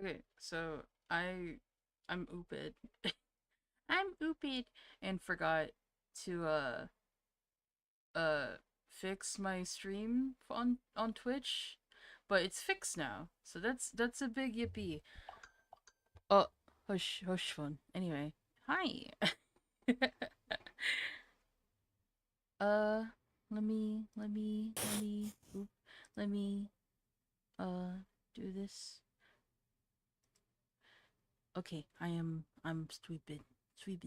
Okay, so I'm ooped. I'm ooped and forgot to uh fix my stream on Twitch, but it's fixed now. So that's a big yippee. Oh, hush fun. Anyway, hi. uh let me let me uh do this. Okay, I'm sweeping. 3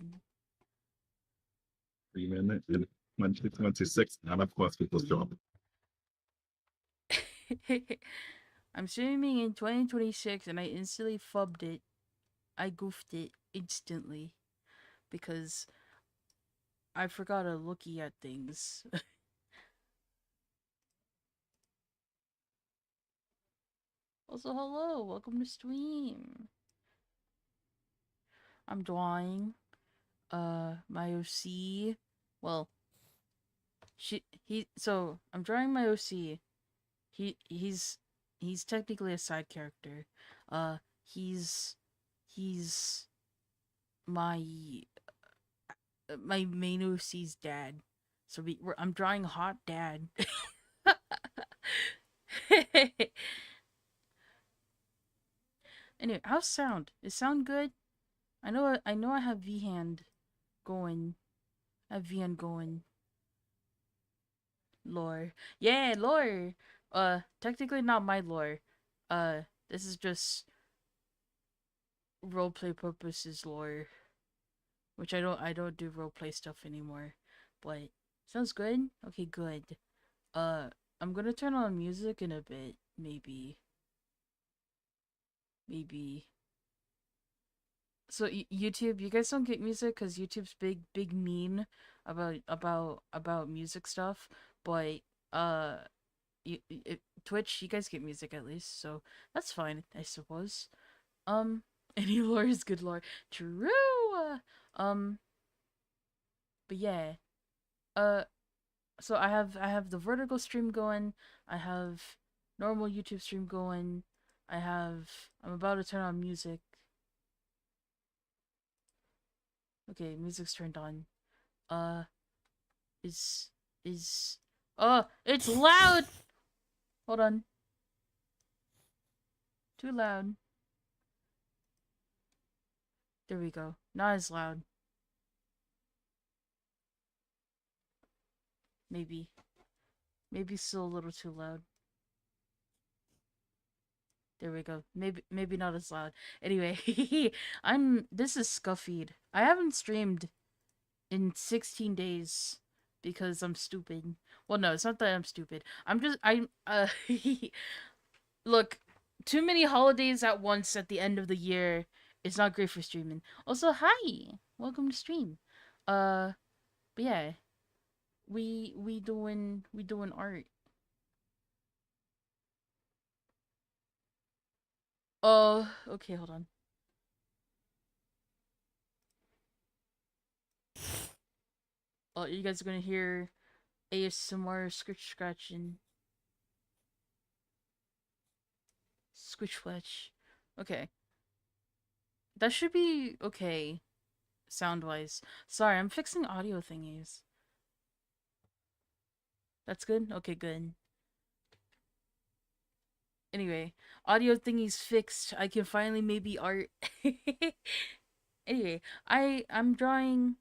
minutes in 2026, and of course people's job. I'm streaming in 2026 and I instantly fubbed it. I goofed it instantly because I forgot to looky at things. Also, hello, welcome to stream. I'm drawing my OC. Well, I'm drawing my OC. He's technically a side character. Uh he's he's my my main OC's dad. So I'm drawing hot dad. Anyway, how's sound? Is sound good? I know I have V hand going. I have V hand going. Lore. Yeah, lore. Technically not my lore. Uh this is just roleplay purposes lore. Which I don't do roleplay stuff anymore. But sounds good? Okay, good. Uh I'm gonna turn on music in a bit, maybe. Maybe. So YouTube, you guys don't get music because YouTube's big mean about music stuff, but uh, Twitch, you guys get music at least, so that's fine, I suppose. Um, any lore is good lore. True. Um, but yeah. Uh, so I have the vertical stream going. I have normal YouTube stream going. I'm about to turn on music. Okay, music's turned on. Uh, is is oh, it's loud. Hold on. Too loud. There we go. Not as loud. Maybe. Maybe still a little too loud. There we go. Maybe not as loud. Anyway, this is Scuffied. I haven't streamed in 16 days because I'm stupid. Well, no, it's not that I'm stupid. I'm look, too many holidays at once at the end of the year is not great for streaming. Also, hi. Welcome to stream. Uh, but yeah, we doing art. Okay, hold on. Oh, you guys are gonna hear ASMR scratching, scratch fletch. Okay, that should be okay, sound wise. Sorry, I'm fixing audio thingies. That's good. Okay, good. Anyway, audio thingies fixed. I can finally maybe art. Anyway, I'm drawing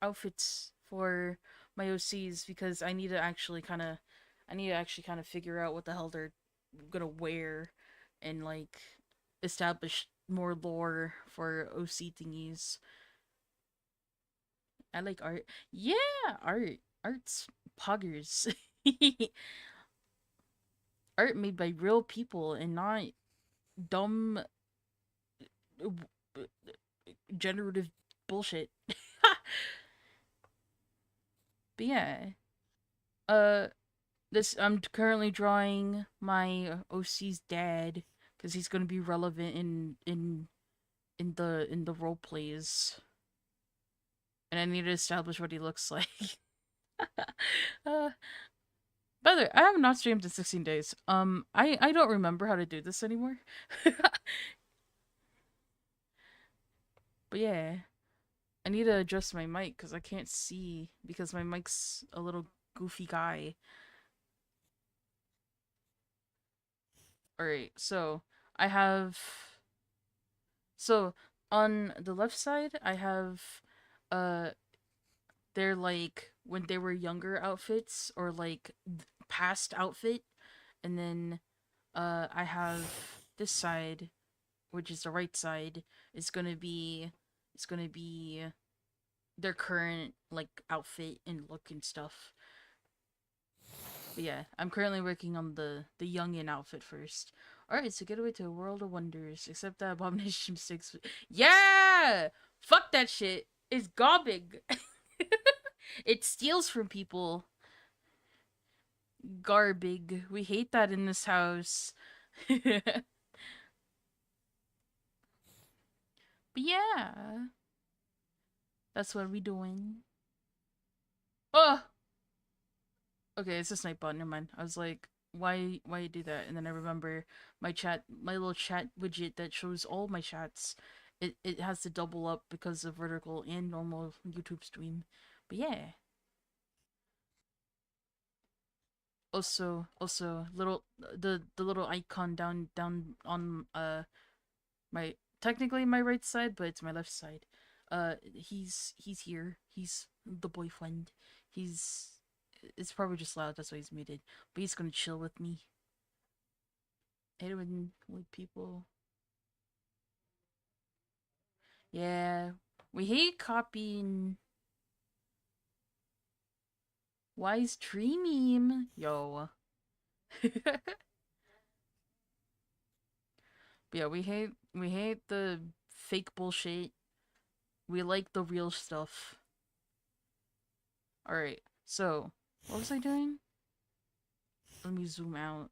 outfits for my OCs because I need to actually kind of figure out what the hell they're gonna wear and like establish more lore for OC thingies. I like art. Yeah, art's poggers. Art made by real people and not dumb generative bullshit. But yeah, uh, this I'm currently drawing my OC's dad because he's gonna be relevant in the role plays, and I need to establish what he looks like. uh, By the way, I have not streamed in 16 days. I don't remember how to do this anymore. But yeah, I need to adjust my mic because I can't see because my mic's a little goofy guy. All right, so I have so on the left side I have uh they're like when they were younger outfits or like past outfit, and then I have this side, which is the right side, is gonna be their current like outfit and look and stuff. But yeah, I'm currently working on the youngin outfit first. All right, so get away to a world of wonders. Except that abomination sticks. Yeah, fuck that shit. It's garbage. It steals from people. Garbage. We hate that in this house. But yeah, that's what we doing. Oh, okay, it's a snipe bot. Never mind. I was like, why you do that? And then I remember my little chat widget that shows all my chats. It has to double up because of vertical and normal YouTube stream. But yeah. Also, little the little icon down on my technically my right side, but it's my left side. He's here. He's the boyfriend. He's it's probably just loud. That's why he's muted. But he's gonna chill with me. I hate it when with people. Yeah, we hate copying. Wise tree meme, yo. But yeah, we hate the fake bullshit. We like the real stuff. All right, so what was I doing? Let me zoom out.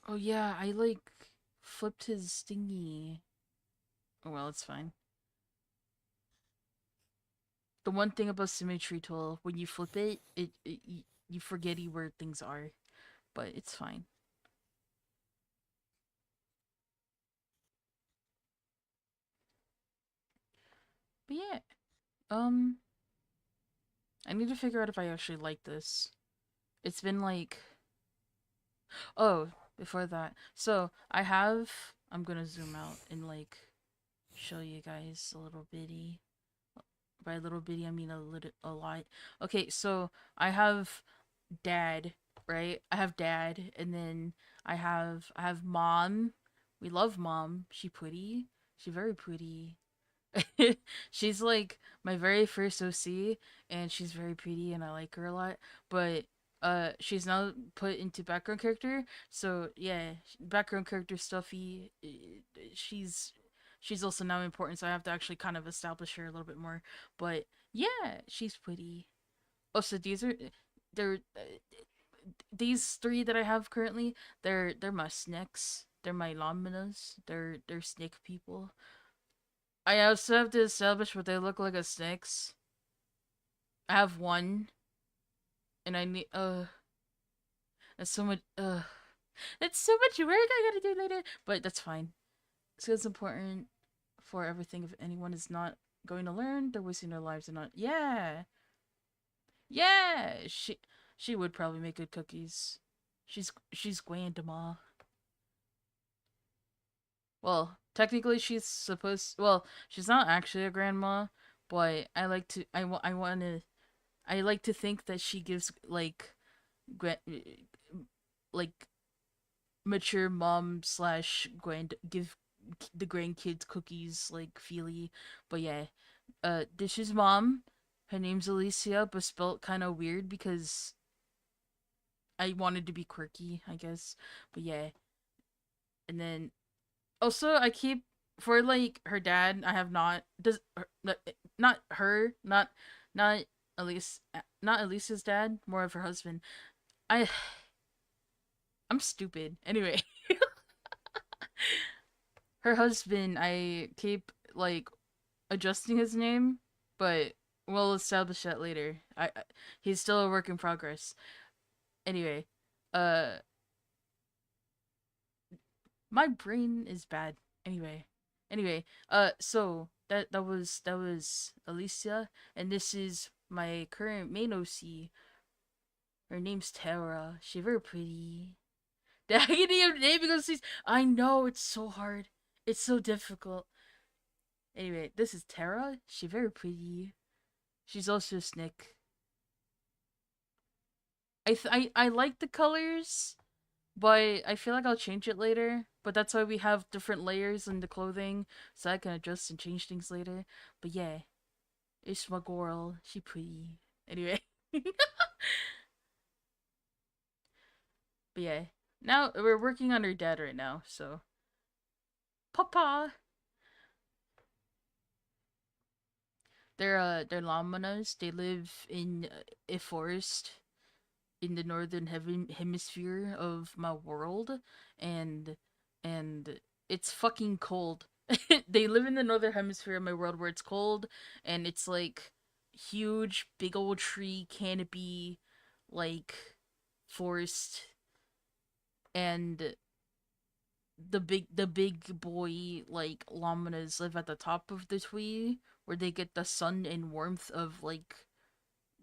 Oh yeah, I like flipped his stingy. Oh well, it's fine. The one thing about symmetry tool, when you flip it, you forget where things are, but it's fine. But yeah, um, I need to figure out if I actually like this. It's been like, oh, before that, so I'm gonna zoom out and like show you guys a little bitty. By a little bitty, I mean a lot. Okay, so I have dad, right? I have dad, and then I have mom. We love mom. She pretty. She very pretty. She's like my very first OC, and she's very pretty, and I like her a lot. But she's now put into background character, so yeah, background character stuffy. She's also now important, so I have to actually kind of establish her a little bit more. But yeah, she's pretty. Oh, so they're these three that I have currently. They're my snakes. They're my laminas. They're snake people. I also have to establish what they look like as snakes. I have one, and I need that's so much that's so much work I gotta do later. But that's fine. So it's important for everything. If anyone is not going to learn, they're wasting their lives and not. Yeah, yeah. She would probably make good cookies. She's grandma. Well, technically she's supposed. Well, she's not actually a grandma, but I like to think that she gives gra- like mature mom slash grand give the grandkids cookies like feely. But yeah, this is mom. Her name's Alicia, but spelled kind of weird because I wanted to be quirky, I guess. But yeah, and then also I keep for like her dad. I have not does not her not Elise not Elisa's dad. More of her husband. I I'm stupid. Anyway, her husband. I keep like adjusting his name, but we'll establish that later. He's still a work in progress. Anyway, uh, my brain is bad. So that was Alicia, and this is my current main OC. Her name's Tara. She very pretty. The agony of naming OCs. I know it's so hard. It's so difficult. Anyway, this is Tara. She very pretty. She's also a snick. I like the colors, but I feel like I'll change it later. But that's why we have different layers in the clothing, so I can adjust and change things later. But yeah, it's my girl. She pretty. Anyway, but yeah, now we're working on her dad right now. So, Papa, they're llamanas. They live in a forest in the northern hemisphere of my world, and and it's fucking cold. They live in the northern hemisphere of my world where it's cold, and it's like huge big old tree canopy, like forest, and the big boy like llamanas live at the top of the tree where they get the sun and warmth of like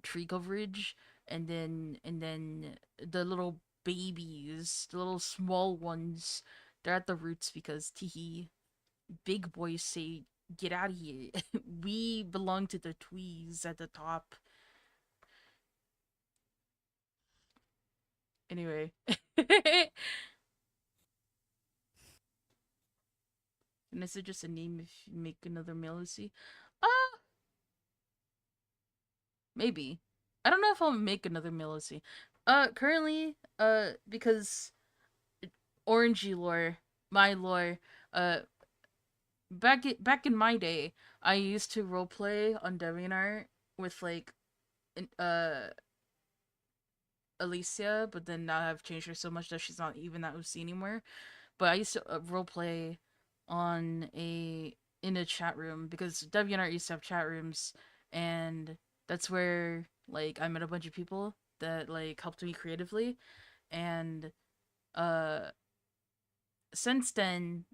tree coverage, and then the little babies, the little small ones, they're at the roots because teehee, big boys say get out of here. We belong to the tweez at the top. Anyway. And is it just a name if you make another Melusi? Uh, maybe. I don't know if I'll make another Melusi. Currently, because Orangey lore, my lore, uh, back in my day, I used to roleplay on DeviantArt with like uh Alicia, but then now I've changed her so much that she's not even that OC anymore. But I used to roleplay on a in a chat room because DeviantArt used to have chat rooms, and that's where like I met a bunch of people that like helped me creatively, and uh since then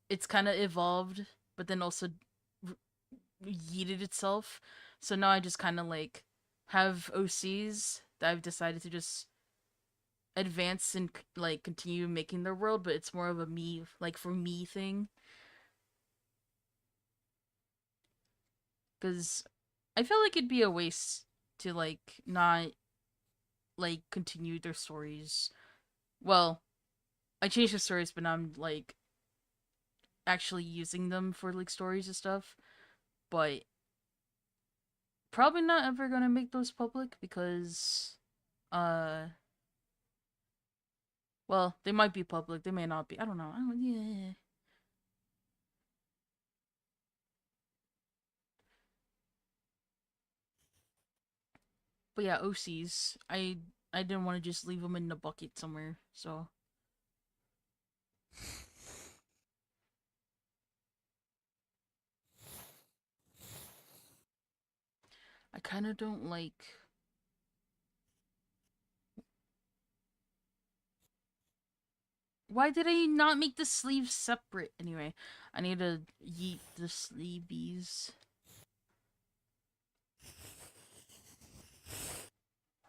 it's kind of evolved, but then also yeeted itself. So now I just kind of like have OCs that I've decided to just advance and like continue making their world, but it's more of a me like for me thing because I feel like it'd be a waste to like not like continue their stories. Well, I changed the stories, but now I'm like actually using them for like stories and stuff. But probably not ever gonna make those public because uh well, they might be public, they may not be. I don't know. Yeah. But yeah, OCs. I didn't want to just leave them in the bucket somewhere. So I kind of don't like. Why did I not make the sleeves separate? Anyway, I need to yeet the sleeveys.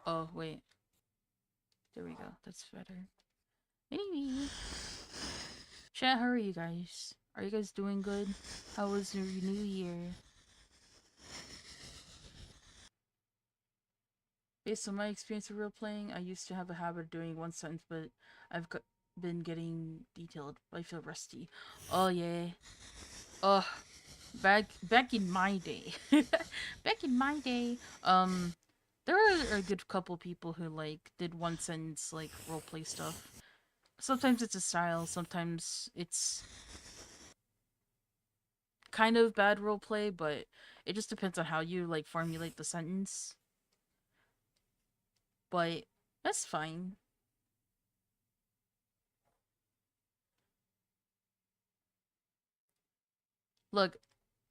Oh wait, there we go. That's better. Anyway, chat. How are you guys? Are you guys doing good? How was your new year? Based on my experience of real playing, I used to have a habit of doing one sentence, but I've been getting detailed. I feel rusty. Oh yeah. Oh, back in my day, back in my day, there are a good couple people who like did one sentence like roleplay stuff. Sometimes it's a style, sometimes it's kind of bad roleplay, but it just depends on how you like formulate the sentence. But that's fine. Look,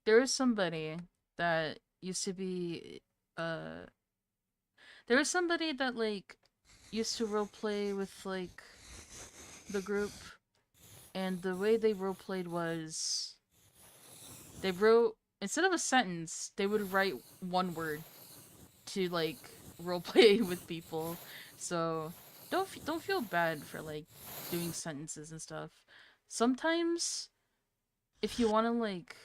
there was somebody that used to be there was somebody that like used to roleplay with like the group, and the way they roleplayed was they wrote, instead of a sentence, they would write one word to like roleplay with people. So don't feel bad for like doing sentences and stuff. Sometimes if you want to like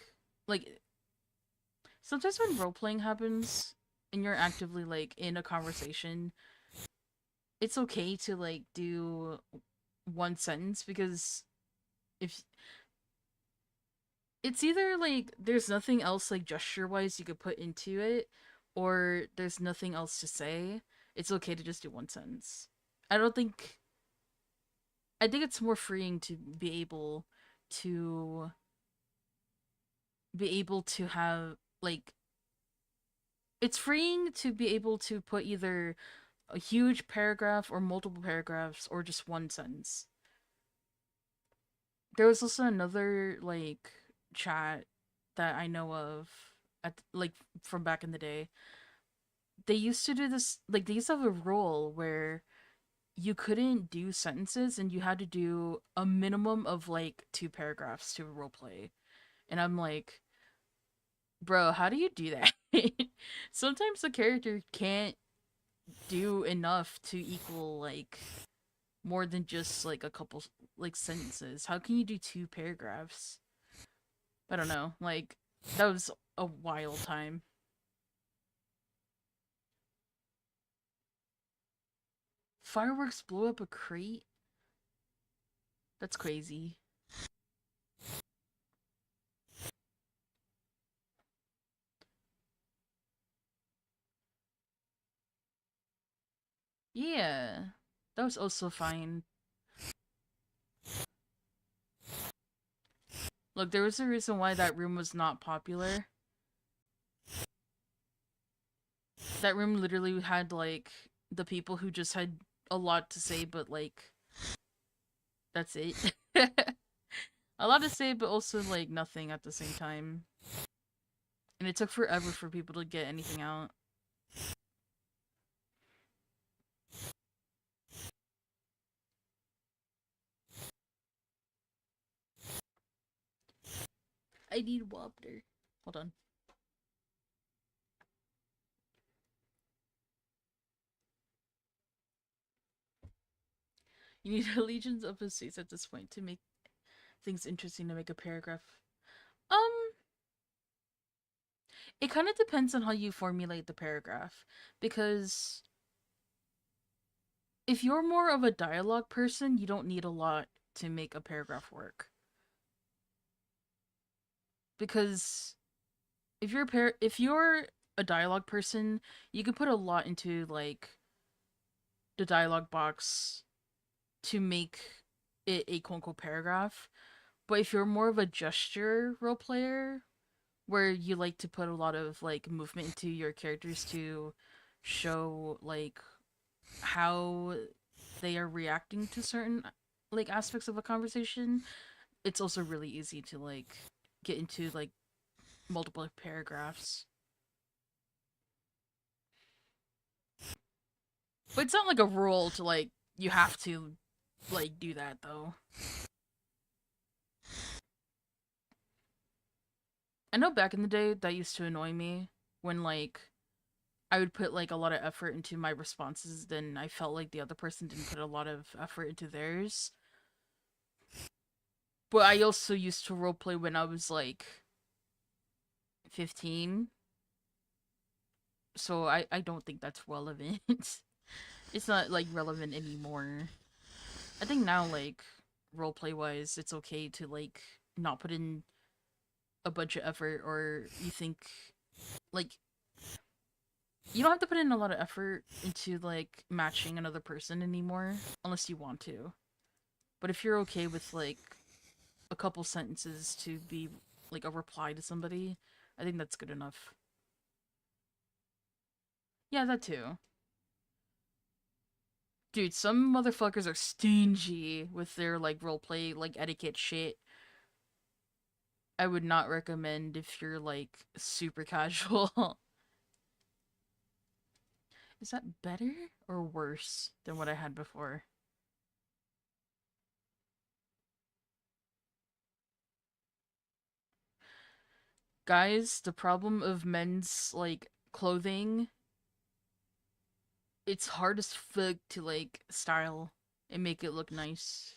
sometimes when role playing happens and you're actively like in a conversation, it's okay to like do one sentence, because if it's either like there's nothing else like gesture wise you could put into it, or there's nothing else to say, it's okay to just do one sentence. I don't think I think it's more freeing to to be able to have like it's freeing to be able to put either a huge paragraph or multiple paragraphs or just one sentence. There was also another like chat that I know of at like from back in the day. They used to do this, like they used to have a rule where you couldn't do sentences and you had to do a minimum of like two paragraphs to roleplay. And I'm like, bro, how do you do that? Sometimes the character can't do enough to equal like more than just like a couple like sentences. How can you do two paragraphs? I don't know. Like that was a wild time. Fireworks blow up a crate? That's crazy. Yeah. That was also fine. Look, there was a reason why that room was not popular. That room literally had like the people who just had a lot to say, but like that's it. A lot to say, but also like nothing at the same time. And it took forever for people to get anything out. I need water. Hold on. You need a legions of essays at this point to make things interesting to make a paragraph. Um, it kind of depends on how you formulate the paragraph, because if you're more of a dialogue person, you don't need a lot to make a paragraph work. Because if you're a dialogue person, you can put a lot into like the dialogue box to make it a quote unquote paragraph. But if you're more of a gesture role player, where you like to put a lot of like movement into your characters to show like how they are reacting to certain like aspects of a conversation, it's also really easy to like get into like multiple paragraphs. But it's not like a rule to like you have to like do that though. I know back in the day that used to annoy me when like I would put like a lot of effort into my responses, then I felt like the other person didn't put a lot of effort into theirs. But I also used to roleplay when I was like 15. So I don't think that's relevant. It's not like relevant anymore. I think now like roleplay wise it's okay to like not put in a bunch of effort, or you think like you don't have to put in a lot of effort into like matching another person anymore unless you want to. But if you're okay with like a couple sentences to be like a reply to somebody, I think that's good enough. Yeah, that too. Dude, some motherfuckers are stingy with their like roleplay like etiquette shit. I would not recommend if you're like super casual. Is that better or worse than what I had before? Guys, the problem of men's like clothing, it's hard as fuck to like style and make it look nice.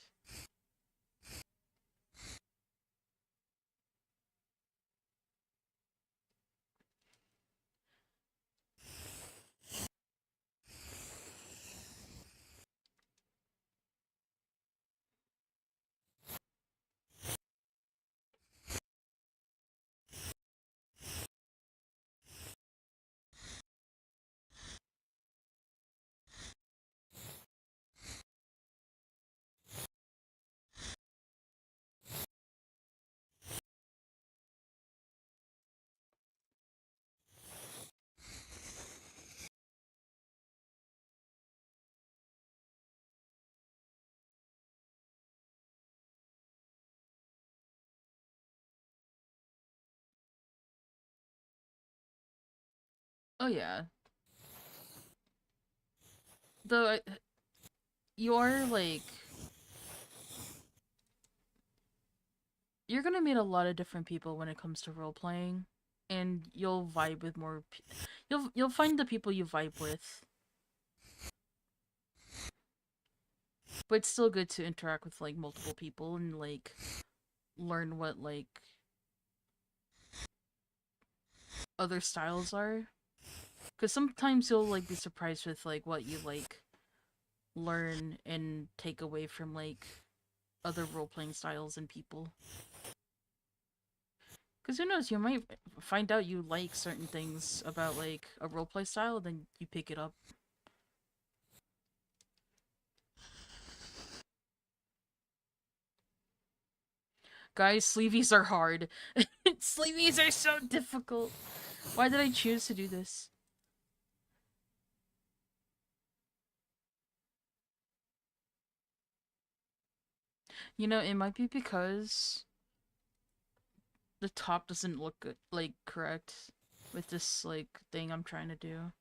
Oh yeah. Though you're like you're gonna meet a lot of different people when it comes to role playing, and you'll vibe with you'll find the people you vibe with. But it's still good to interact with like multiple people and like learn what like other styles are. Because sometimes you'll like be surprised with like what you like learn and take away from like other role playing styles and people. Because who knows, you might find out you like certain things about like a roleplay style, then you pick it up. Guys, sleeveys are hard. Sleeveys are so difficult. Why did I choose to do this? You know, it might be because the top doesn't look good, like correct with this like thing I'm trying to do.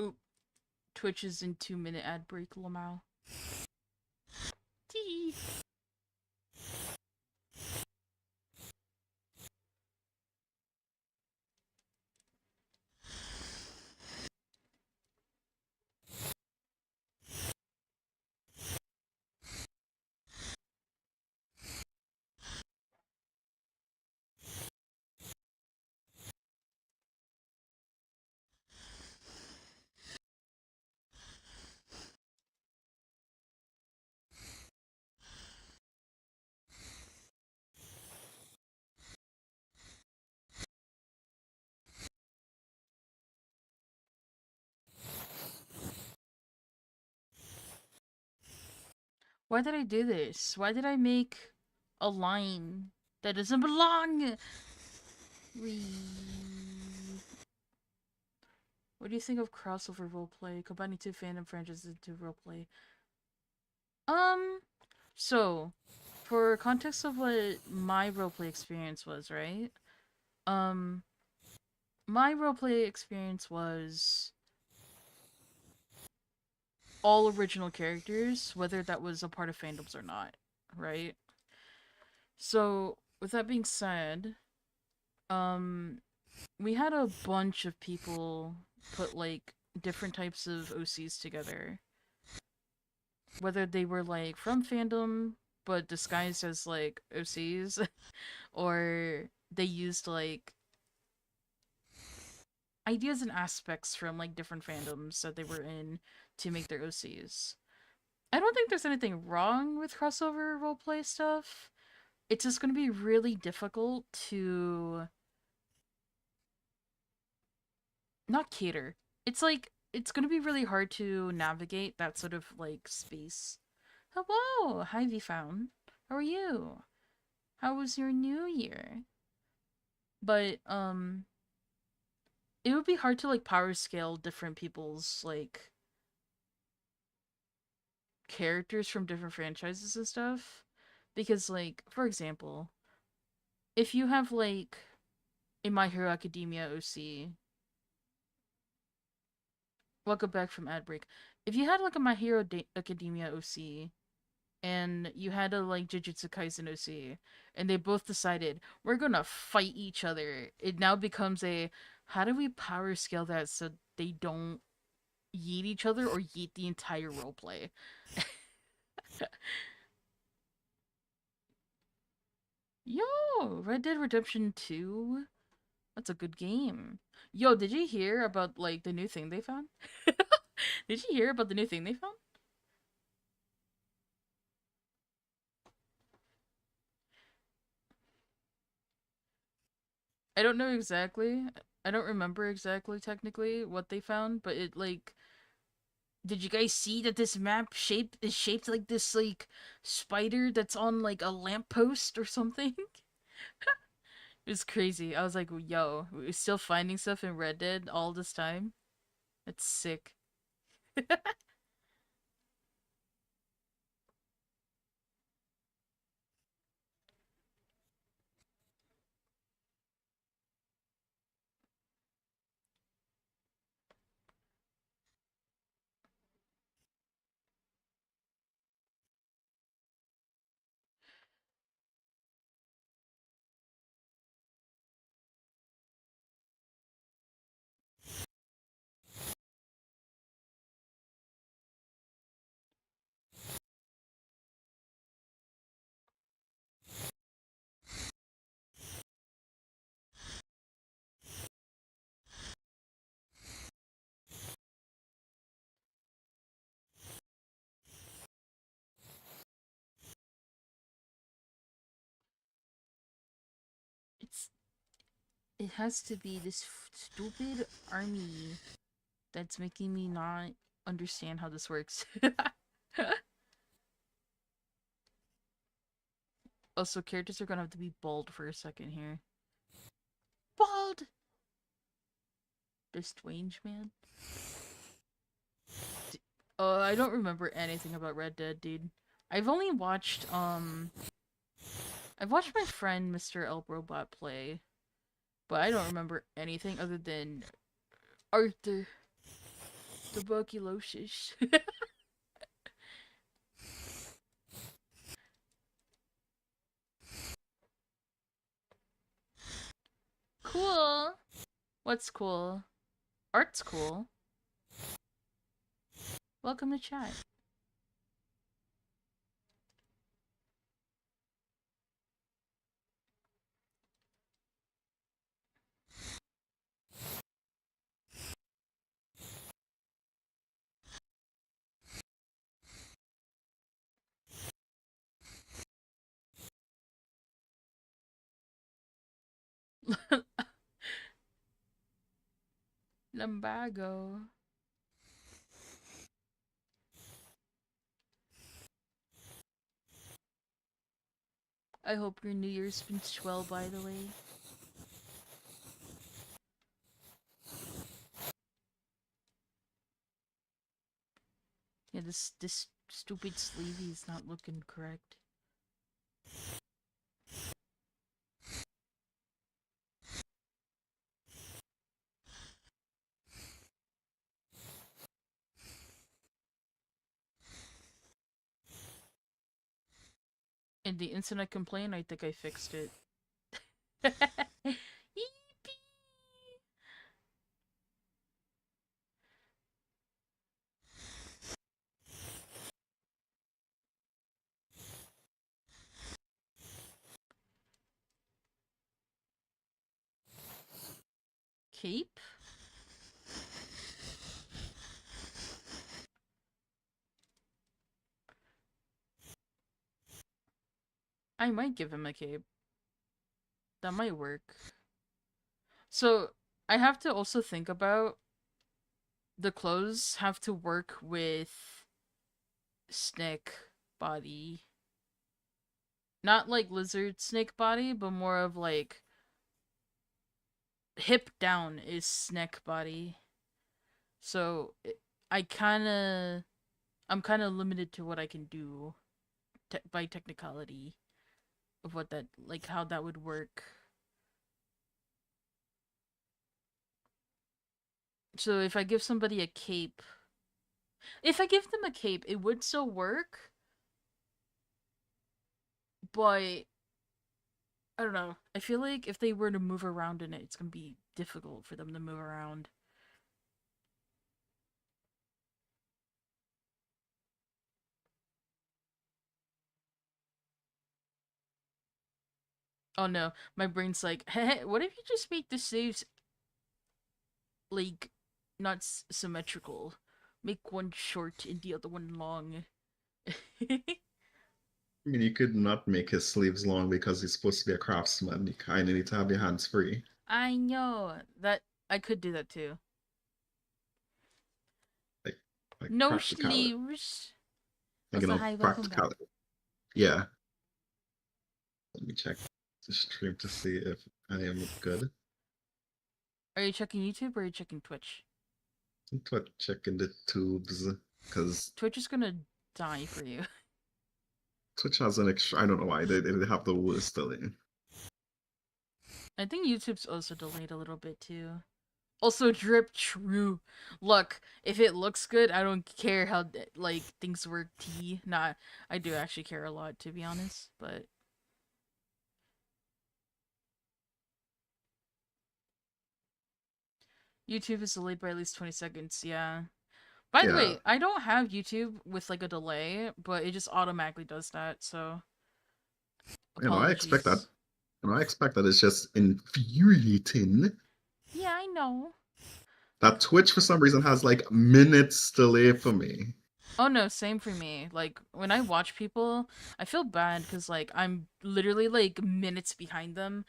Oop, Twitch's in 2 minute ad break, Lamau. Tee. Why did I do this? Why did I make a line that doesn't belong? What do you think of crossover roleplay, combining two fandom franchises into roleplay? Um, so, for context of what my roleplay experience was, right? Um, my roleplay experience was all original characters, whether that was a part of fandoms or not, right? So, with that being said, um, we had a bunch of people put like different types of OCs together, whether they were like from fandom but disguised as like OCs, or they used like ideas and aspects from like different fandoms that they were in to make their OCs. I don't think there's anything wrong with crossover roleplay stuff. It's just going to be really difficult to not cater. It's like it's going to be really hard to navigate that sort of like space. Hello, hi Vfound. How are you? How was your new year? But it would be hard to like power scale different people's like characters from different franchises and stuff because like for example, if you have like a My Hero Academia OC, welcome back from ad break. If you had like a My Hero Academia OC and you had a like Jujutsu Kaisen OC and they both decided we're gonna fight each other, it now becomes a how do we power scale that so they don't yeet each other or yeet the entire roleplay? Yo, Red Dead Redemption 2? That's a good game. Yo, did you hear about like the new thing they found? Did you hear about the new thing they found? I don't know exactly. I don't remember exactly technically what they found, but it like did you guys see that this map shape is shaped like this like spider that's on like a lamppost or something? It was crazy. I was like, yo, we're still finding stuff in Red Dead all this time. That's sick. It's it has to be this stupid army that's making me not understand how this works. Also, characters are gonna have to be bald for a second here. Bald! The strange man. I don't remember anything about Red Dead, dude. I've only watched, I've watched my friend Mr. El Robot play, but I don't remember anything other than Arthur, tuberculosis. Cool! What's cool? Art's cool. Welcome to chat. Lumbago. I hope your New Year's been swell, by the way. Yeah, this stupid sleevey is not looking correct. And the instant I complain, I think I fixed it. Yippee! Cape? I might give him a cape. That might work. So I have to also think about the clothes have to work with snake body. Not like lizard snake body, but more of like hip down is snake body. So I kind of I'm kind of limited to what I can do by technicality of what that like how that would work. So if I give somebody a cape, if I give them a cape, it would still work, but I don't know. I feel like if they were to move around in it, it's gonna be difficult for them to move around. Oh no, my brain's like, hey, what if you just make the sleeves like not symmetrical? Make one short and the other one long. I mean, you could not make his sleeves long because he's supposed to be a craftsman. You kind of need to have your hands free. I know that I could do that too. Like, like No practicality. sleeves. Like, Also, hi, welcome back. practicality. Yeah. Let me check the stream to see if I am good. Are you checking YouTube or are you checking Twitch? I'm checking the tubes because Twitch is gonna die for you. Twitch has an extra. I don't know why they have the worst delay. I think YouTube's also delayed a little bit too. Also, drip true. Look, if it looks good, I don't care how like things work. Nah, I do actually care a lot to be honest. But YouTube is delayed by at least 20 seconds. Yeah. By the Yeah, way, I don't have YouTube with like a delay, but it just automatically does that. So I expect that. apologies. I expect that it's just infuriating Yeah, I know. that Twitch for some reason has like minutes delay for me. Oh no, same for me. Like when I watch people, I feel bad because like I'm literally like minutes behind them,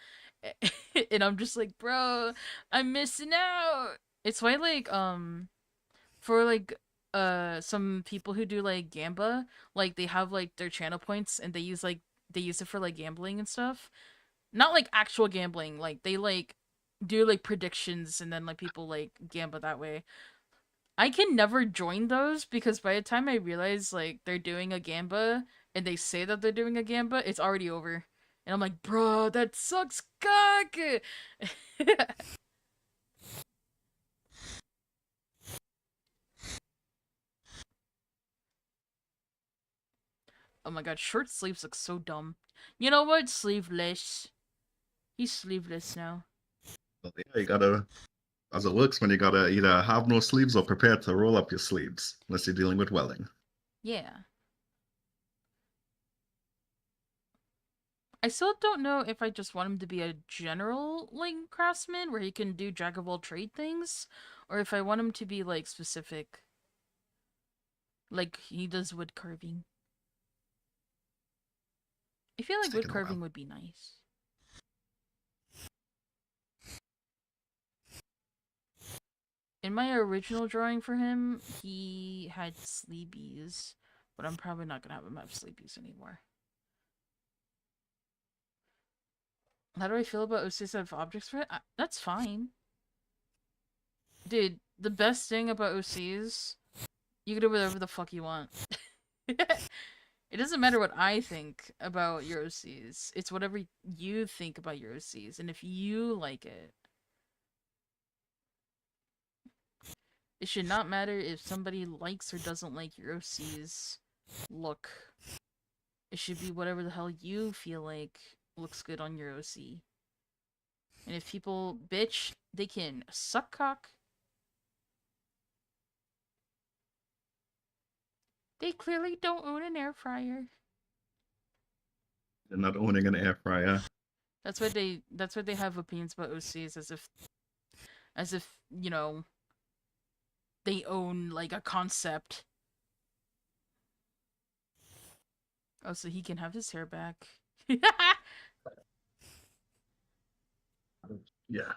and I'm just like, bro, I'm missing out. It's why like for like some people who do like Gamba, like they have like their channel points and they use it for like gambling and stuff. Not like actual gambling, like they like do like predictions and then like people like gamba that way. I can never join those because by the time I realize like they're doing a gamba and they say that they're doing a gamba, it's already over. And I'm like, bro, that sucks cock. Oh my god, short sleeves look so dumb. You know what? Sleeveless. He's sleeveless now. But yeah, you gotta, as it works, when you gotta either have no sleeves or prepare to roll up your sleeves, unless you're dealing with welling. Yeah. I still don't know if I just want him to be a general like craftsman where he can do jack of all trade things, or if I want him to be like specific, like he does wood carving. I feel It's like wood taking a while. carving would be nice. In my original drawing for him, he had sleebies, but I'm probably not gonna have him have sleebies anymore. How do I feel about OCs out of objects for it? That's fine. Dude, the best thing about OCs, you can do whatever the fuck you want. It doesn't matter what I think about your OCs. It's whatever you think about your OCs, and if you like it. It should not matter if somebody likes or doesn't like your OCs look. It should be whatever the hell you feel like looks good on your OC. And if people bitch, they can suck cock. They clearly don't own an air fryer. You're not owning an air fryer. That's why they have opinions about OCs as if, you know, they own like a concept. Oh, so he can have his hair back. Yeah.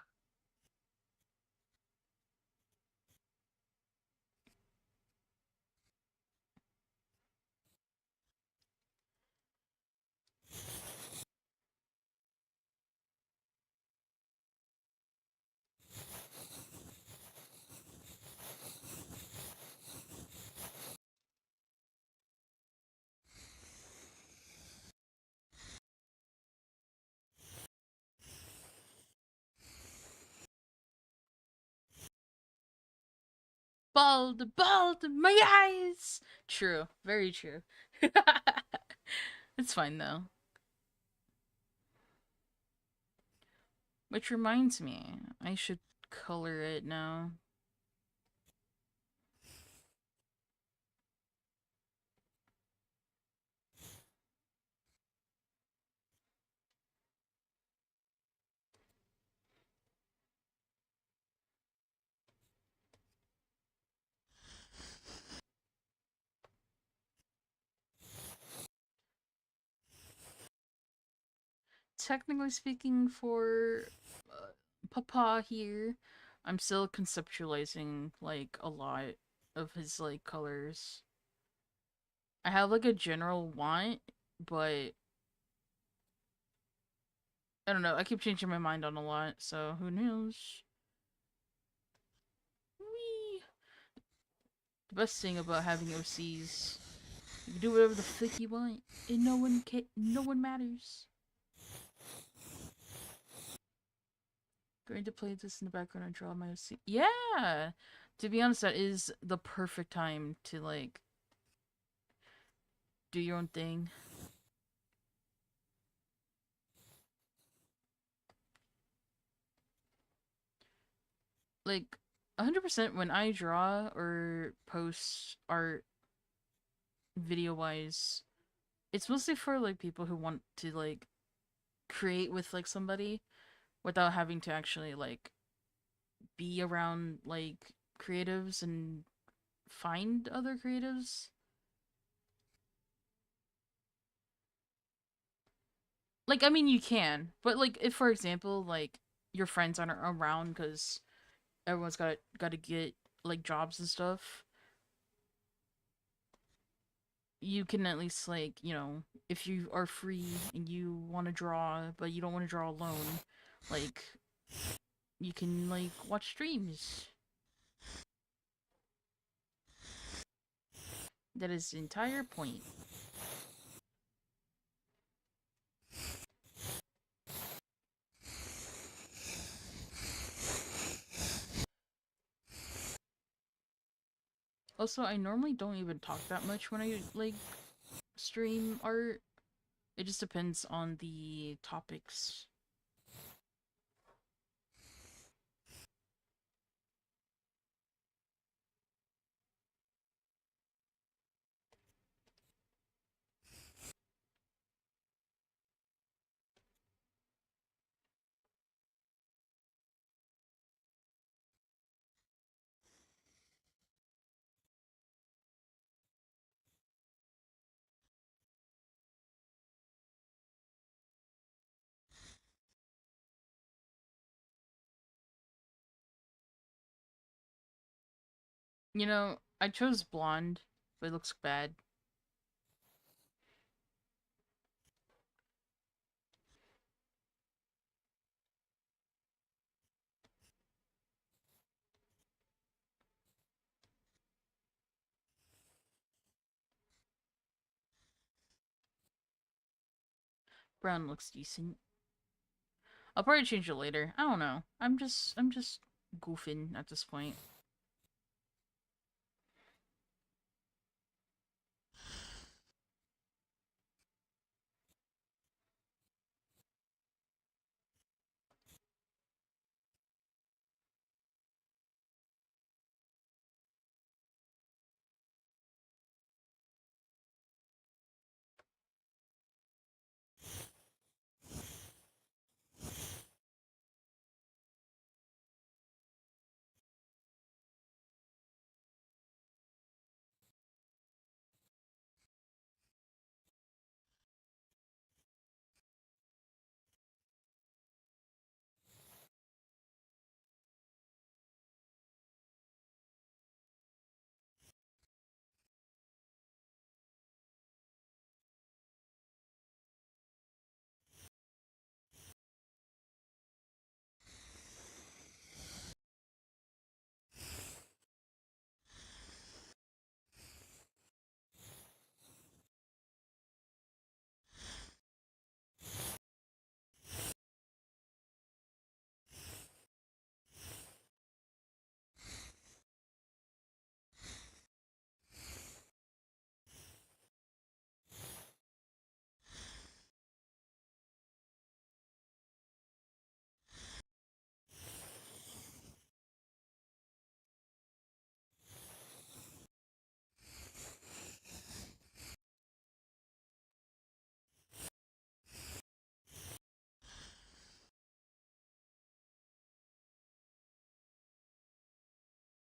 Bald, bald, my eyes. True, very true. It's fine though. Which reminds me, I should color it now. Technically speaking, for Papa here, I'm still conceptualizing like a lot of his like colors. I have like a general want, but I don't know. I keep changing my mind on a lot, so who knows? Whee! The best thing about having OCs, you can do whatever the fuck you want, and no one matters. Going to play this in the background and draw my OC. Yeah, to be honest, that is the perfect time to like do your own thing. Like 100% when I draw or post art video wise, it's mostly for like people who want to like create with like somebody without having to actually like be around like creatives and find other creatives. Like I mean you can, but like if for example like your friends aren't around cuz everyone's got to get like jobs and stuff, you can at least like, you know, if you are free and you want to draw but you don't want to draw alone, like you can like watch streams. That is the entire point. Also, I normally don't even talk that much when I like stream art. It just depends on the topics. You know, I chose blonde, but it looks bad. Brown looks decent. I'll probably change it later. I don't know. I'm just goofing at this point.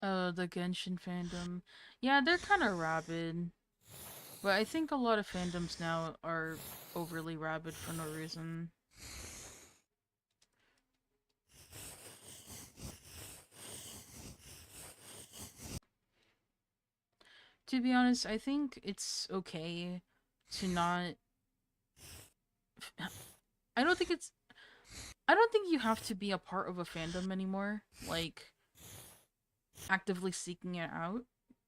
The Genshin fandom. Yeah, they're kind of rabid. But I think a lot of fandoms now are overly rabid for no reason. To be honest, I think it's okay to not. I don't think it's. I don't think you have to be a part of a fandom anymore. Like, actively seeking it out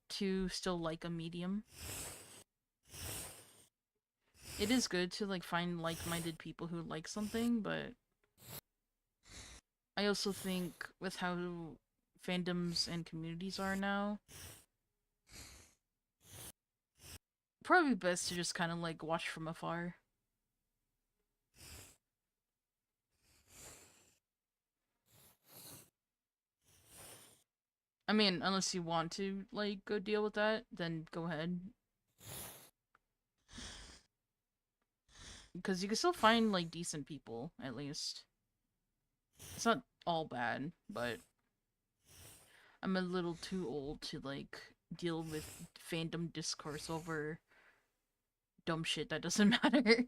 to still like a medium. It is good to like find like-minded people who like something, but I also think with how fandoms and communities are now, probably best to just kind of like watch from afar. I mean, unless you want to like go deal with that, then go ahead. Because you can still find like decent people at least. It's not all bad, but I'm a little too old to like deal with fandom discourse over dumb shit that doesn't matter.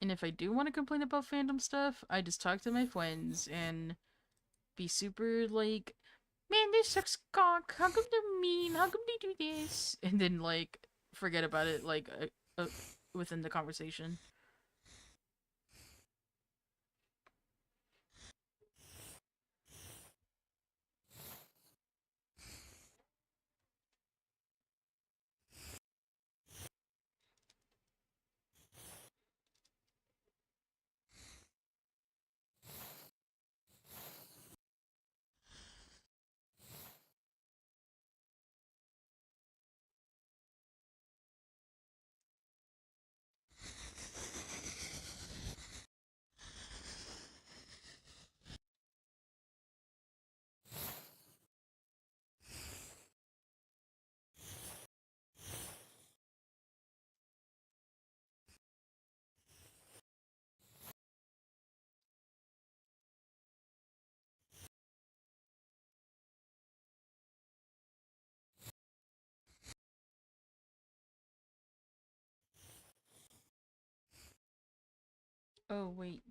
And if I do want to complain about fandom stuff, I just talk to my friends and be super like, man, this sucks cock. How come they're mean? How come they do this? And then like forget about it like within the conversation. Oh wait,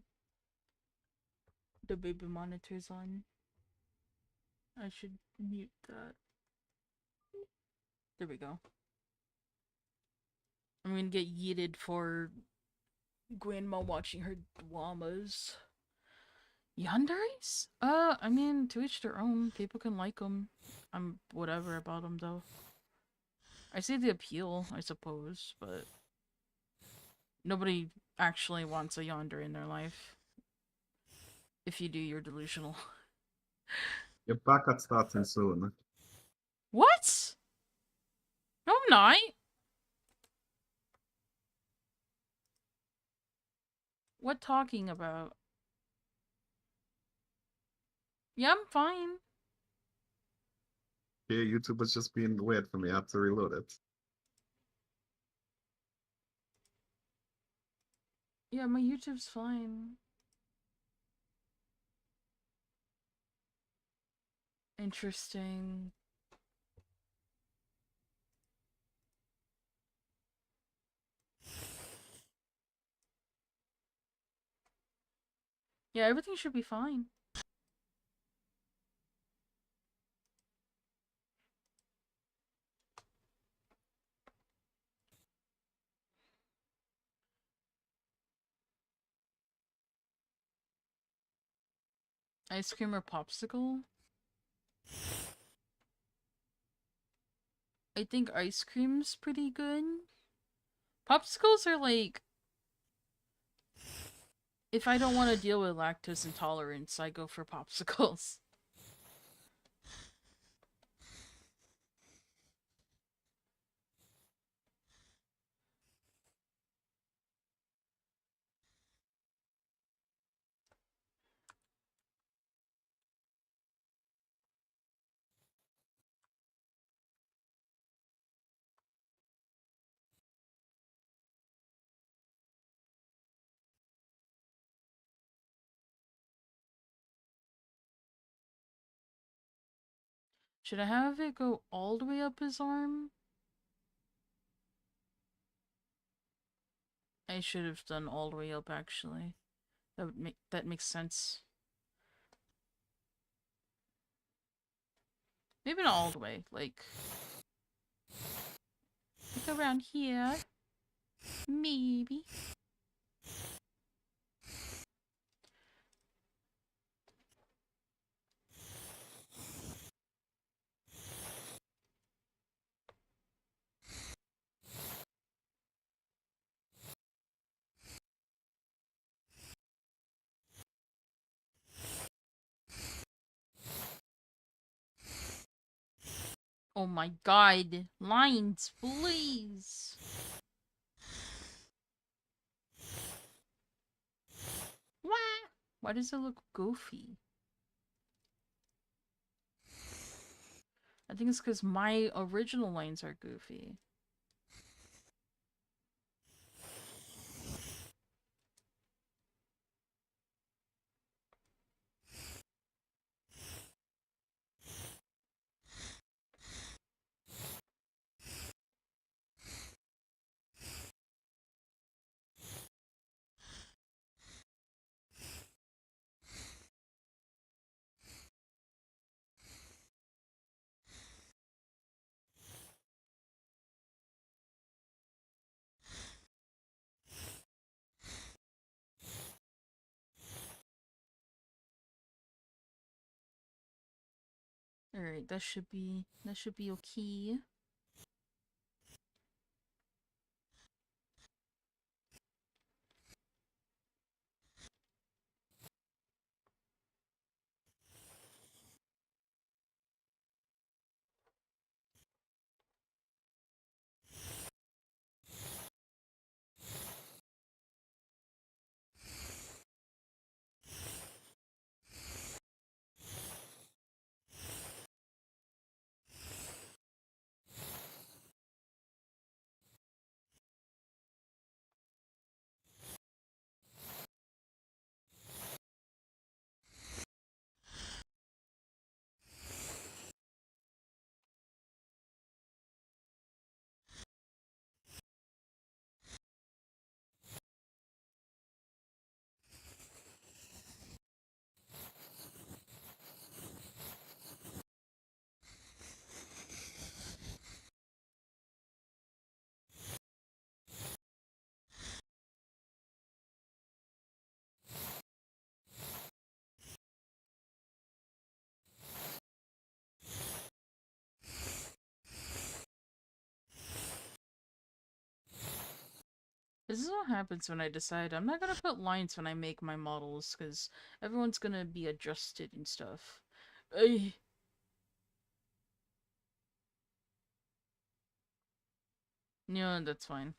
the baby monitor's on. I should mute that. There we go. I'm gonna get yeeted for grandma watching her llamas. Yanderis? I mean, to each their own. People can like them. I'm whatever about them, though. I see the appeal, I suppose, but nobody actually wants a yonder in their life. If you do, you're delusional. Your backup starting soon. What? No, I'm not. What talking about? Yeah, I'm fine. Yeah, YouTube was just being weird for me. I had to reload it. Yeah, my YouTube's fine. Interesting. Yeah, everything should be fine. Ice cream or popsicle? I think ice cream's pretty good. Popsicles are like, if I don't want to deal with lactose intolerance, I go for popsicles. Should I have it go all the way up his arm? I should have done all the way up, actually. That makes sense. Maybe not all the way, like around here. Maybe. Oh my god. Lines, please. What? Why does it look goofy? I think it's because my original lines are goofy. Alright, that should be okay. This is what happens when I decide I'm not gonna put lines when I make my models, because everyone's gonna be adjusted and stuff. Ugh. Yeah, that's fine.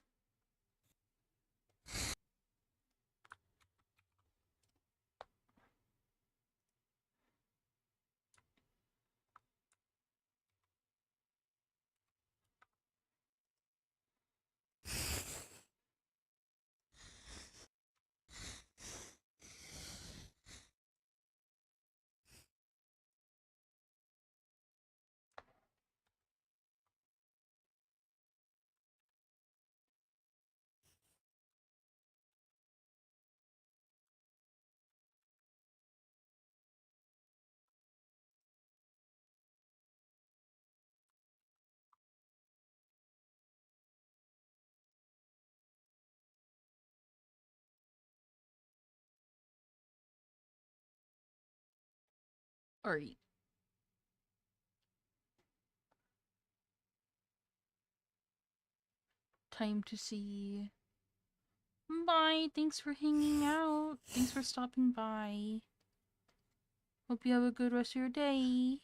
Alright. Time to see. Bye. Thanks for hanging out. Thanks for stopping by. Hope you have a good rest of your day.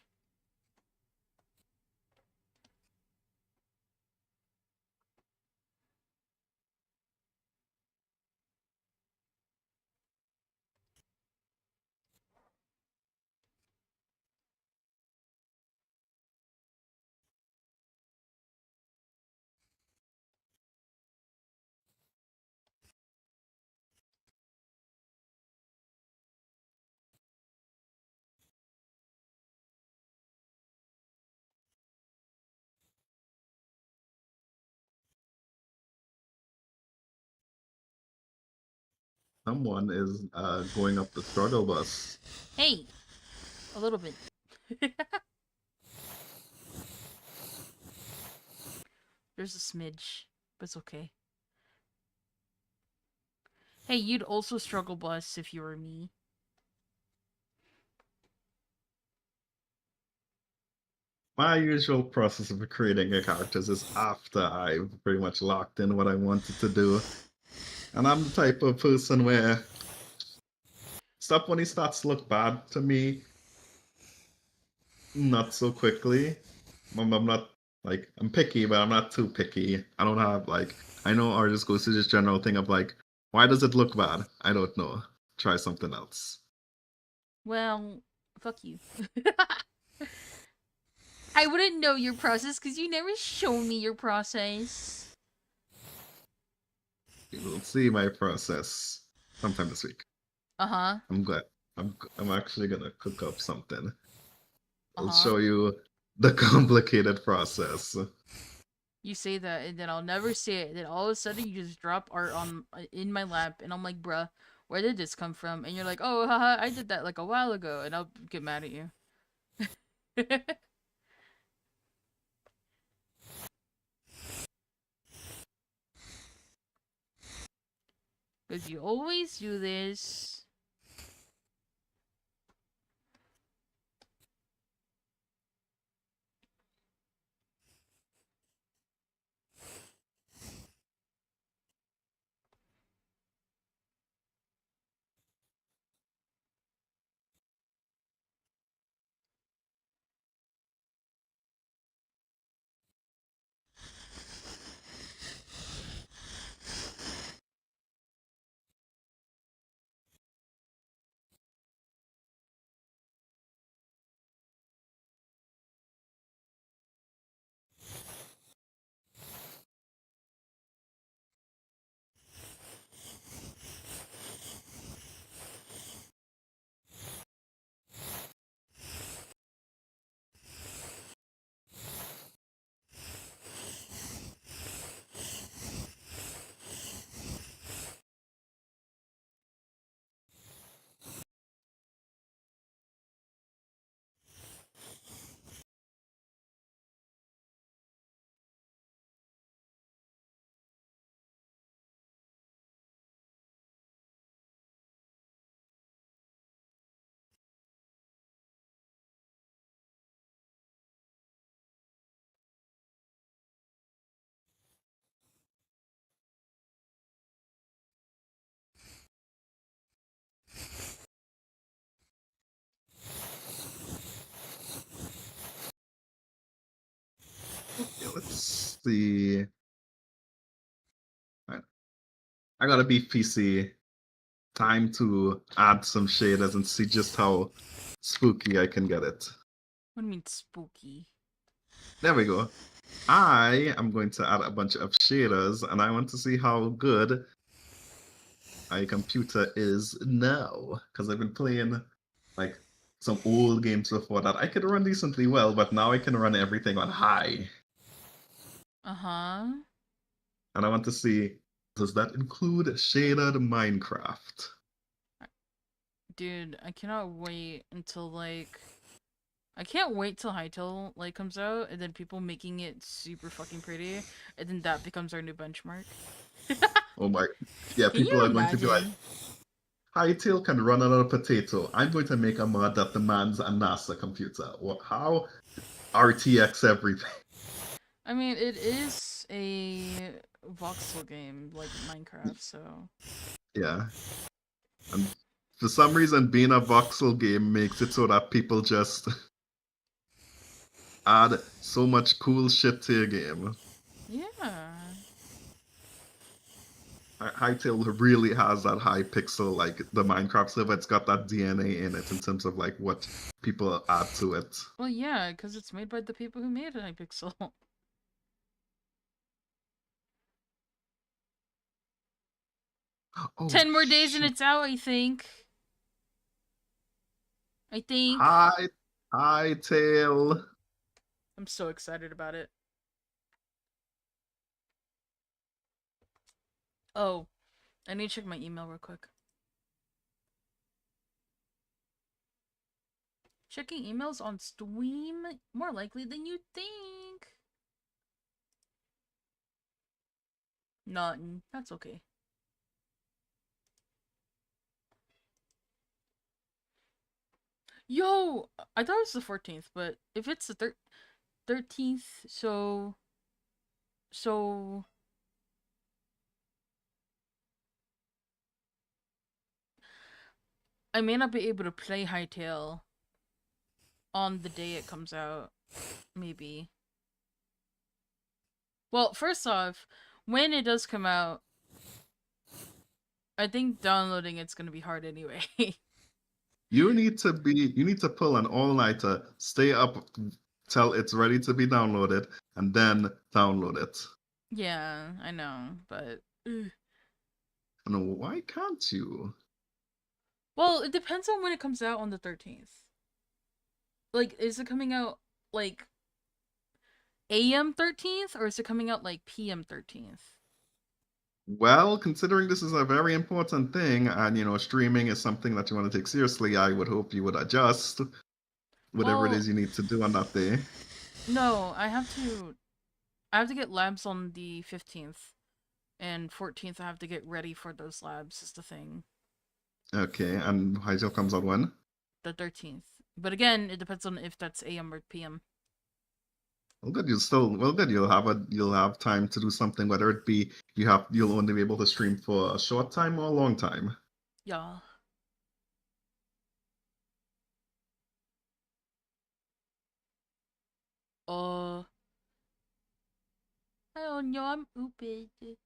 Someone is going up the struggle bus. Hey, a little bit. There's a smidge, but it's okay. Hey, you'd also struggle bus if you were me. My usual process of creating a characters is after I've pretty much locked in what I wanted to do. And I'm the type of person where stuff when he starts to look bad to me, not so quickly. I'm not like I'm picky, but I'm not too picky. I don't have like I know artists goes to this general thing of like, why does it look bad? I don't know. Try something else. Well, fuck you. I wouldn't know your process because you never show me your process. You will see my process sometime this week. Uh huh. I'm glad. I'm actually gonna cook up something. Uh I'll huh. show you the complicated process. You say that, and then I'll never say it. Then all of a sudden, you just drop art on in my lap, and I'm like, "Bruh, where did this come from?" And you're like, "Oh, haha, I did that like a while ago," and I'll get mad at you. Because you always do this. Okay, let's see. I I gotta be PC. Time to add some shaders and see just how spooky I can get it. What do you mean spooky? There we go. I am going to add a bunch of shaders and I want to see how good my computer is now. Because I've been playing like some old games before that I could run decently well, but now I can run everything on high. Uh huh. And I want to see, does that include shaded Minecraft? Dude, I cannot wait until like I can't wait till Hytale like comes out and then people making it super fucking pretty and then that becomes our new benchmark. Oh my, yeah, Can people you are going to be like, imagine? Hytale can run on a potato. I'm going to make a mod that demands a NASA computer. How? RTX everything. I mean, it is a voxel game like Minecraft, so Yeah. And for some reason, being a voxel game makes it so that people just add so much cool shit to your game. yeah. Hytale really has that high pixel, like the Minecraft server. It's got that DNA in it in terms of like what people add to it. Well, yeah, because it's made by the people who made Hypixel. Oh 10 more days and shoot! it's out, I think. I think. High Hytale. I'm so excited about it. Oh, I need to check my email real quick. Checking emails on Steam? More likely than you think. Nothing. That's okay. Yo! I thought it was the 14th, but if it's the 13th, so I may not be able to play Hytale on the day it comes out. Maybe. Well, first off, when it does come out, I think downloading it's gonna be hard anyway. You need to pull an all-nighter, stay up till it's ready to be downloaded, and then download it. Yeah, I know, but And why can't you? well, it depends on when it comes out on the 13th. Like, is it coming out like AM 13th or is it coming out like PM 13th? Well, considering this is a very important thing, and streaming is something that you want to take seriously, I would hope you would adjust whatever it Well, is you need to do on that day. no, I have to get labs on the 15th and 14th I have to get ready for those labs is the thing. Okay, and Hytale comes out when? The 13th. But again, it depends on if that's AM or PM. Well, good. You'll have time to do something, whether it be you'll only be able to stream for a short time or a long time. Yeah. Uh, I don't know, I'm stupid.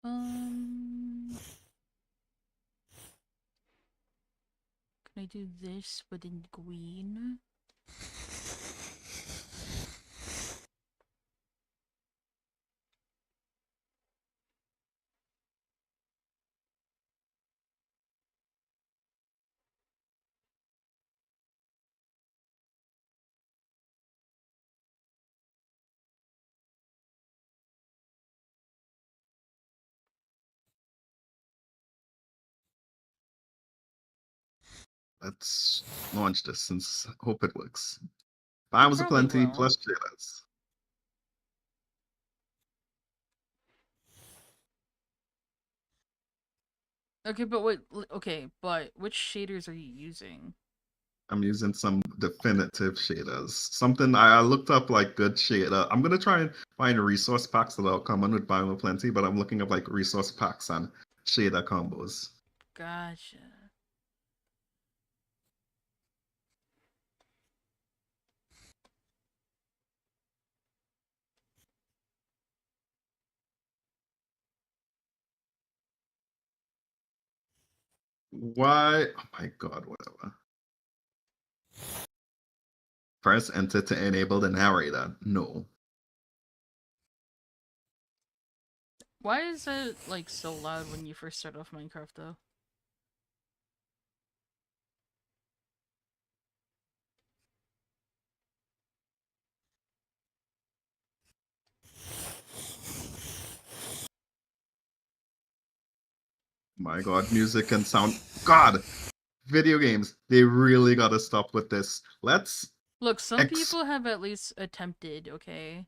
Um, can I do this but in green? Let's launch this and hope it works. It Files probably aplenty will. plus shaders. Okay, but wait. Okay, but which shaders are you using? I'm using some definitive shaders. Something I looked up like good shader. I'm gonna try and find resource packs that are common with Biome Plenty, but I'm looking up like resource packs and shader combos. Gotcha. Why? Oh my god, whatever. Press enter to enable the narrator. No. Why is it like so loud when you first start off Minecraft though? My god, music and sound. God! Video games, they really gotta stop with this. Let's Look, some X. people have at least attempted, okay?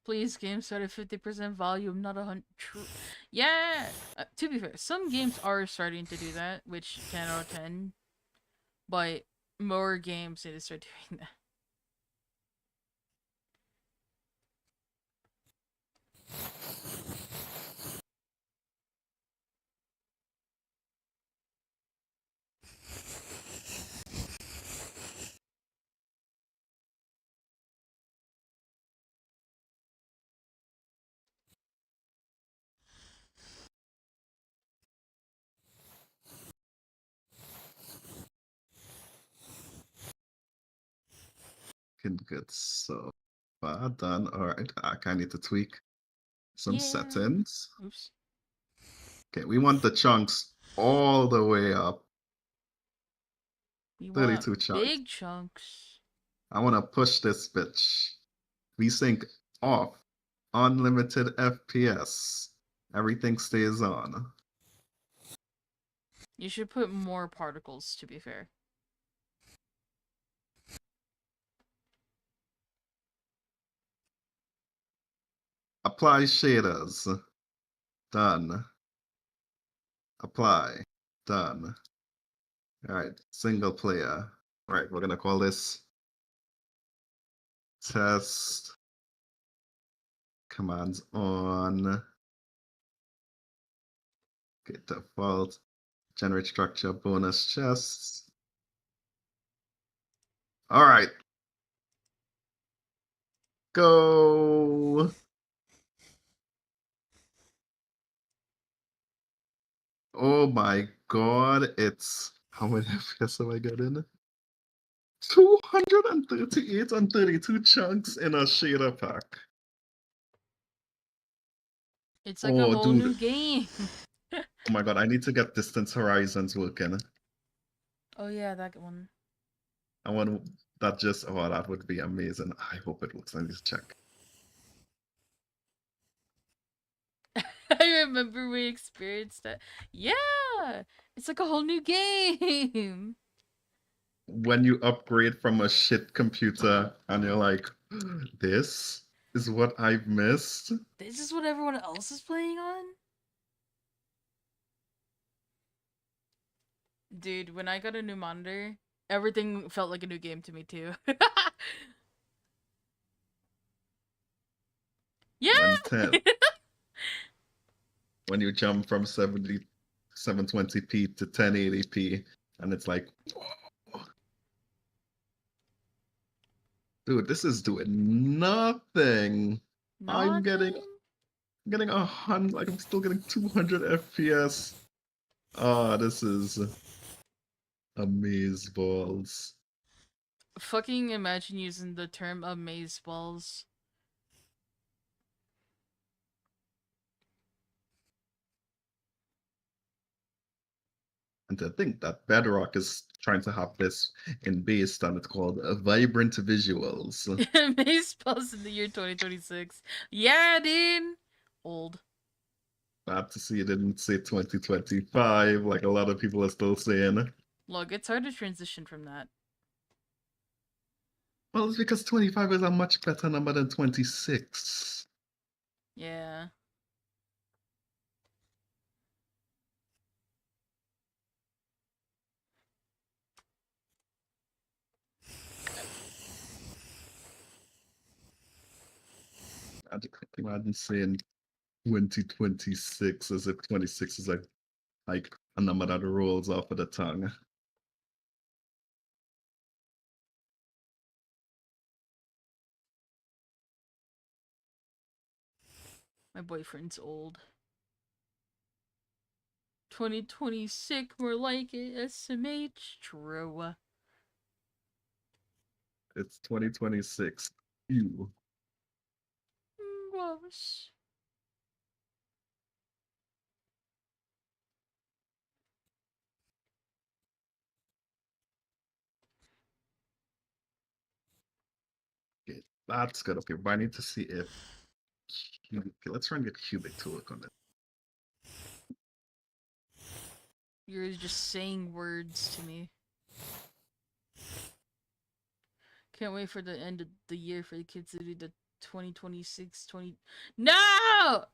Please, game start at 50% volume, not 100. Yeah! To be fair, some games are starting to do that, which 10 out of 10. But more games need to start doing that. Good. So far done. All right. I need to tweak some Yeah. settings. Oops. Okay, we want the chunks all the way up. We want 32 chunks. big chunks. I want to push this bitch. VSync off. Unlimited FPS. Everything stays on. You should put more particles, to be fair. Apply shaders. Done. Apply. Done. All right, single player. All right, we're gonna call this test. Commands on. Get default. Generate structure bonus chests. All right. Go. Oh my god, it's how many FPS am I getting? 238 on 32 chunks in a shader pack. It's like a Oh, whole dude. new game. Oh my god, I need to get distance horizons working. Oh yeah, that one. I want that just, oh, that would be amazing. I hope it works. I need to check. I remember we experienced that. Yeah! It's like a whole new game. When you upgrade from a shit computer and you're like, this is what I've missed. This is what everyone else is playing on? Dude, when I got a new monitor, everything felt like a new game to me too. Yeah! When 10, when you jump from 720p to 1080p, and it's like, dude, this is doing nothing. I'm getting Nothing? getting 100, like I'm still getting 200 FPS. Ah, this is amazeballs. Fucking imagine using the term amazeballs. And to think that Bedrock is trying to have this in based on it's called Vibrant Visuals. Amazeballs in the year 2026. Yeah, dude! Old. Glad to see it didn't say 2025 like a lot of people are still saying. Look, it's hard to transition from that. Well, it's because 25 is a much better number than 26. Yeah. I imagine saying 2026 as if 26 is like a number that rolls off of the tongue. My boyfriend's old. 2026, more like it. SMH. True. It's 2026. You. Gross. That's good. Okay, but I need to see if cubic. Let's try and get cubic to look on it. You're just saying words to me. Can't wait for the end of the year for the kids to do the 2026 20. No!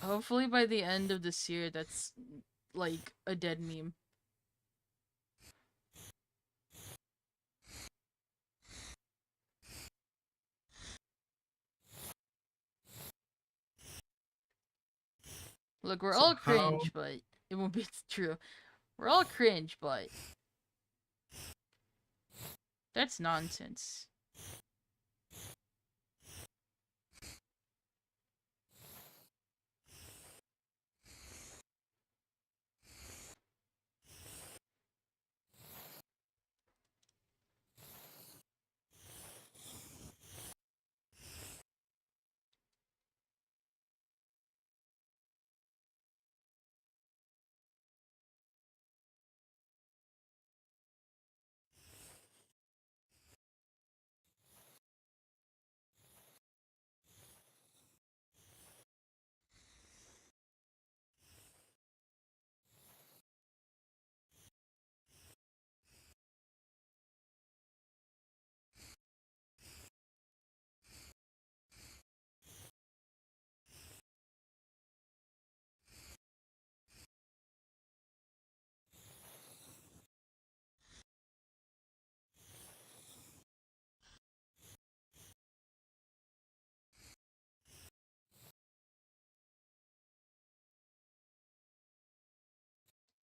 Hopefully by the end of this year, that's like a dead meme. Look, we're So all how? cringe, but it won't be true. We're all cringe, but that's nonsense.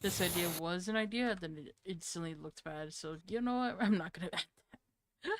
This idea was an idea, then it instantly looked bad. So you know what? I'm not gonna add that.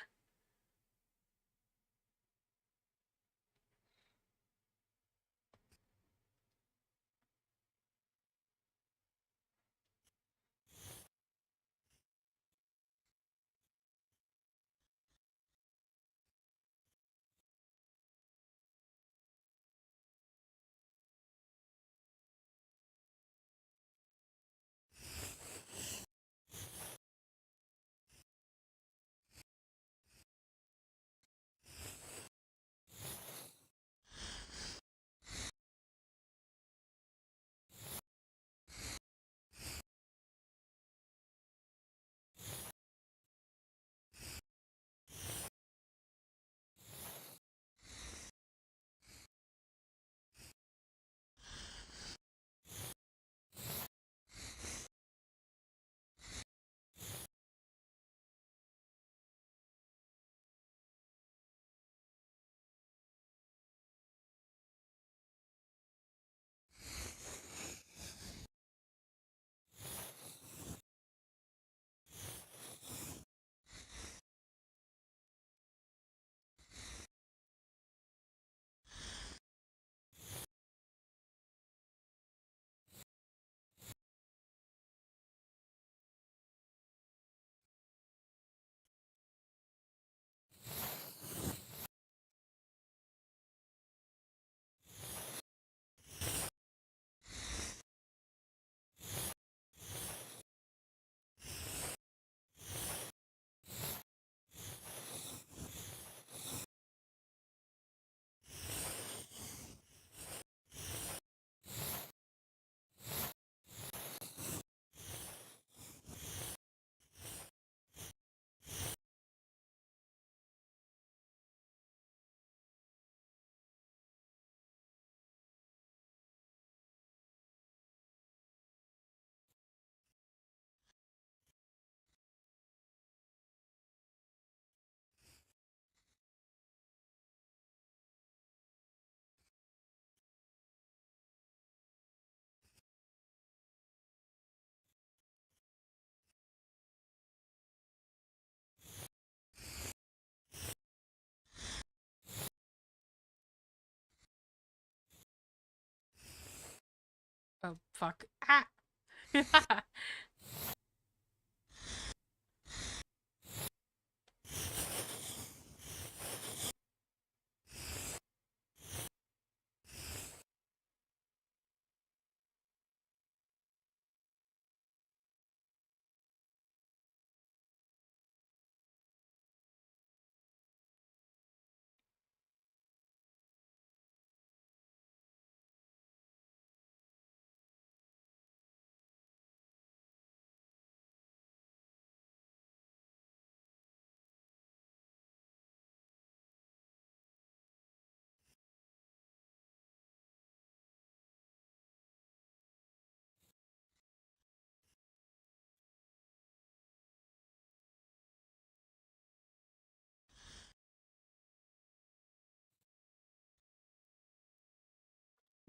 Oh fuck! Ah!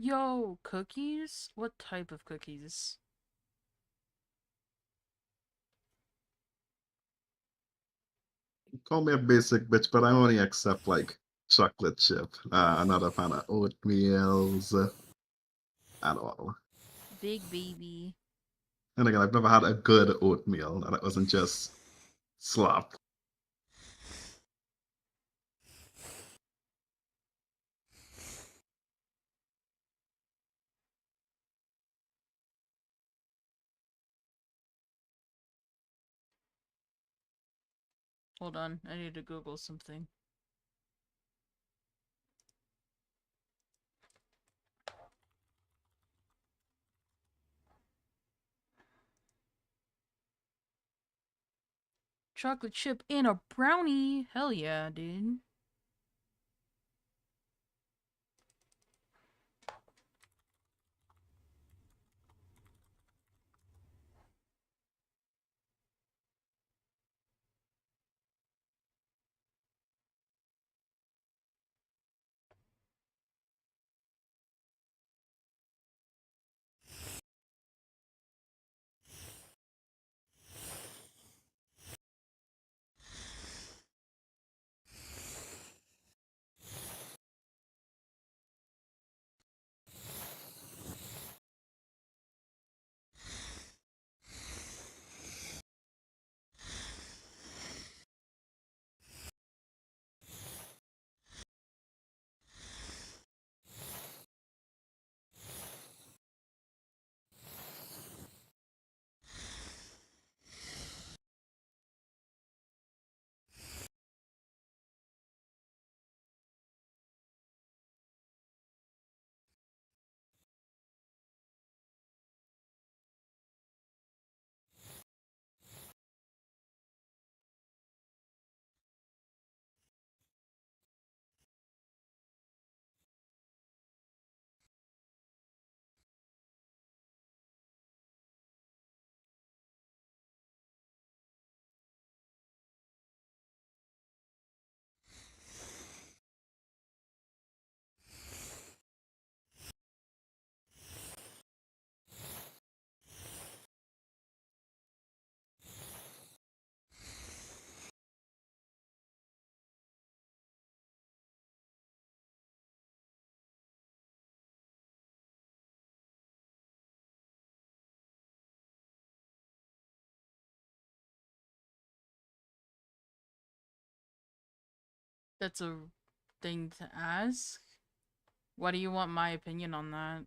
Yo, cookies? What type of cookies? Call me a basic bitch, but I only accept like chocolate chip. I'm not a fan of oatmeals at all. Big baby. And again, I've never had a good oatmeal that wasn't just slop. Hold on, I need to Google something. Chocolate chip in a brownie? Hell yeah, dude. That's a thing to ask? Why do you want my opinion on that?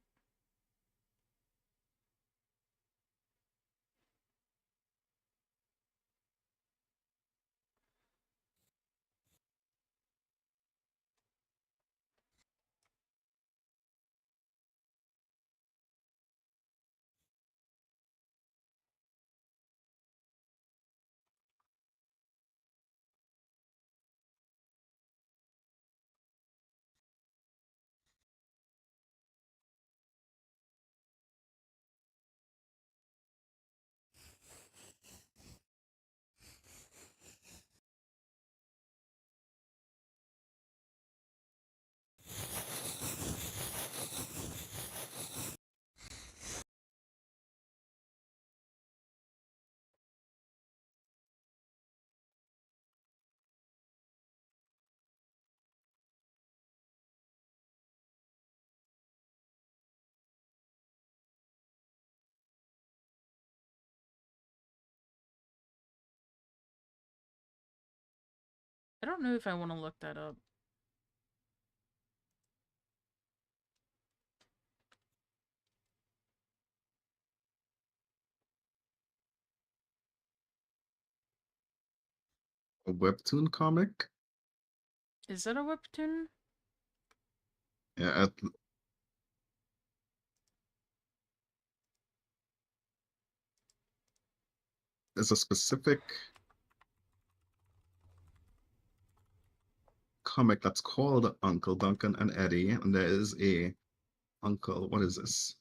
I don't know if I want to look that up. A webtoon comic? Is that a webtoon? Yeah, there's a specific comic that's called Uncle Duncan and Eddie, and there is a Uncle. What is this?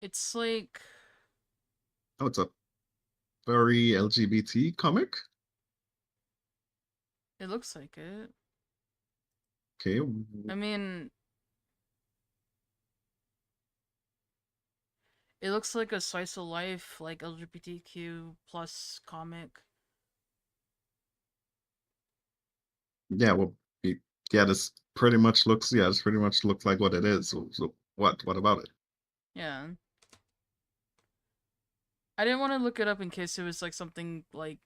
It's like... Oh, it's a very LGBT comic. It looks like it. Okay. I mean, it looks like a slice of life, like LGBTQ plus comic. Yeah, well, yeah, this pretty much looks, yeah, this pretty much looks like what it is. So what about it? Yeah. I didn't want to look it up in case it was like something like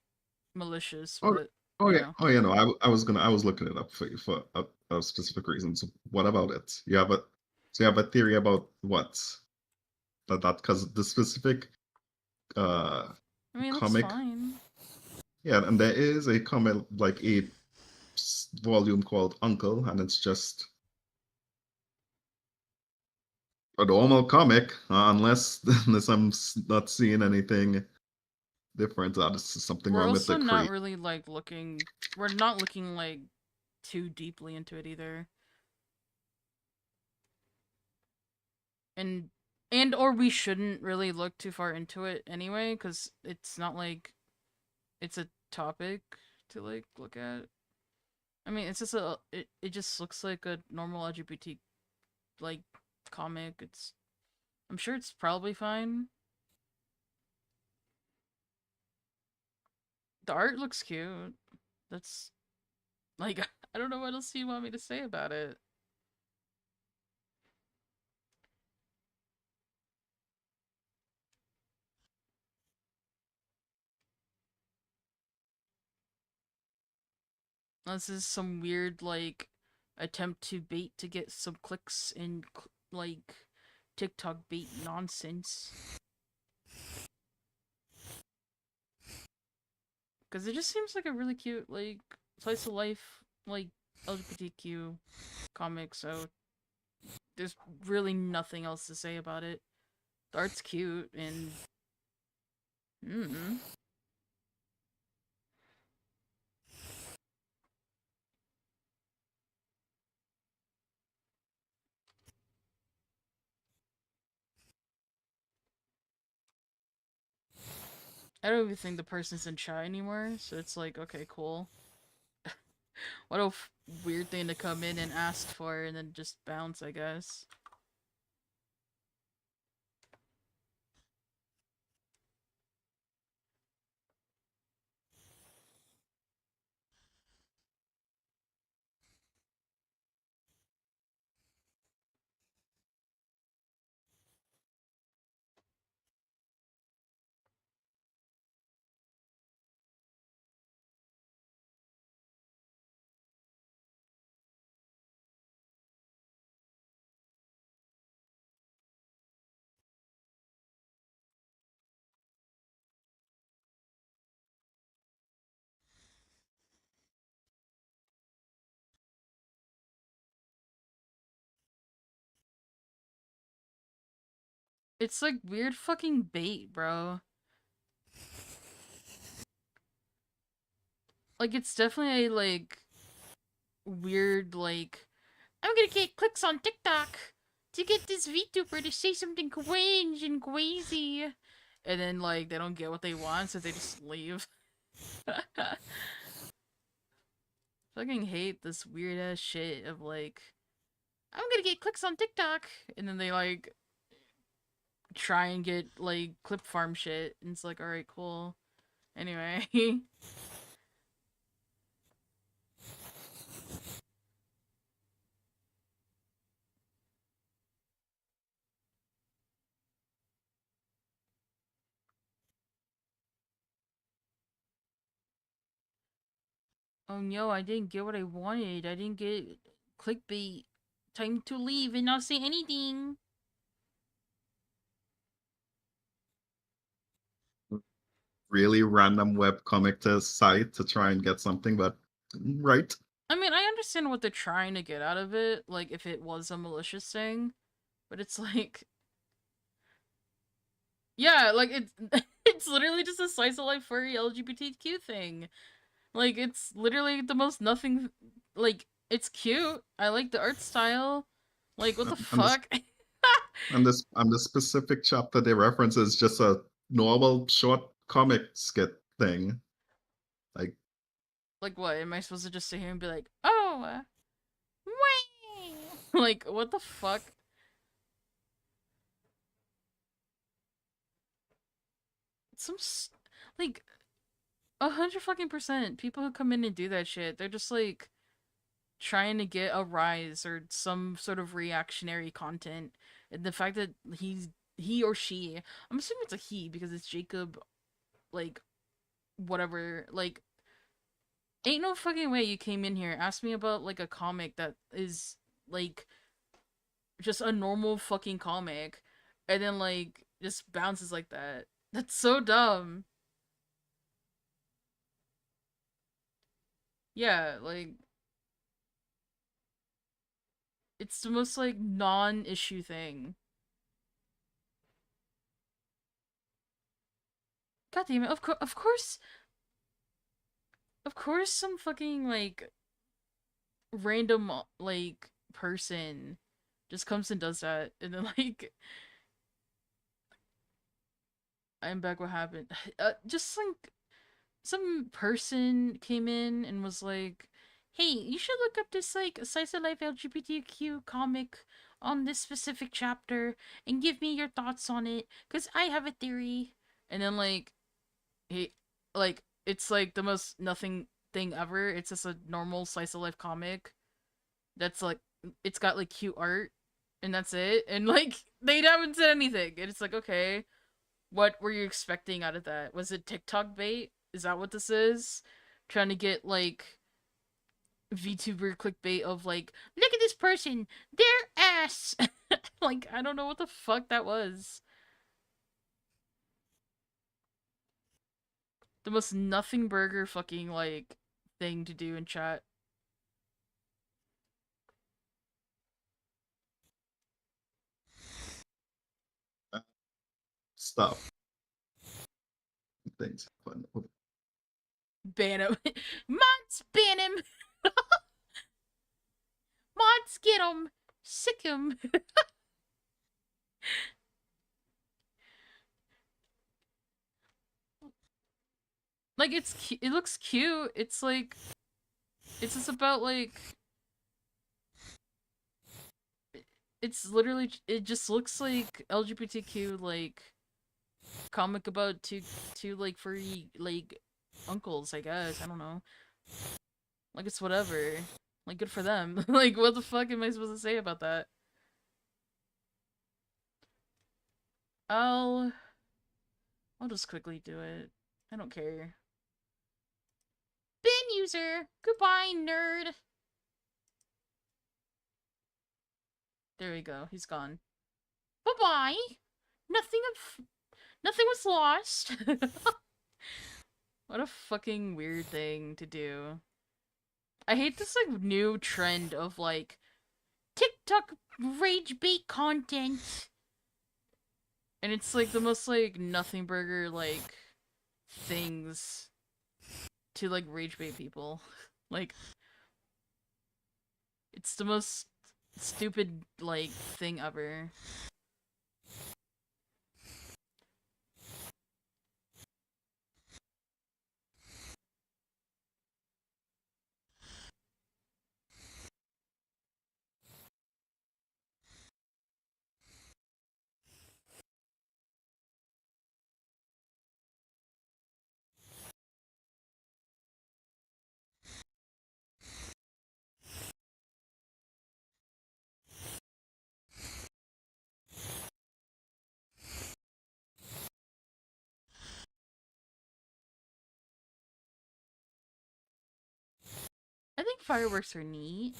malicious, Oh, but oh you yeah, know. oh yeah, no, I was looking it up for you for a specific reason. So what about it? You have a theory about what? That because the specific uh I mean, it looks comic, fine. yeah, and there is a comic like a volume called Uncle, and it's just a normal comic, unless unless not seeing anything different. There's something We're wrong with also the not crate. really like looking. We're not looking like too deeply into it either, and or we shouldn't really look too far into it anyway, because it's not like it's a topic to like look at. I mean, it's just it just looks like a normal LGBT like comic. It's I'm sure it's probably fine. The art looks cute. That's like I don't know what else you want me to say about it. This is some weird like attempt to bait to get some clicks in like TikTok bait nonsense. Because it just seems like a really cute like slice of life like LGBTQ comic. So there's really nothing else to say about it. The art's cute and mm, I don't even think the person's in chat anymore. So it's like okay, cool. What a weird thing to come in and ask for and then just bounce, I guess. It's like weird fucking bait, bro. Like it's definitely a like weird like I'm gonna get clicks on TikTok to get this VTuber to say something cringe and crazy. And then like they don't get what they want, so they just leave. Fucking hate this weird ass shit of like I'm gonna get clicks on TikTok and then they like try and get like clip farm shit and it's like alright cool. Anyway. Oh no, I didn't get what I wanted. I didn't get clickbait. Time to leave and not say anything. Really random web comic to site to try and get something, but right. I mean, I understand what they're trying to get out of it, like if it was a malicious thing, but it's like, yeah, like it's it's literally just a slice of life furry LGBTQ thing. Like it's literally the most nothing. Like it's cute. I like the art style. Like what the And this fuck? and this specific chapter they reference is just a normal short comic skit thing. Like Like what? Am I supposed to just sit here and be like, oh, wait, like what the fuck? Some like 100% people who come in and do that shit, they're just like trying to get a rise or some sort of reactionary content. And the fact that he or she, I'm assuming it's a he because it's Jacob, like whatever, like ain't no fucking way you came in here asked me about like a comic that is like just a normal fucking comic and then like just bounces like that. That's so dumb. Yeah, like it's the most like non-issue thing. God damn it! Of course, some fucking like random like person just comes and does that, and then like I'm back. What happened? Just like some person came in and was like, "Hey, you should look up this like slice of life LGBTQ comic on this specific chapter and give me your thoughts on it, cause I have a theory." And then like he like it's like the most nothing thing ever. It's just a normal slice of life comic that's like it's got like cute art and that's it. And like they haven't said anything. And it's like, okay, what were you expecting out of that? Was it TikTok bait? Is that what this is? Trying to get like VTuber clickbait of like, look at this person, their ass. Like I don't know what the fuck that was. The most nothing burger fucking like thing to do in chat. Stop. Things fun. Ban him. Mods ban him. Mods get him. Sick him. Like it looks cute. It's like it's just about like it's literally it just looks like LGBTQ like comic about two like furry like uncles, I guess. I don't know. Like it's whatever. Like good for them. Like what the fuck am I supposed to say about that? I'll I'll just quickly do it. I don't care. Bin user. Goodbye, nerd. There we go. He's gone. Bye bye. Nothing of nothing was lost. What a fucking weird thing to do. I hate this like new trend of like TikTok rage bait content. And it's like the most like nothing burger like things to like rage bait people. Like it's the most stupid like thing ever. I think fireworks are neat.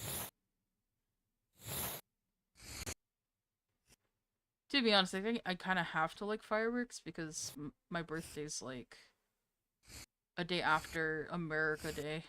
To be honest, I think I kind of have to like fireworks because my birthday's like a day after America Day.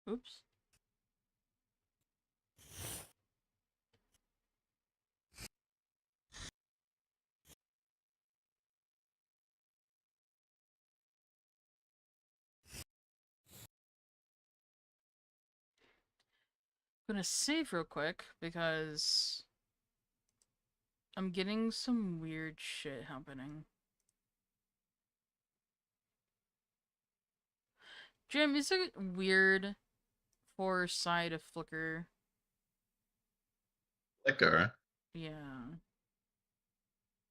Oops. I'm gonna save real quick because I'm getting some weird shit happening. Jim, is it weird for side of flicker? Liquor. Yeah.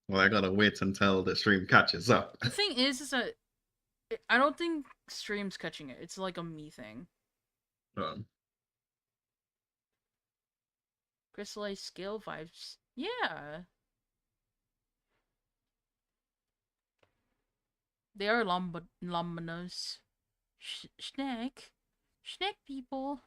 Well, I gotta wait until the stream catches up. The thing is that I don't think stream's catching it. It's like a me thing. Um, Crystallized scale vibes. Yeah. They are luminous. Snack. Snack people.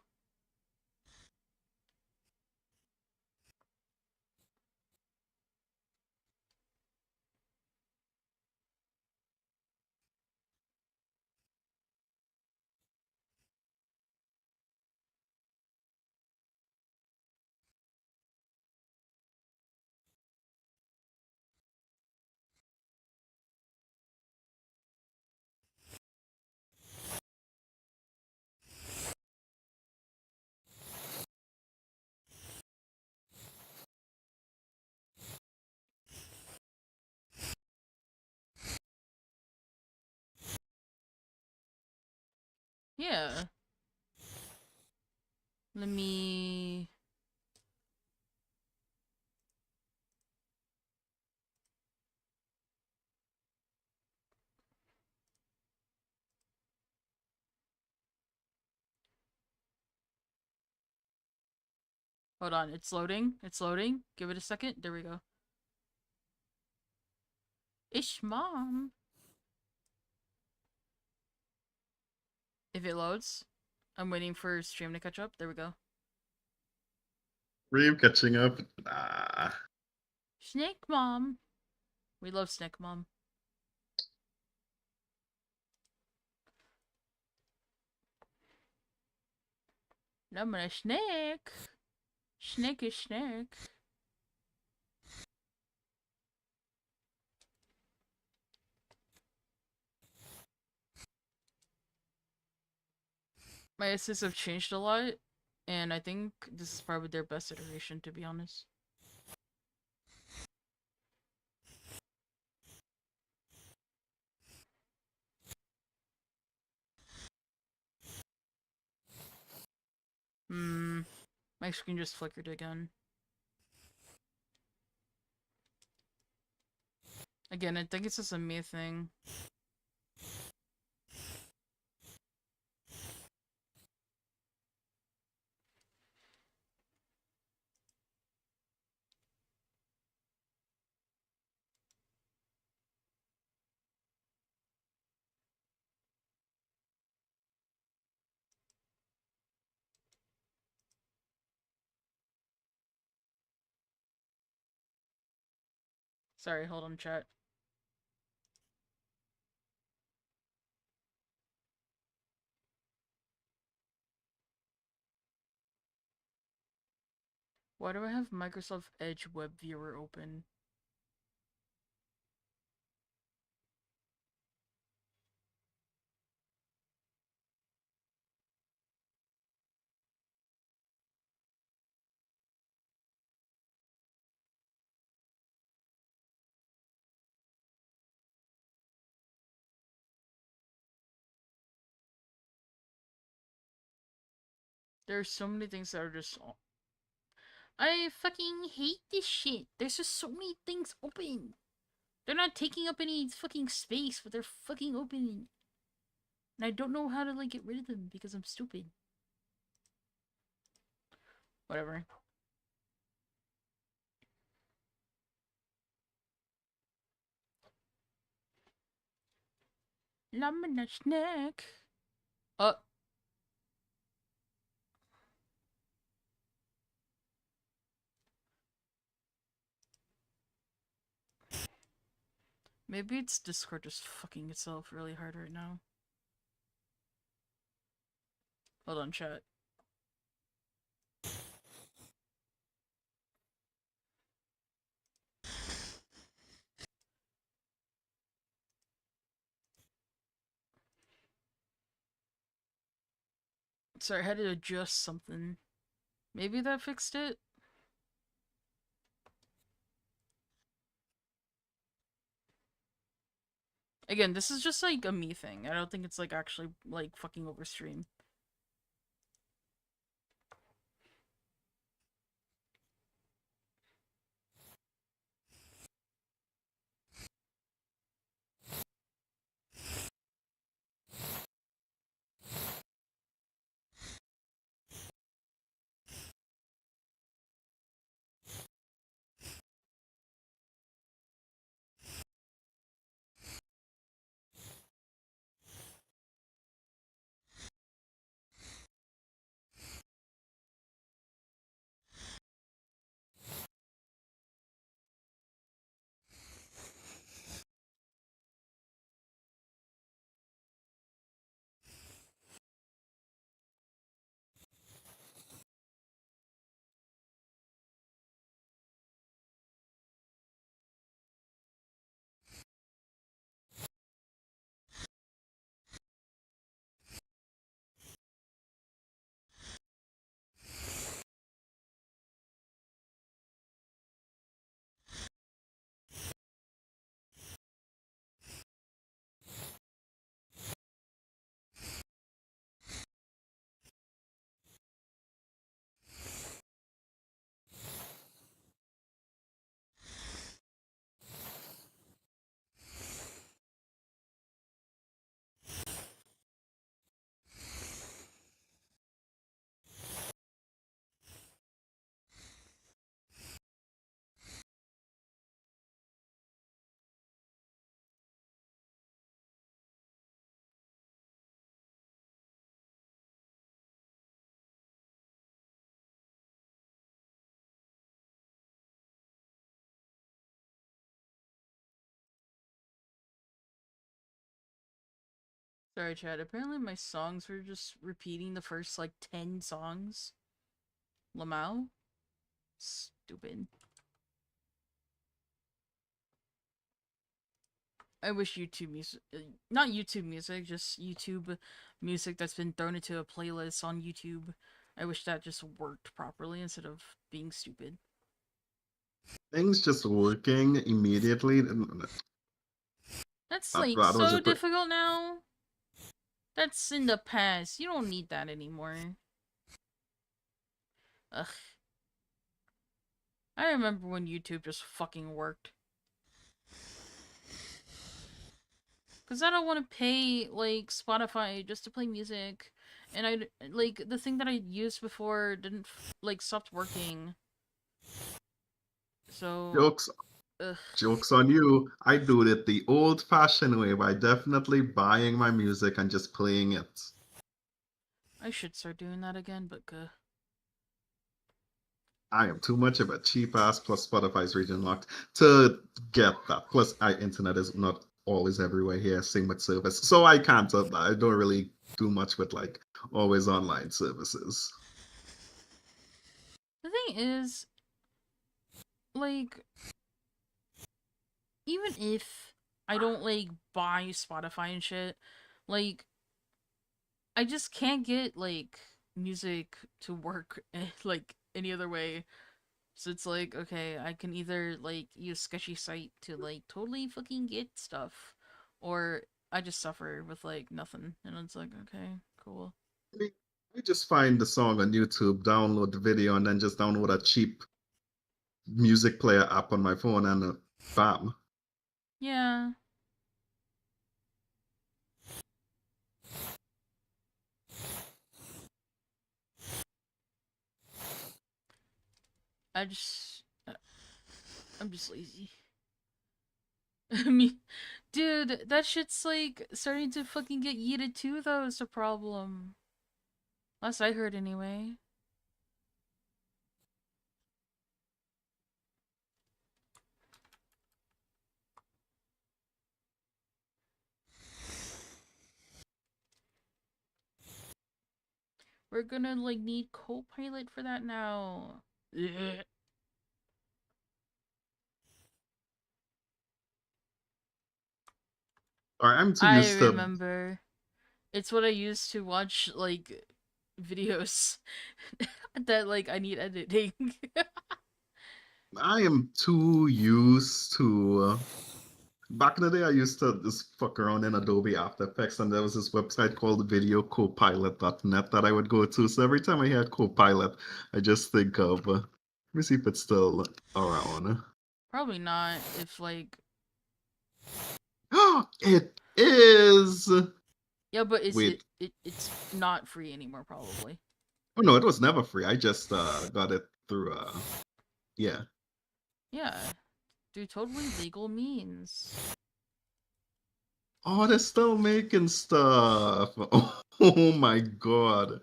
Yeah. Let me... Hold on, it's loading. It's loading. Give it a second. There we go. Ish mom. If it loads, I'm waiting for stream to catch up. There we go. stream catching up. Nah. Snake mom. We love Snake mom. I'm gonna snake. Snake is snake. My assists have changed a lot, and I think this is probably their best iteration, to be honest. My screen just flickered again. Again, I think it's just a me thing. Sorry, hold on, chat. Why do I have Microsoft Edge web viewer open? There's so many things that are just... I fucking hate this shit. There's just so many things open. They're not taking up any fucking space, but they're fucking open. And I don't know how to, like, get rid of them because I'm stupid. Whatever. Lamina snack. Maybe it's Discord just fucking itself really hard right now. Hold on, chat. Sorry, I had to adjust something. Maybe that fixed it? Again, this is just like a me thing. I don't think it's like actually like fucking overstream. Sorry, chat. Apparently my songs were just repeating the first like 10 songs. Lamau? Stupid. I wish YouTube music, not YouTube music, just YouTube music that's been thrown into a playlist on YouTube. I wish that just worked properly instead of being stupid. Things just working immediately. That's That, like that was so a quick. difficult now. That's in the past. You don't need that anymore. Ugh. I remember when YouTube just fucking worked. Because I don't want to pay, like, Spotify just to play music. And I, like, the thing that I used before didn't, like, stopped working. So, Jokes, ugh. jokes on you. I do it the old-fashioned way by definitely buying my music and just playing it. I should start doing that again, but, I am too much of a cheap ass. Plus Spotify's region locked to get that. Plus, internet is not always everywhere here. Same with service, so I can't. I don't really do much with like always online services. the thing is, like, even if I don't, like, buy Spotify and shit, like, I just can't get, like, music to work, like, any other way. So it's like, okay, I can either like use sketchy site to like totally fucking get stuff, or I just suffer with like nothing. And it's like, okay, cool. I just find the song on YouTube, download the video, and then just download a cheap music player app on my phone, and bam. Yeah. I just I'm just lazy. I mean, dude, that shit's like starting to fucking get yeeted too though, is the problem. Last I heard anyway. We're gonna like need Copilot for that now. Ugh. Or I'm too I used to. remember. It's what I use to watch like videos that like I need editing. I am too used to. Back in the day, I used to just fuck around in Adobe After Effects, and there was this website called videocopilot.net that I would go to. So every time I hear Copilot, I just think of, let me see if it's still around. Probably not if like It is! yeah, but Wait, it's not free anymore probably. oh no, it was never free. I just got it through, yeah. Yeah, through totally legal means. Oh, they're still making stuff. Oh my god.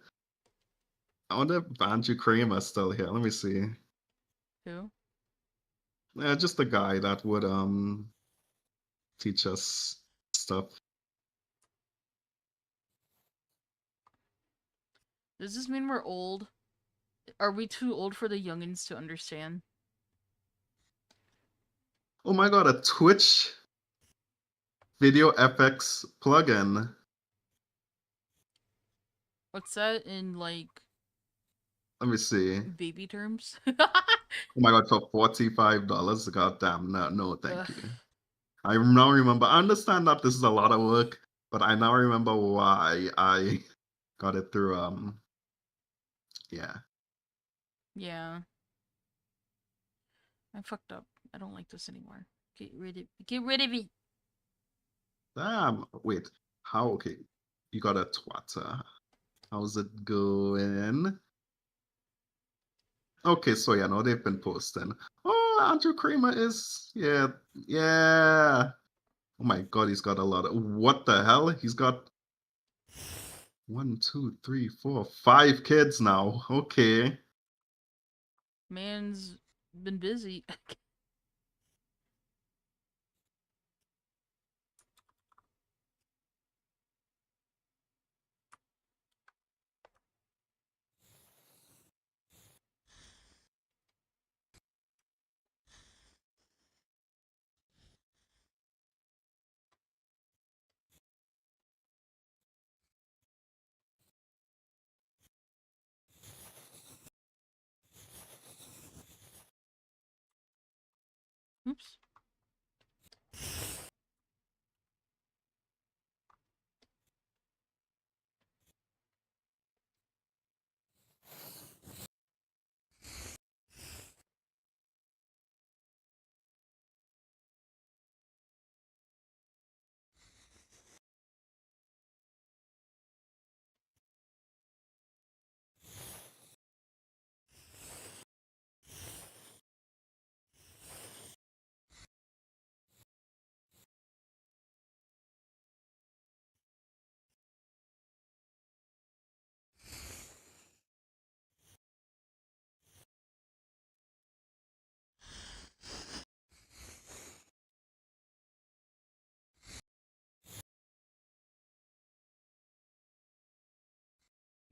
I wonder if Andrew Kramer's still here. Let me see. Who? Yeah, just the guy that would teach us stuff. Does this mean we're old? Are we too old for the youngins to understand? Oh my god, a Twitch Video FX plugin. What's that in like Let me see. baby terms? Oh my god, for $45. God damn, no, no, Ugh. thank you. I now remember. I understand that this is a lot of work, but I now remember why I got it through yeah. Yeah, I fucked up. I don't like this anymore. Get rid of it. Damn. Wait. How okay. You got a Twitter. How's it going? Okay, so yeah, no, they've been posting. Oh, Andrew Kramer is yeah, yeah. Oh my god, he's got a lot of what the hell? He's got one, two, three, four, five kids now. Okay. Man's been busy. Oops.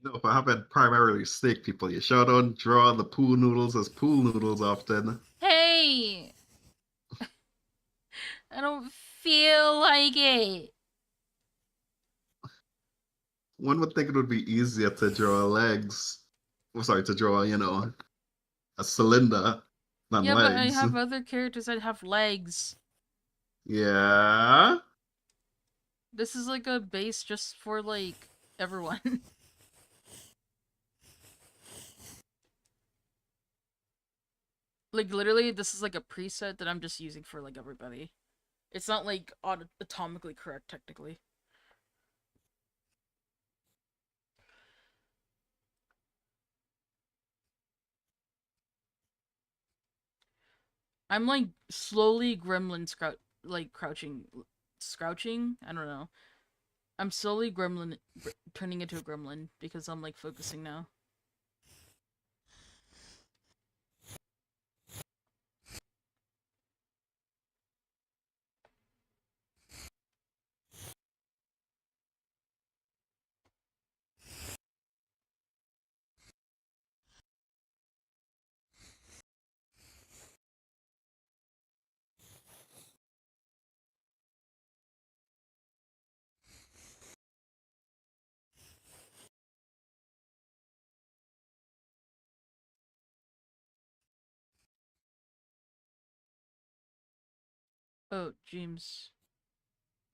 No, if I haven't primarily steak people, you sure don't draw the pool noodles as pool noodles often. Hey, I don't feel like it. One would think it would be easier to draw legs. Oh, sorry, to draw, a cylinder than Yeah, but I legs. have other characters that have legs. Yeah. This is like a base just for like everyone. Like literally, this is like a preset that I'm just using for like everybody. It's not like atomically correct technically. I'm like slowly crouching. I don't know. I'm slowly turning into a gremlin because I'm like focusing now. Oh, James,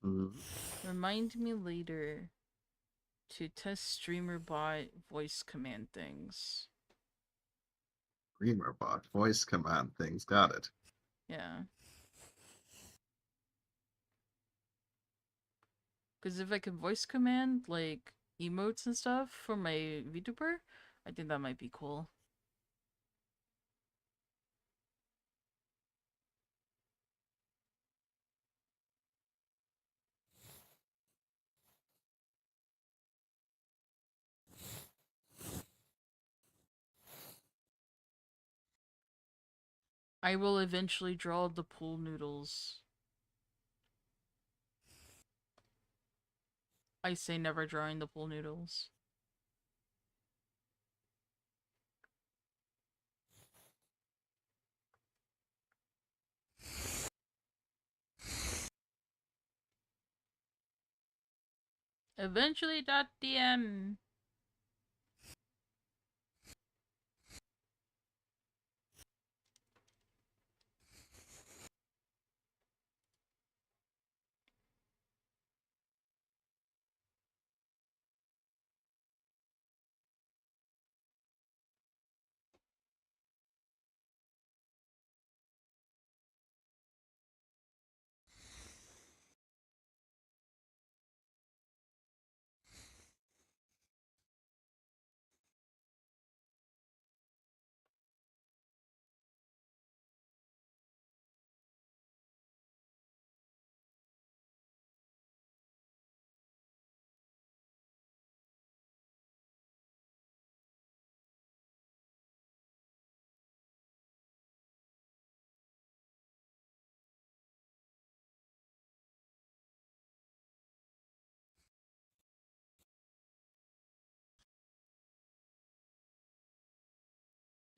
Mm, remind me later to test streamer bot voice command things. Dreamer bot voice command things. Got it. Yeah. Because if I could voice command, like, emotes and stuff for my VTuber, I think that might be cool. I will eventually draw the pool noodles. I say never drawing the pool noodles. Eventually.dm.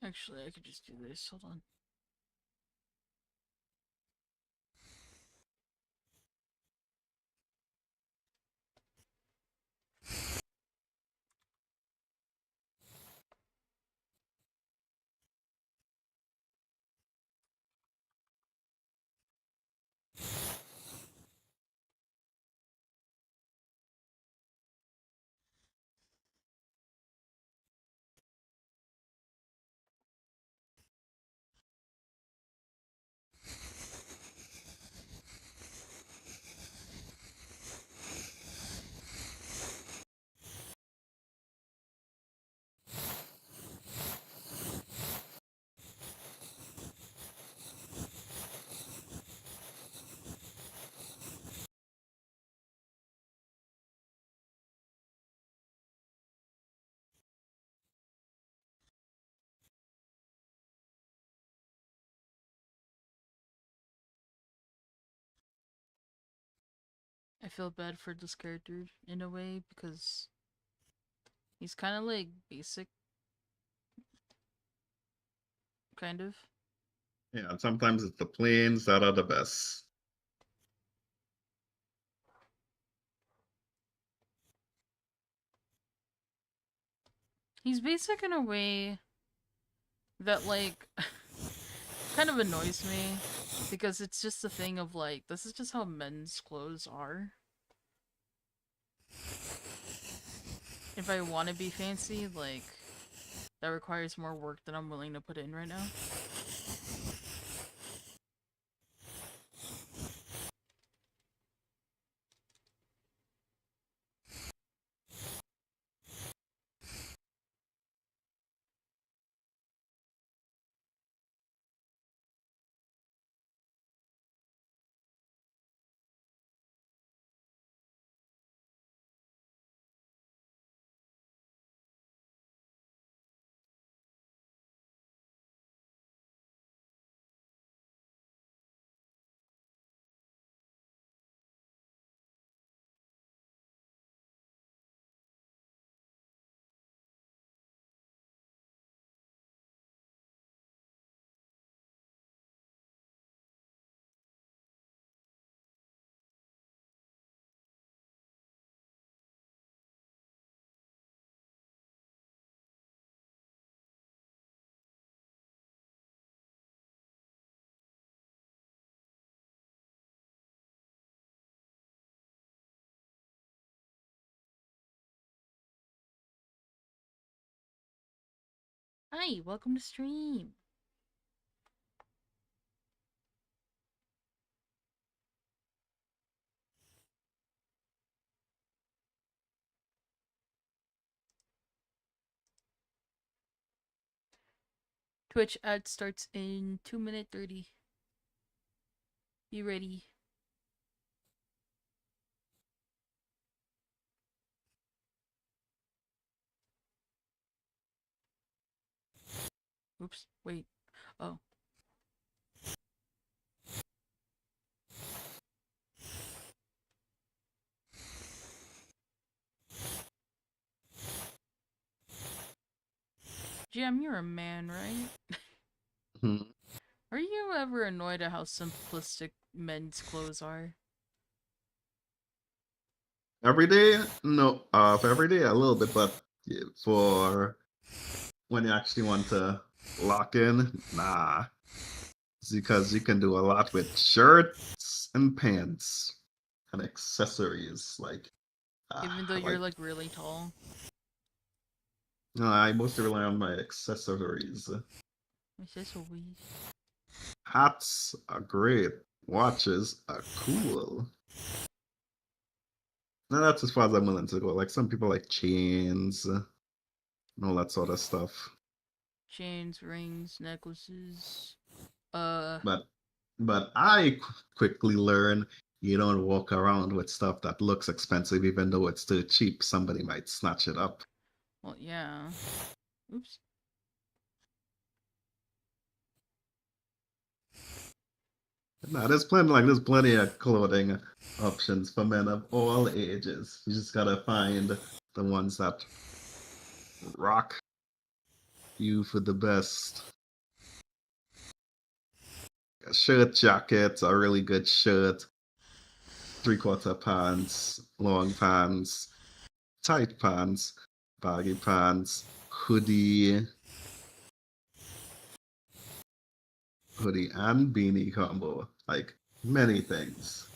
Actually, I could just do this. Hold on. I feel bad for this character in a way because he's kind of like basic, kind of. Yeah, and sometimes it's the planes that are the best. He's basic in a way that, like, kind of annoys me because it's just a thing of, like, this is just how men's clothes are. If I want to be fancy, like, that requires more work than I'm willing to put in right now. Hi, welcome to stream. Twitch ad starts in 2 minute 30. Be ready. Oops, wait. Oh. Jam, you're a man, right? Hmm. Are you ever annoyed at how simplistic men's clothes are? Every day? No. For every day, a little bit, but yeah, for when you actually want to lock in, nah. It's because you can do a lot with shirts and pants and accessories. Even though you're Like like really tall. no, I mostly rely on my accessories. Accessories. Hats are great. Watches are cool. Now that's as far as I'm willing to go. Like some people like chains and all that sort of stuff. Chains, rings, necklaces. Uh, But quickly learn you don't walk around with stuff that looks expensive even though it's too cheap. Somebody might snatch it up. well, yeah. Oops. Nah, there's plenty of clothing options for men of all ages. You just gotta find the ones that rock you for the best. A shirt jacket, a really good shirt, 3/4 pants, long pants, tight pants, baggy pants, hoodie and beanie combo. Like many things.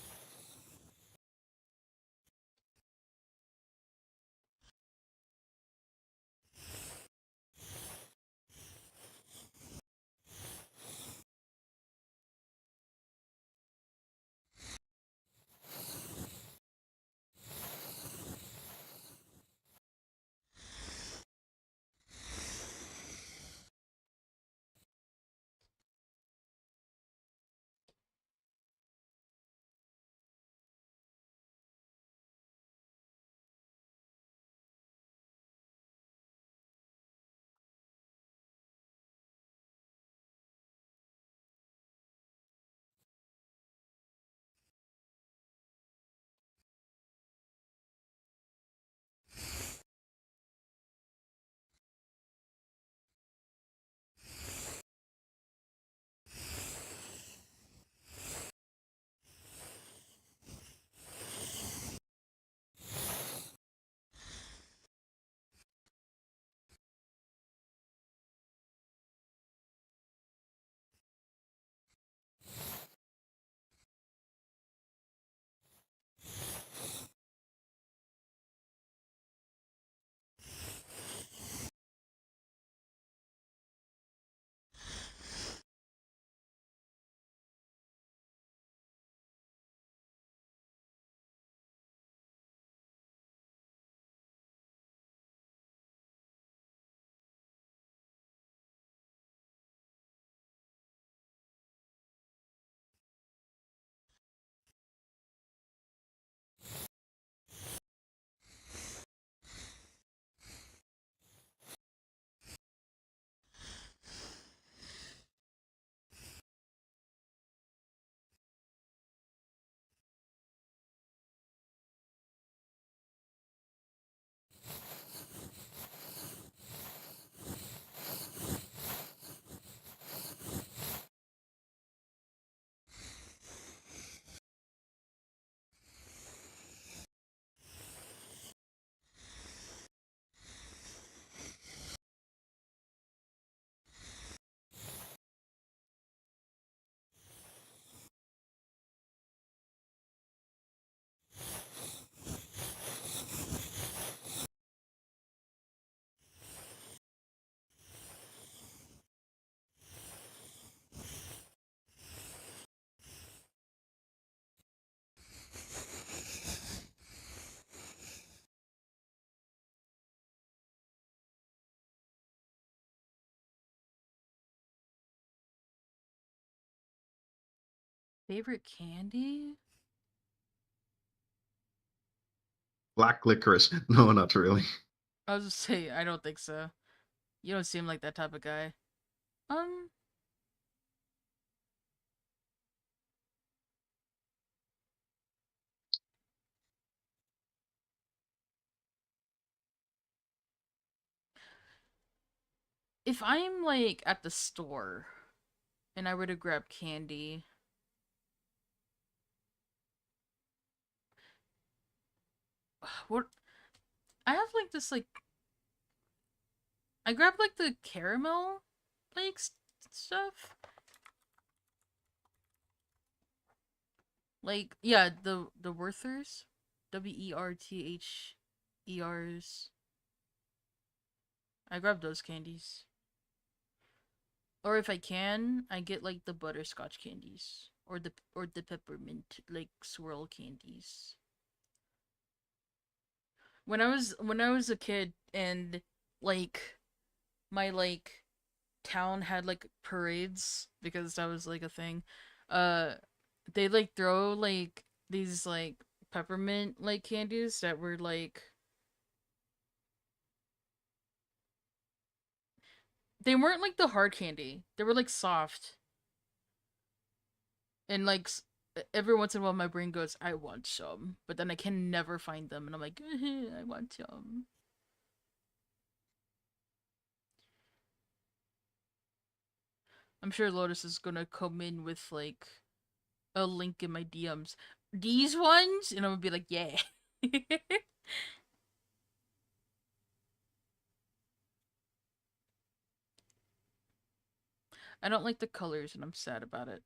Favorite candy? Black licorice. No, not really. I was just say I don't think so. You don't seem like that type of guy. Um, if I'm like at the store and I were to grab candy, what I have like this like I grab like the caramel like stuff. Like yeah, the Werthers, Werthers. I grab those candies. Or if I can, I get like the butterscotch candies or the peppermint like swirl candies. When I was a kid and like my like town had like parades because that was like a thing. Uh they like throw like these like peppermint like candies that were like they weren't like the hard candy. They were like soft. And like every once in a while my brain goes, I want some, but then I can never find them and I'm like, I want some. I'm sure Lotus is gonna come in with like a link in my DMs. These ones? And I'm gonna be like, yeah. I don't like the colors and I'm sad about it.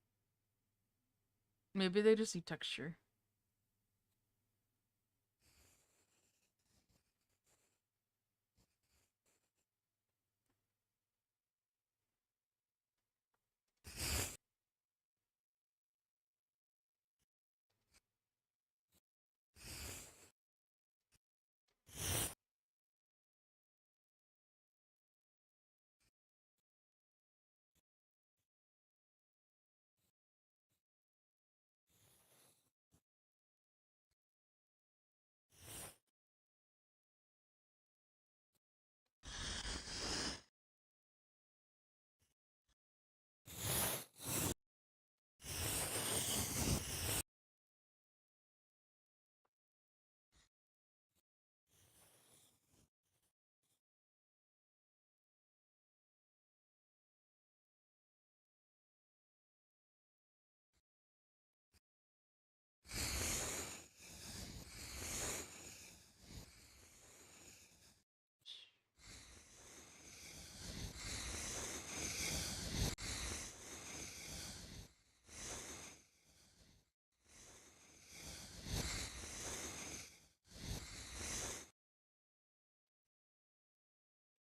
Maybe they just need texture.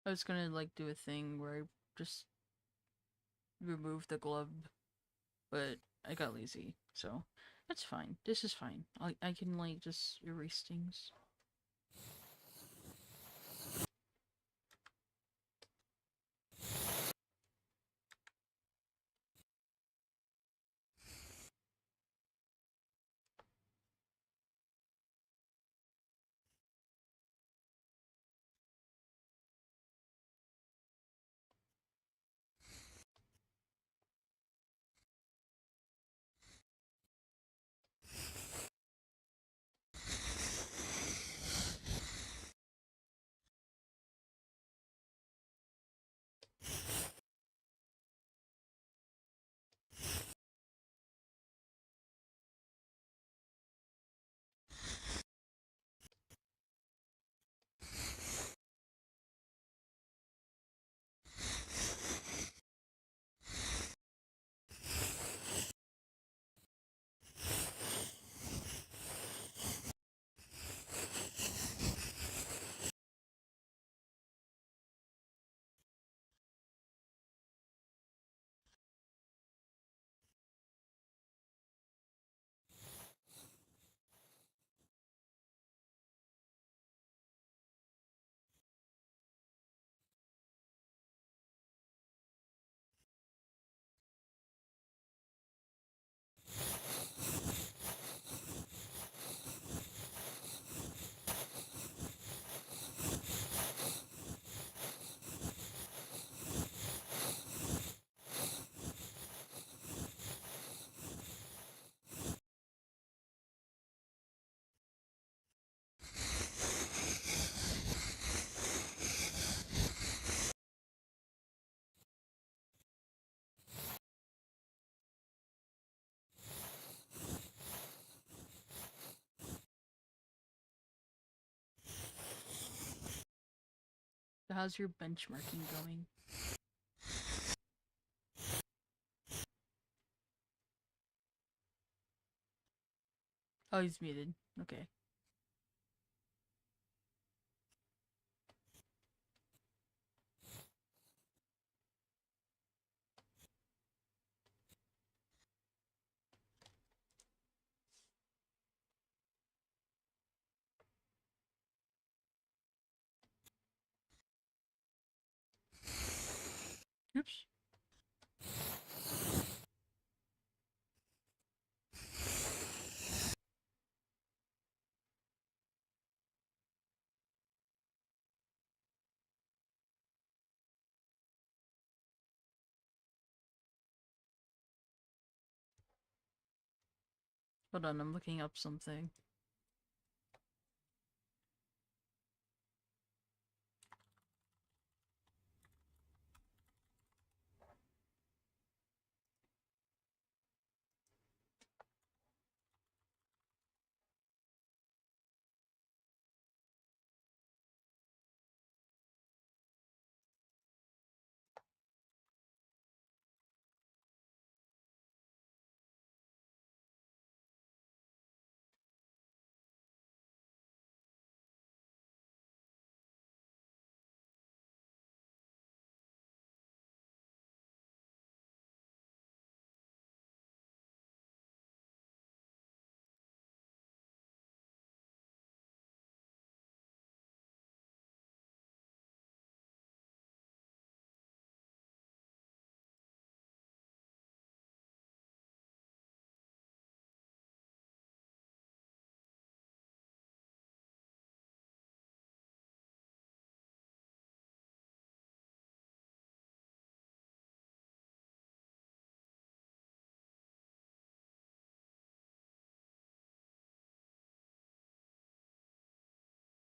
I was gonna like do a thing where I just remove the glove, but I got lazy, so that's fine. This is fine. I can like just erase things. how's your benchmarking going? Oh, he's muted. Okay. Oops. Hold on, I'm looking up something.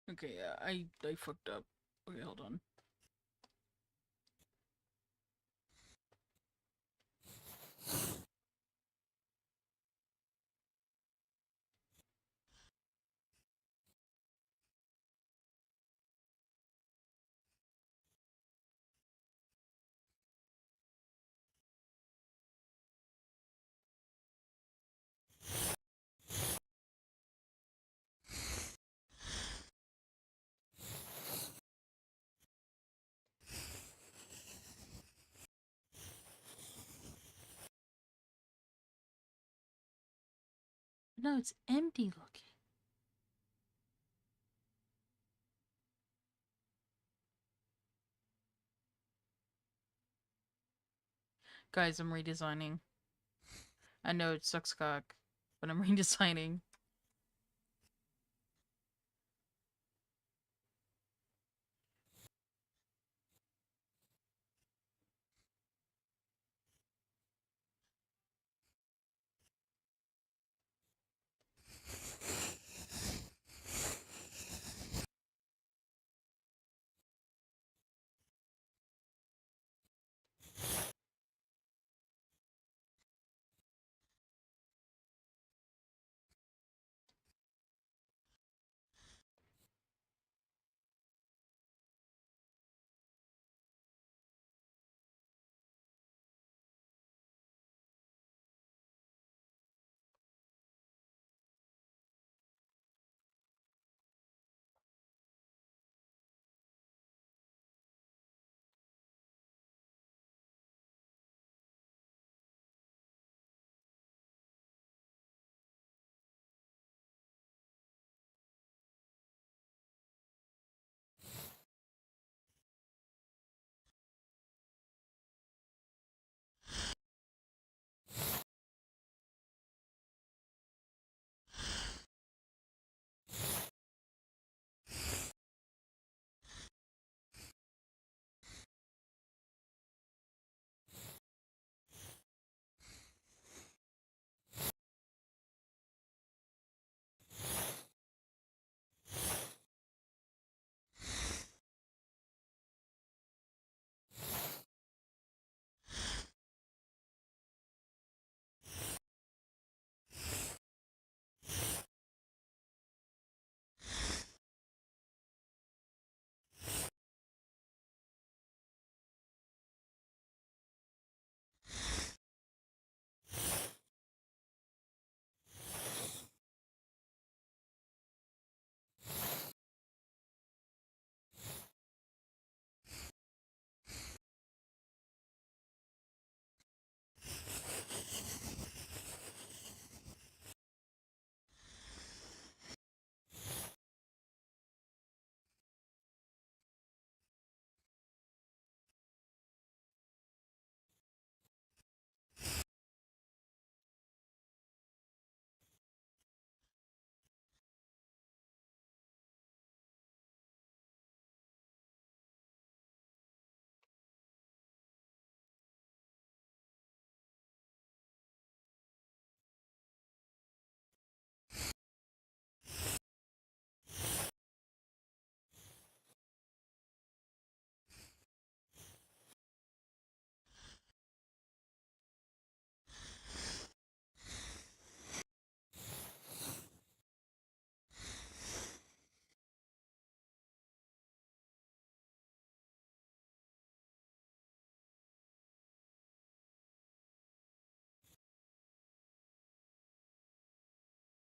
Okay, I fucked up. Okay, hold on. No, it's empty looking. Guys, I'm redesigning. I know it sucks cock, but I'm redesigning.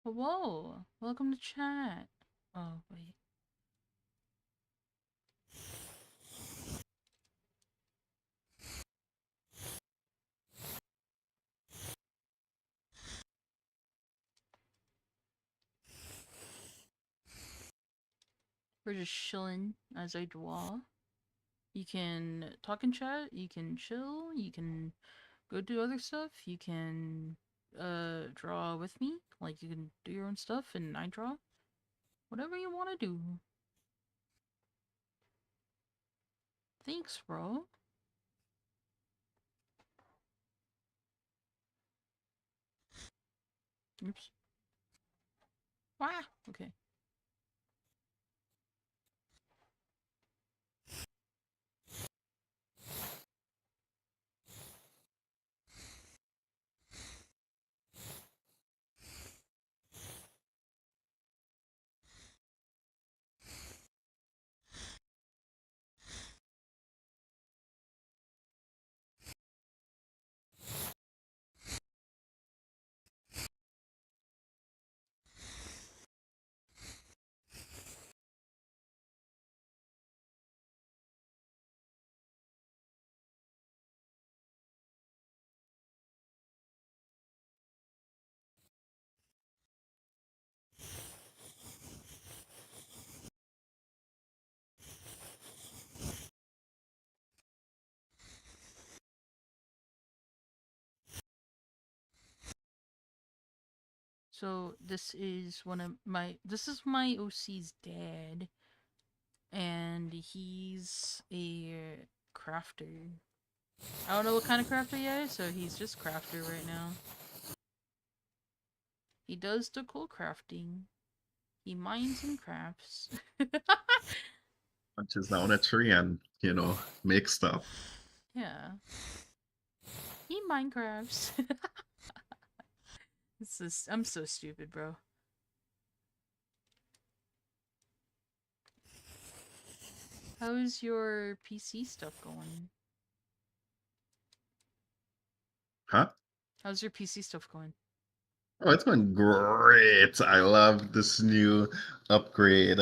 Whoa, welcome to chat. Oh, wait. We're just chilling as I draw. You can talk in chat, you can chill, you can go do other stuff, you can draw with me. Like you can do your own stuff and I draw. Whatever you want to do. Thanks, bro. Oops. Ah, okay. So this is this is my OC's dad, and he's a crafter. I don't know what kind of crafter he is, so he's just crafter right now. He does the cool crafting. He mines and crafts. Punches down a tree and, make stuff. Yeah. He Minecrafts. I'm so stupid, bro. How's your PC stuff going? Huh? How's your PC stuff going? Oh, it's been great. I love this new upgrade.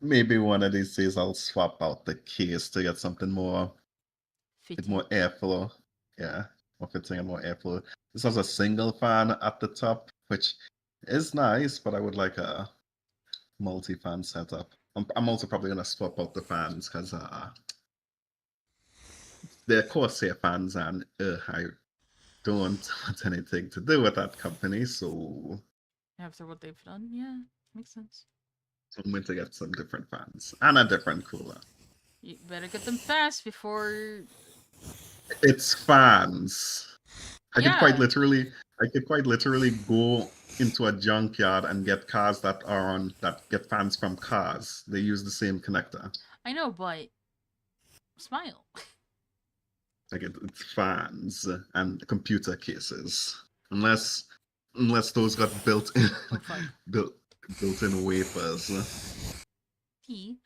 Maybe one of these days I'll swap out the case to get something with Fitting. more airflow. Yeah, more fitting and more airflow. This has a single fan at the top, which is nice, but I would like a multi-fan setup. I'm also probably gonna swap out the fans because they're Corsair fans, and I don't want anything to do with that company, so After what they've done, yeah, makes sense. I'm going to get some different fans and a different cooler. You better get them fast before. It's fans. I could quite Yeah, literally, I could quite literally go into a junkyard and get cars that get fans from cars. They use the same connector. I know, but smile. Like it's fans and computer cases, unless those got built in, Oh fuck. built built in wafers. T.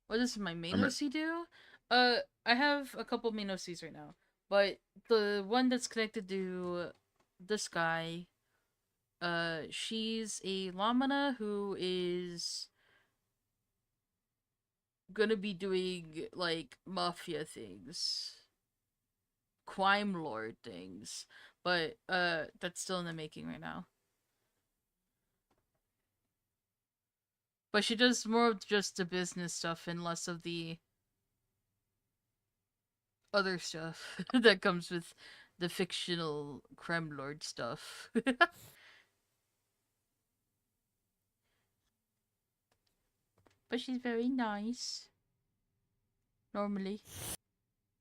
What does my main I mean, OC do? I have a couple main OCs right now, but the one that's connected to this guy, she's a Lamana who is gonna be doing like mafia things, crime lord things, but that's still in the making right now. But she does more of just the business stuff and less of the other stuff that comes with the fictional crime lord stuff. But she's very nice. Normally.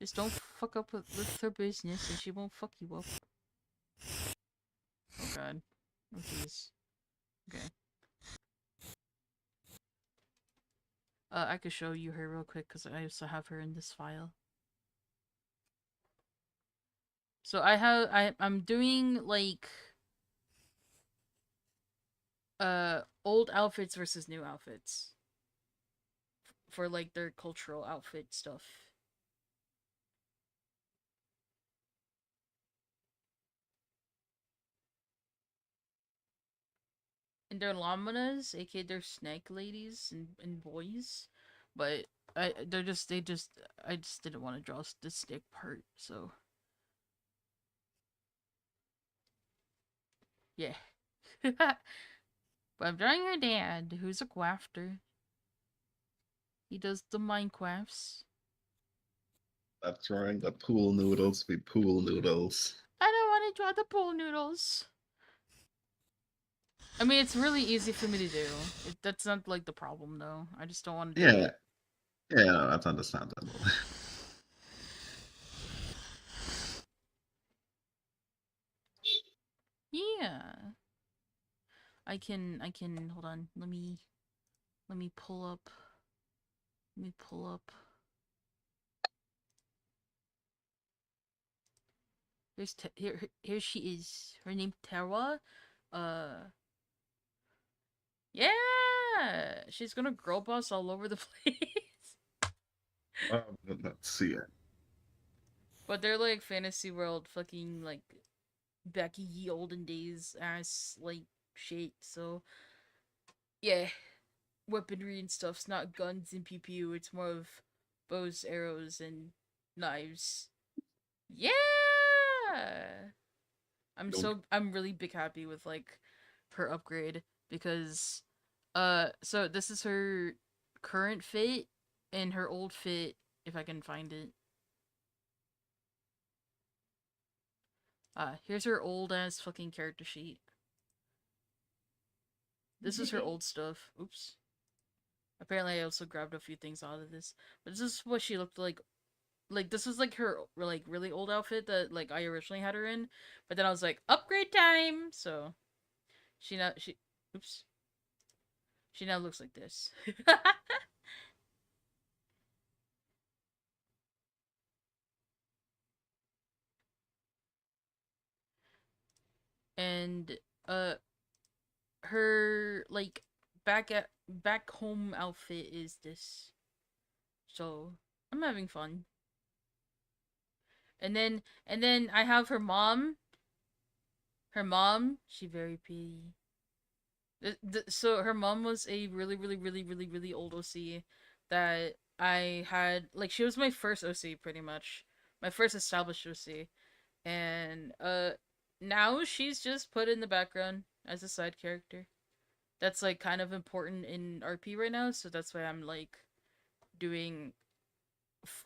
Just don't fuck up with her business and she won't fuck you up. Oh god. Oh jeez. Okay. I could show you her real quick because I also have her in this file. So I'm doing like old outfits versus new outfits for like their cultural outfit stuff. and they're laminas, aka they're snake ladies and boys, but I just didn't want to draw the snake part, so yeah. But I'm drawing her dad, who's a crafter. He does the Minecrafts. That's drawing the pool noodles be pool noodles. I don't want to draw the pool noodles. I mean, it's really easy for me to do. That's not like the problem, though. I just don't want to do Yeah, it. yeah, no, that's understandable. Yeah, I can. Hold on. Let me pull up. Let me pull up. Here she is. Her name Tara. Uh, yeah, she's gonna girl boss all over the place. Let's see it. But they're like fantasy world, fucking like back in ye olden days ass like shit. So yeah, weaponry and stuff's not guns and pew pew. It's more of bows, arrows, and knives. Yeah, I'm really big happy with like her upgrade because so this is her current fit and her old fit if I can find it. Here's her old ass fucking character sheet. This is her old stuff. Oops. Apparently I also grabbed a few things out of this. But this is what she looked like. Like this was like her like really old outfit that like I originally had her in. But then I was like, upgrade time. So she oops. She now looks like this. And uh her like back home outfit is this. So I'm having fun. And then I have her mom. Her mom, she very pretty. So her mom was a really old OC that I had like she was my first OC pretty much. My first established OC. And now she's just put in the background as a side character. That's like kind of important in RP right now, so that's why I'm like doing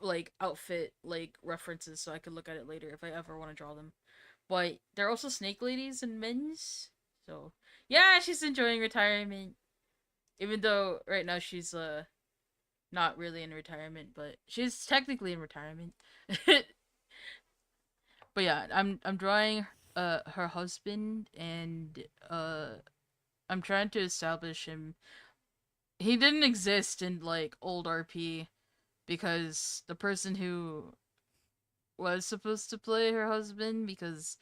like outfit like references so I could look at it later if I ever want to draw them. But they're also snake ladies and men's. So yeah, she's enjoying retirement. Even though right now she's not really in retirement, but she's technically in retirement. But yeah, I'm drawing her husband and I'm trying to establish him. He didn't exist in like old RP because the person who was supposed to play her husband because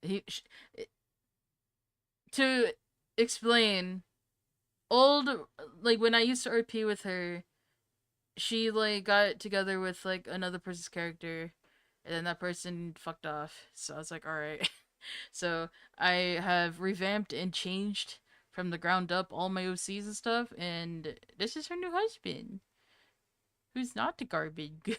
he sh- to explain old like when I used to RP with her, she like got together with like another person's character, and then that person fucked off. So I was like, all right. So I have revamped and changed from the ground up all my OCs and stuff, and this is her new husband, who's not the garbage.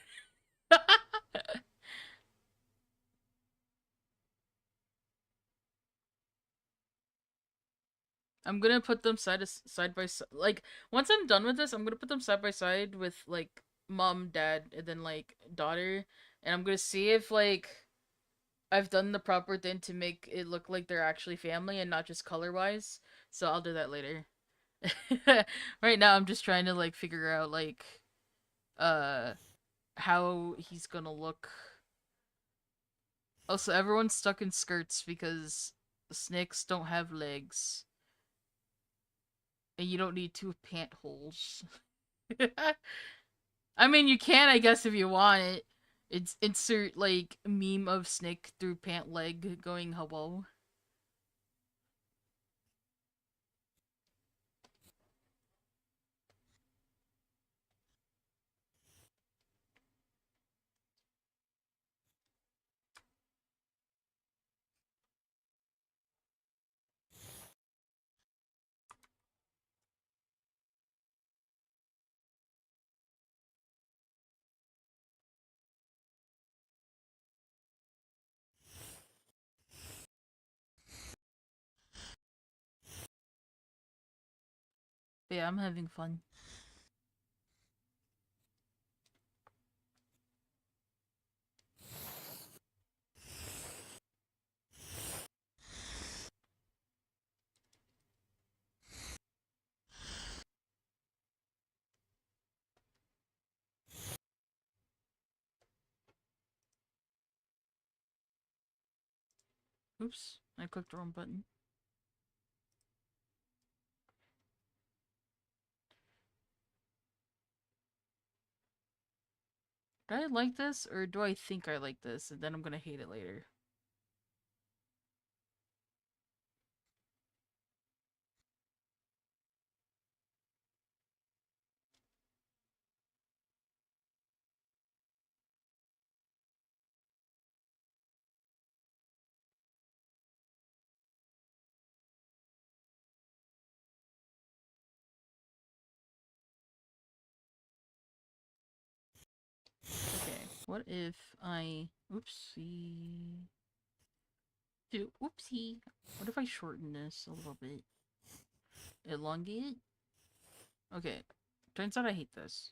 I'm gonna put them side by side. Like once I'm done with this, I'm gonna put them side by side with like mom, dad, and then like daughter, and I'm gonna see if like I've done the proper thing to make it look like they're actually family and not just color wise. So I'll do that later. Right now, I'm just trying to like figure out like uh how he's gonna look. Also, everyone's stuck in skirts because snakes don't have legs, and you don't need two pant holes. I mean, you can, I guess, if you want it. It's insert like meme of snake through pant leg going hello. But yeah, I'm having fun. Oops, I clicked the wrong button. Do I like this, or do I think I like this, and then I'm gonna hate it later? Okay, what if I... Oopsie. Dude, oopsie. What if I shorten this a little bit? Elongate it? Okay, turns out I hate this.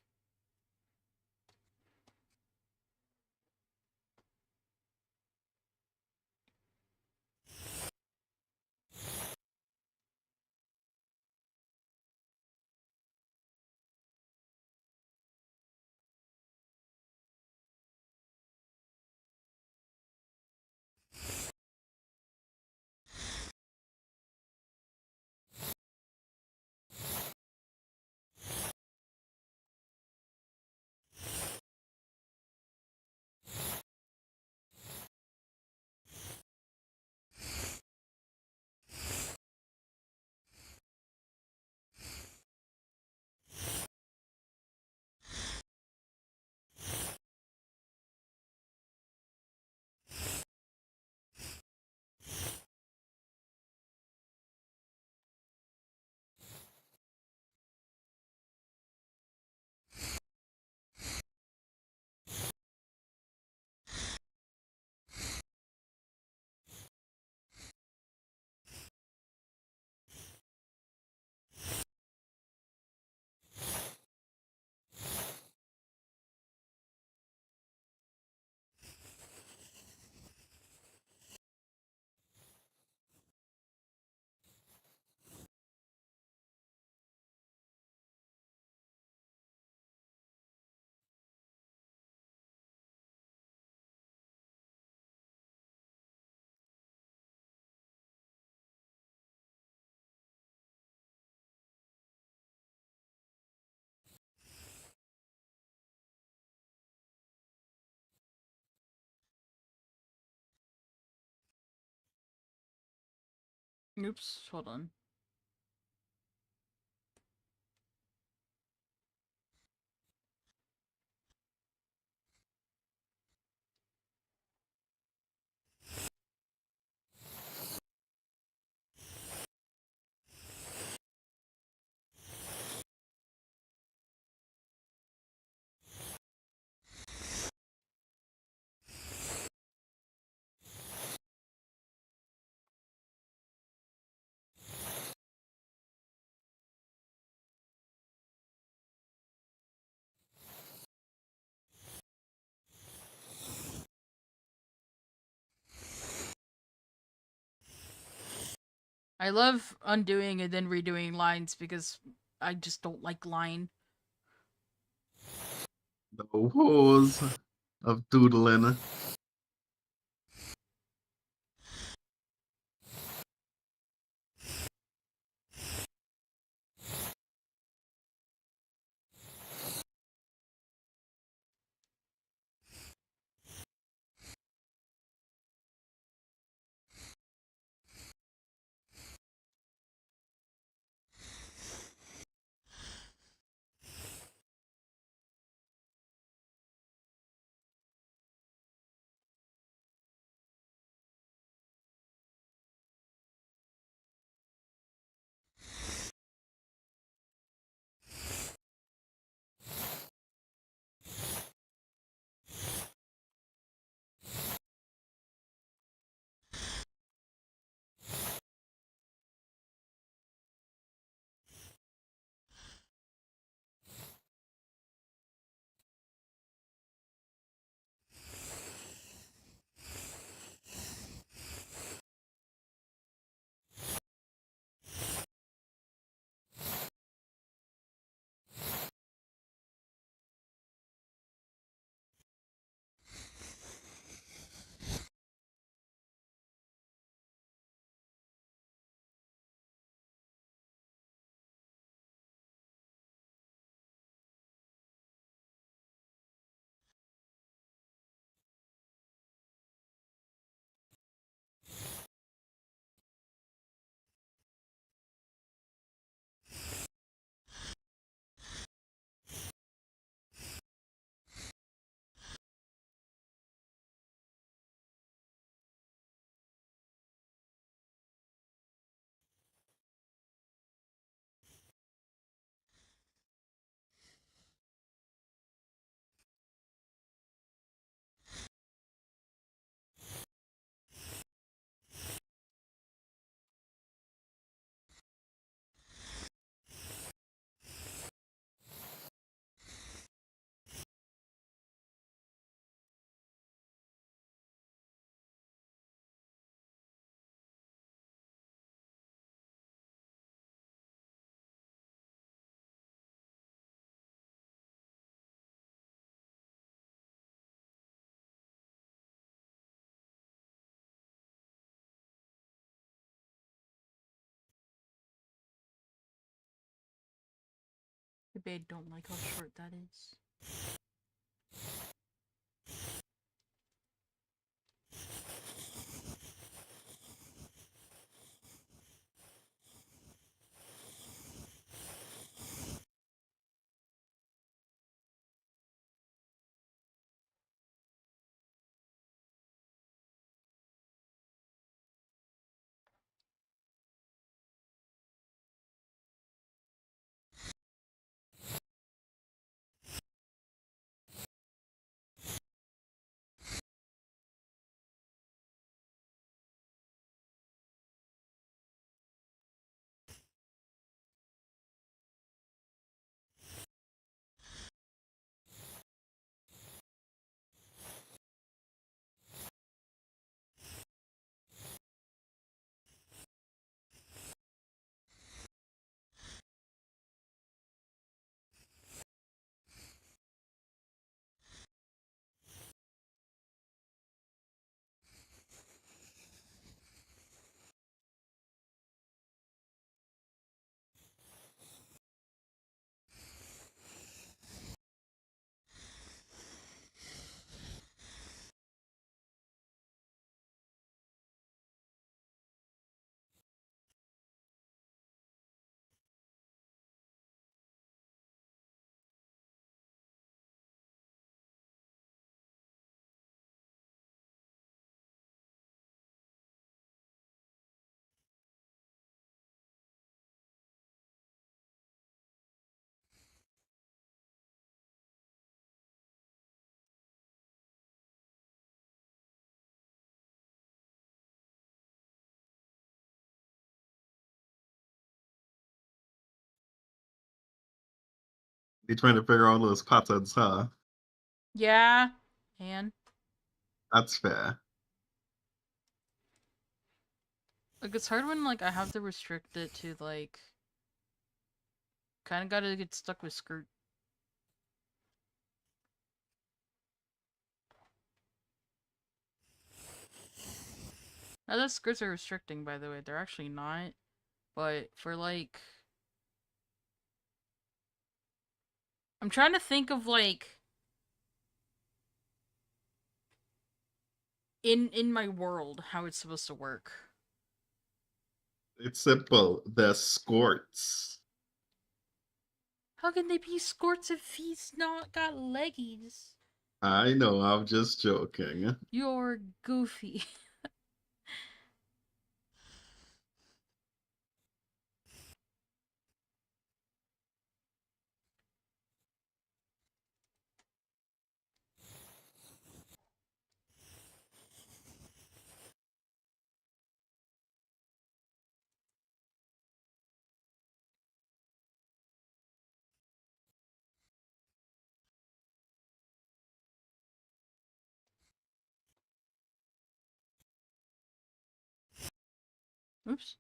Oops, hold on. I love undoing and then redoing lines because I just don't like line. The woes of doodling. Maybe I don't like how short that is. You're trying to figure out those patterns, huh? Yeah, and That's fair. like it's hard when like I have to restrict it to like kind of gotta get stuck with skirt. Now that skirts are restricting, by the way, they're actually not. But for like, I'm trying to think of like in my world how it's supposed to work. It's simple. They're skirts. How can they be skirts if he's not got leggies? I know, I'm just joking. You're goofy. Oops.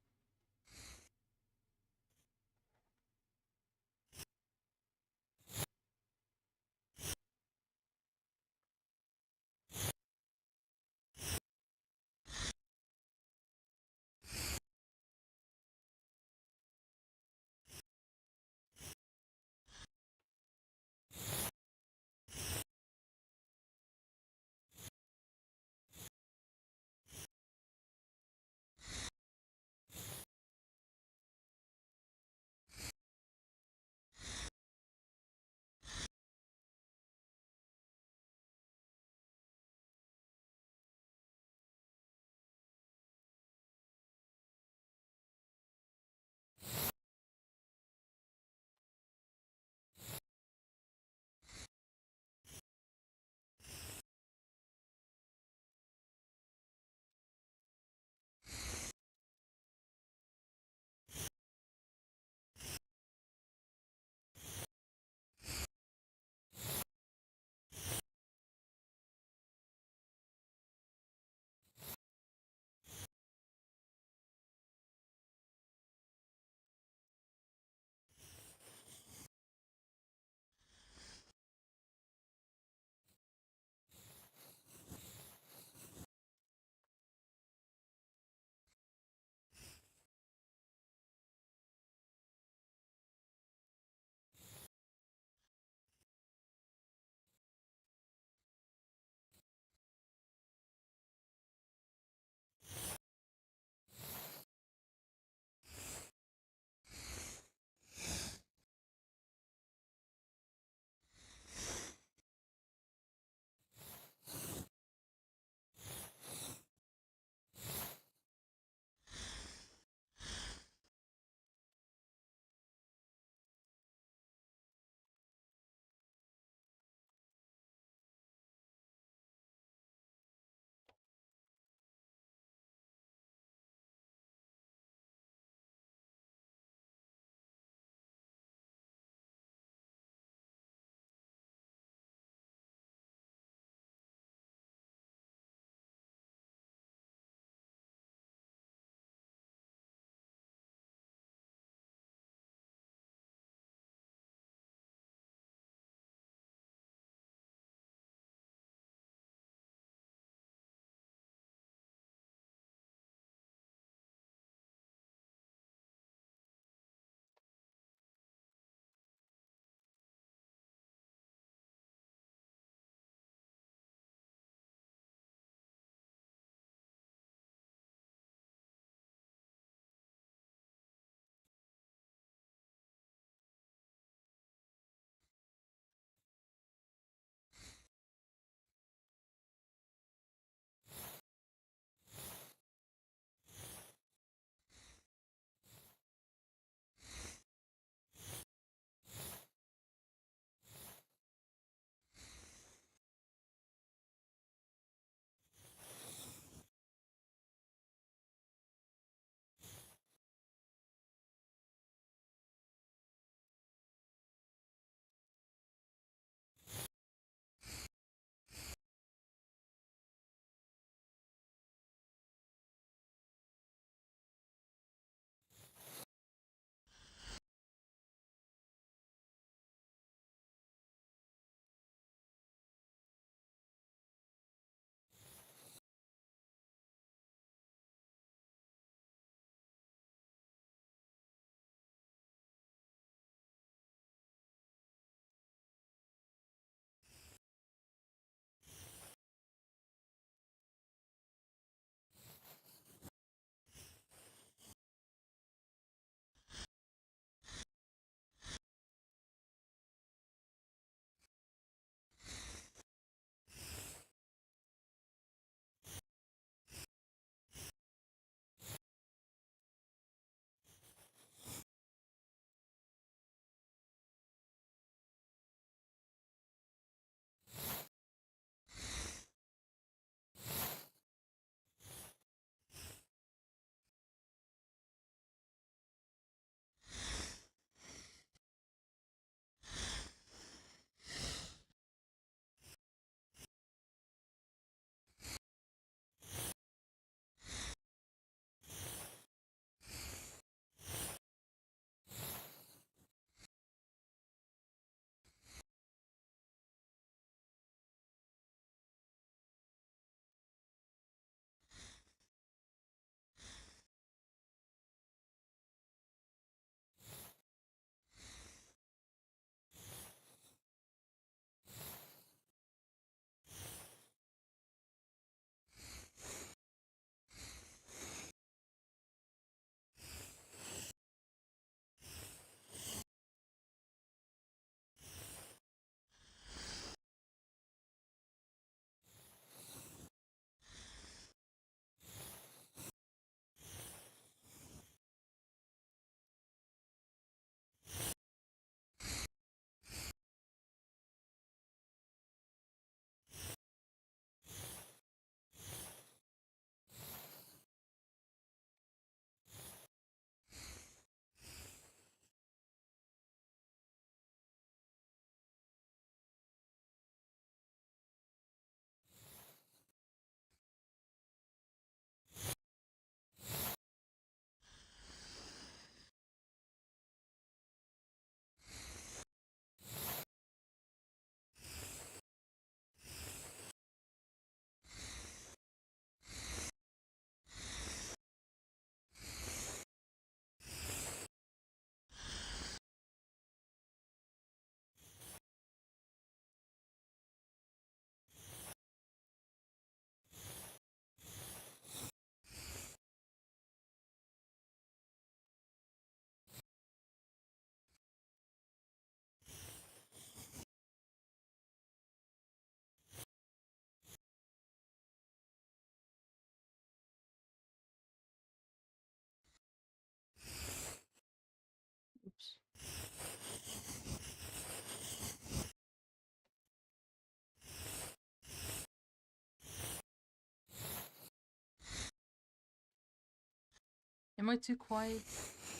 Am I too quiet?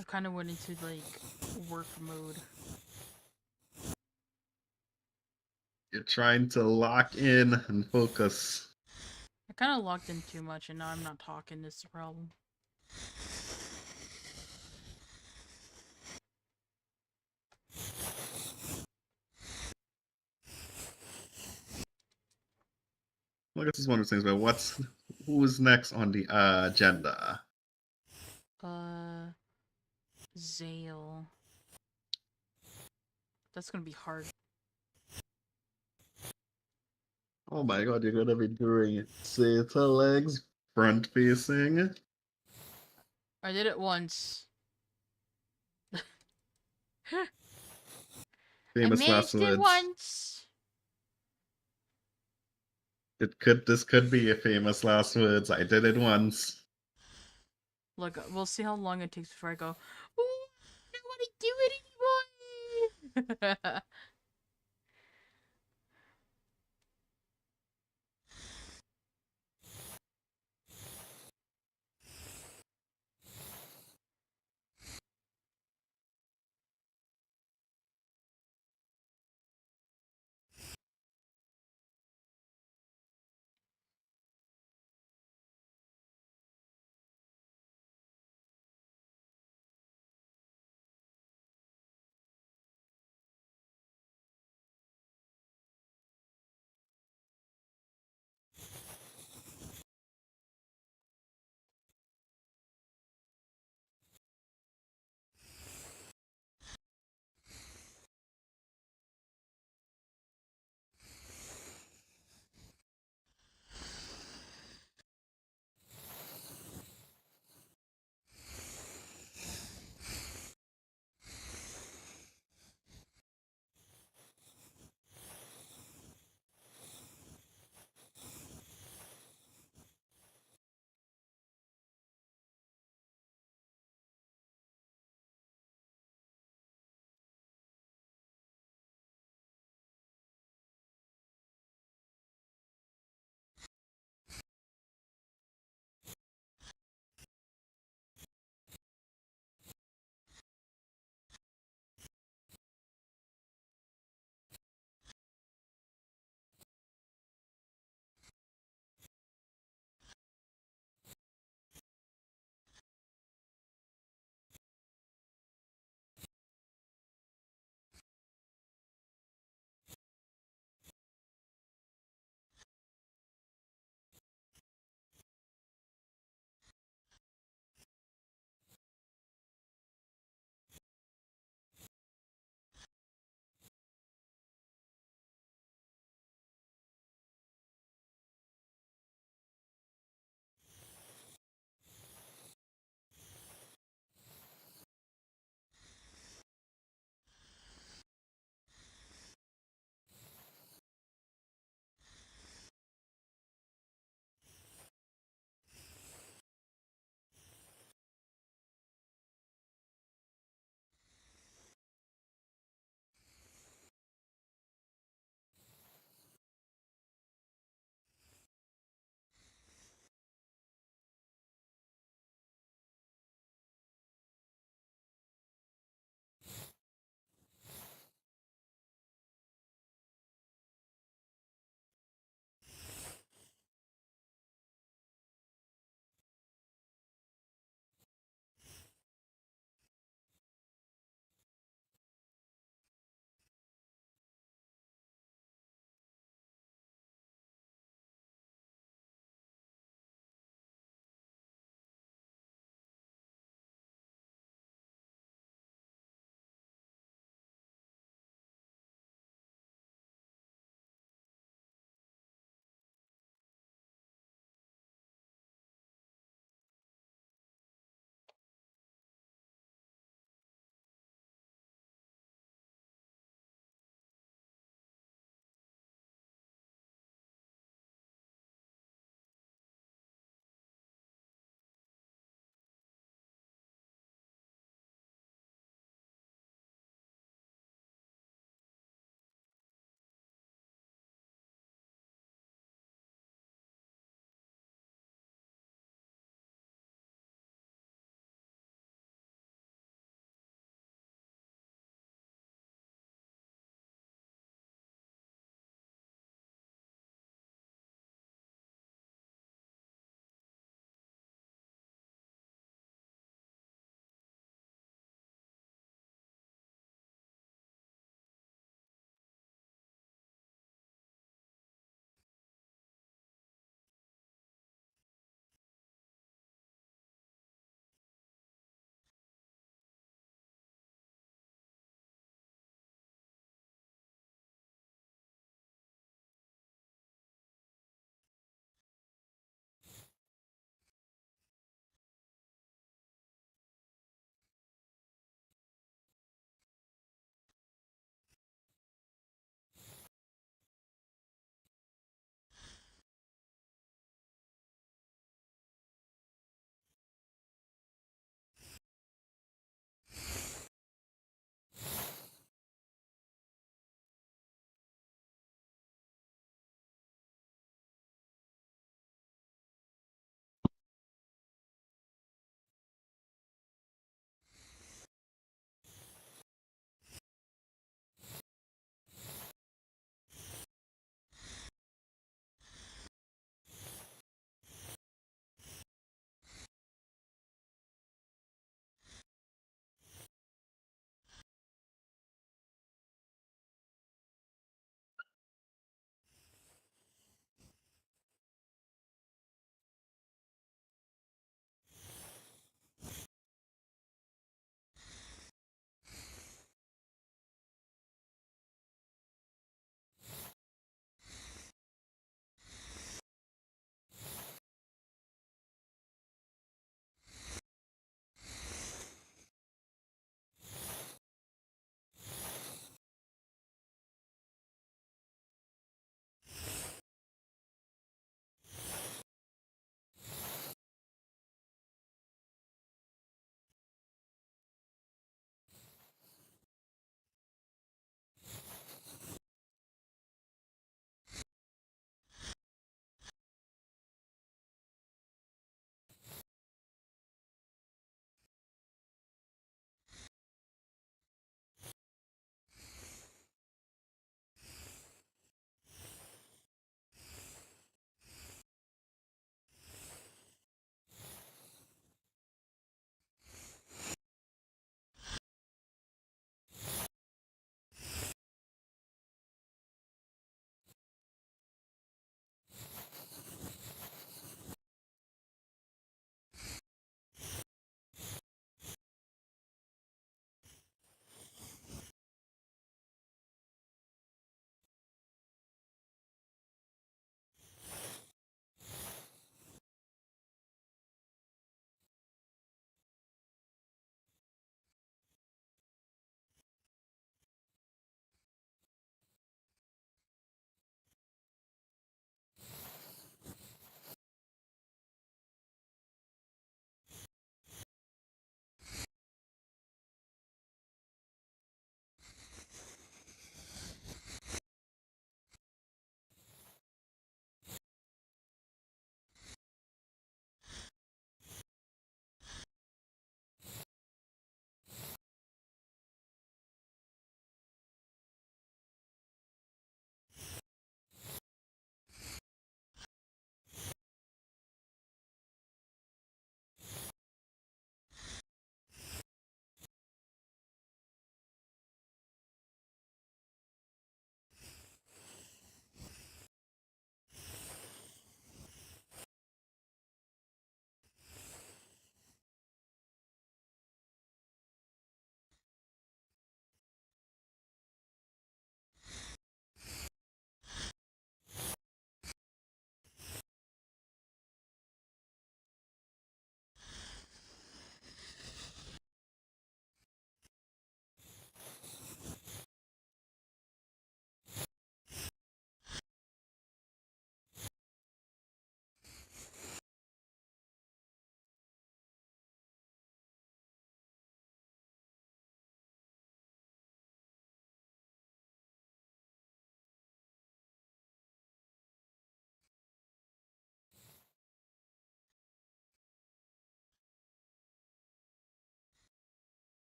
I kind of went into like work mode. You're trying to lock in and focus. I kind of locked in too much, and now I'm not talking. This is the problem. Well, I guess it's one of those things where who's next on the agenda? Zale. That's gonna be hard. Oh my god, you're gonna be doing Zeta legs front facing. I did it once. I Famous last managed it words. once. This could be a famous last words. I did it once. Look, we'll see how long it takes before I go. Ooh, I don't want to do it anymore.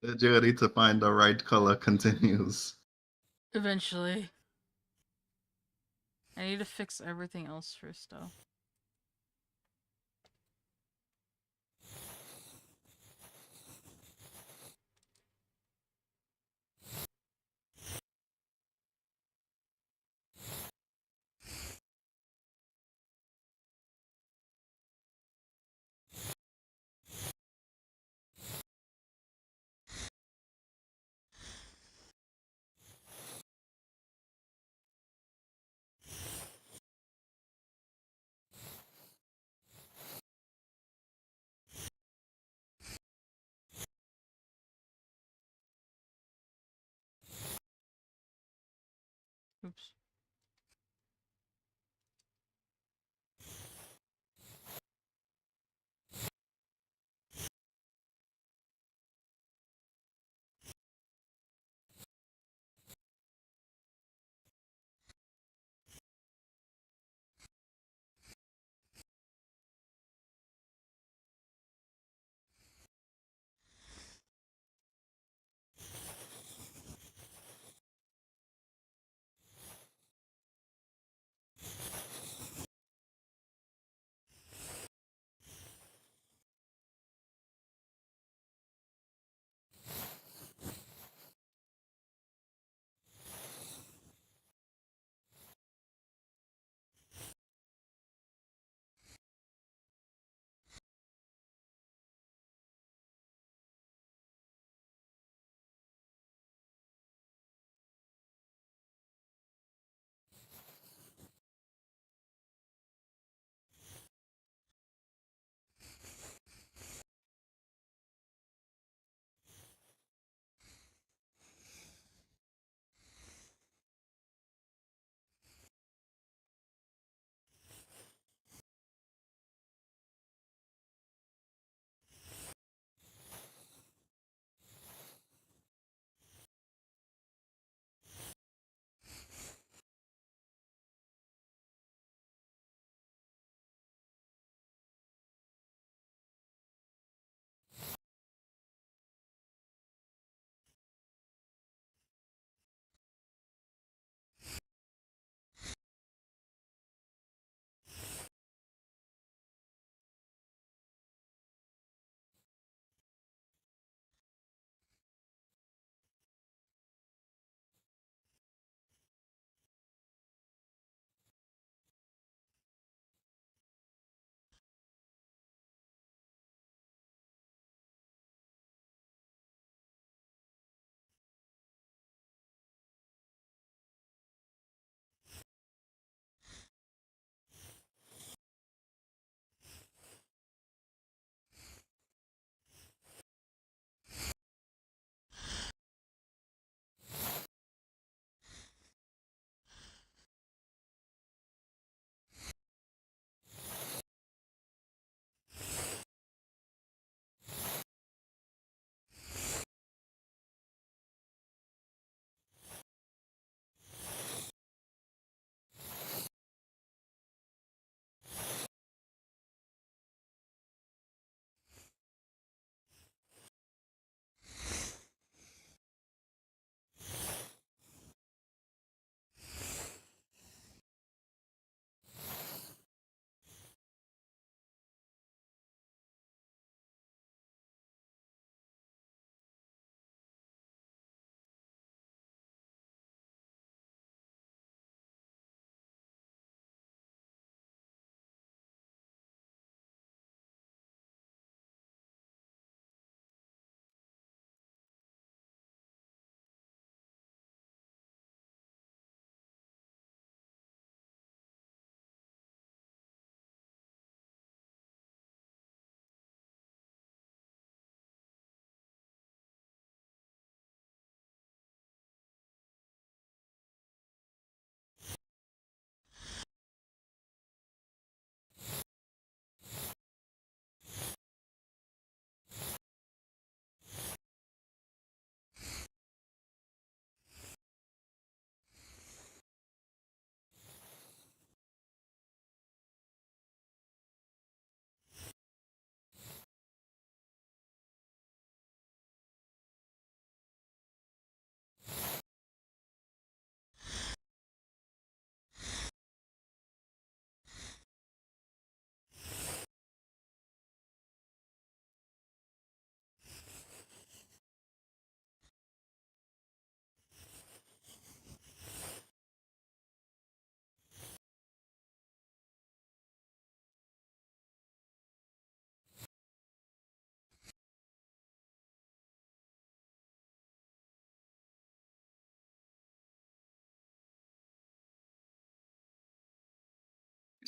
The journey to find the right color continues. Eventually. I need to fix everything else first, though. Oops.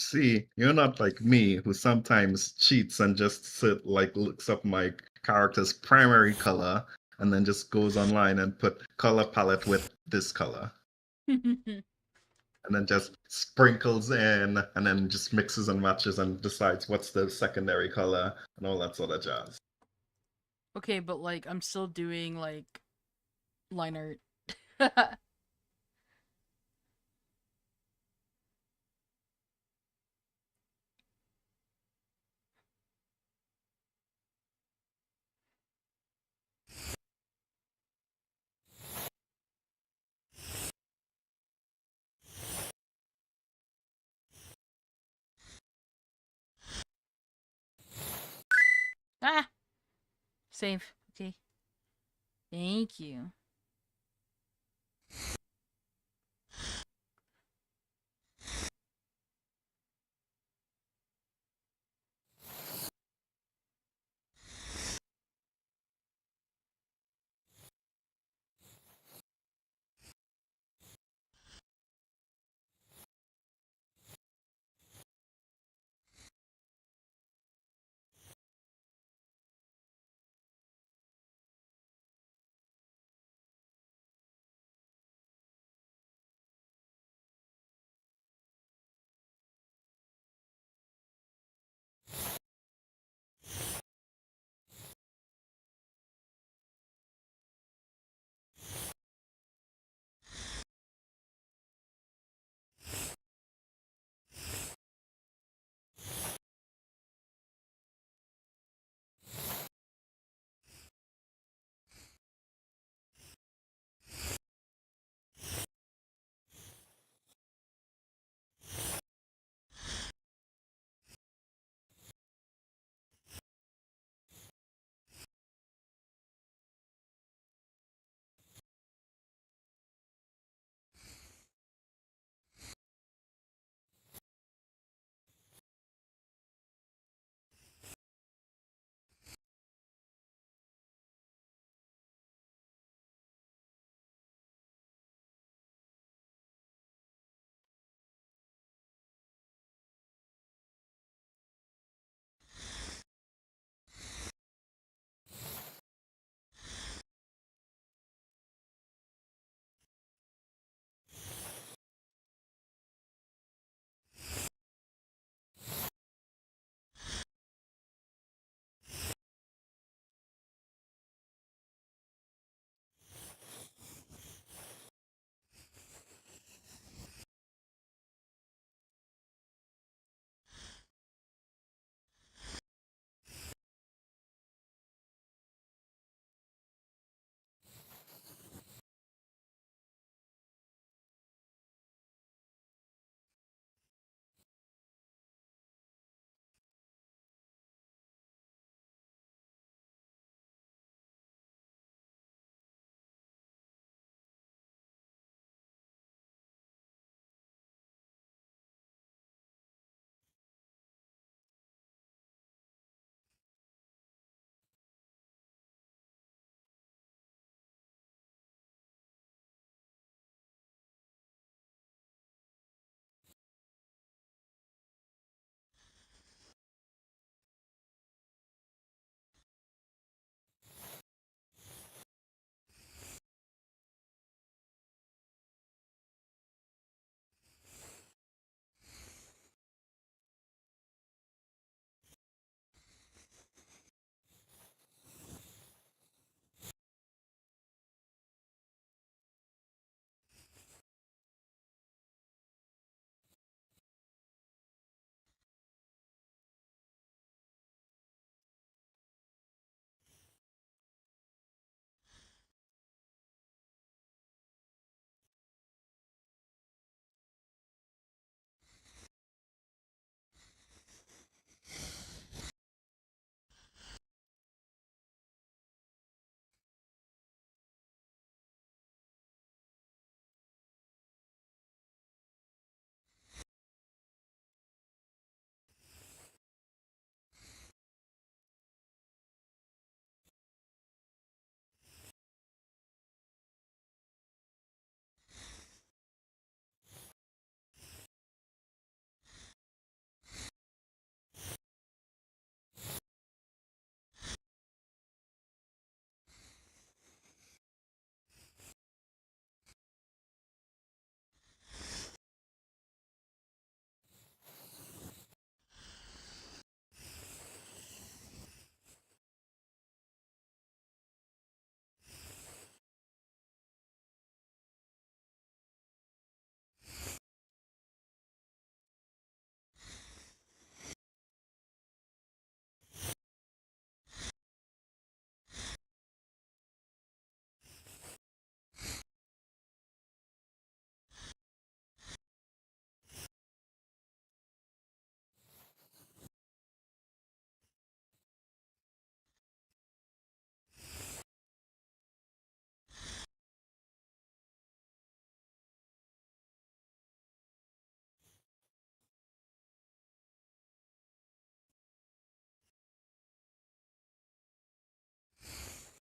See, you're not like me, who sometimes cheats and just looks up my character's primary color and then just goes online and put color palette with this color. And then just sprinkles in and then just mixes and matches and decides what's the secondary color and all that sort of jazz. Okay, but like I'm still doing like line art. Ah, save. Okay, thank you.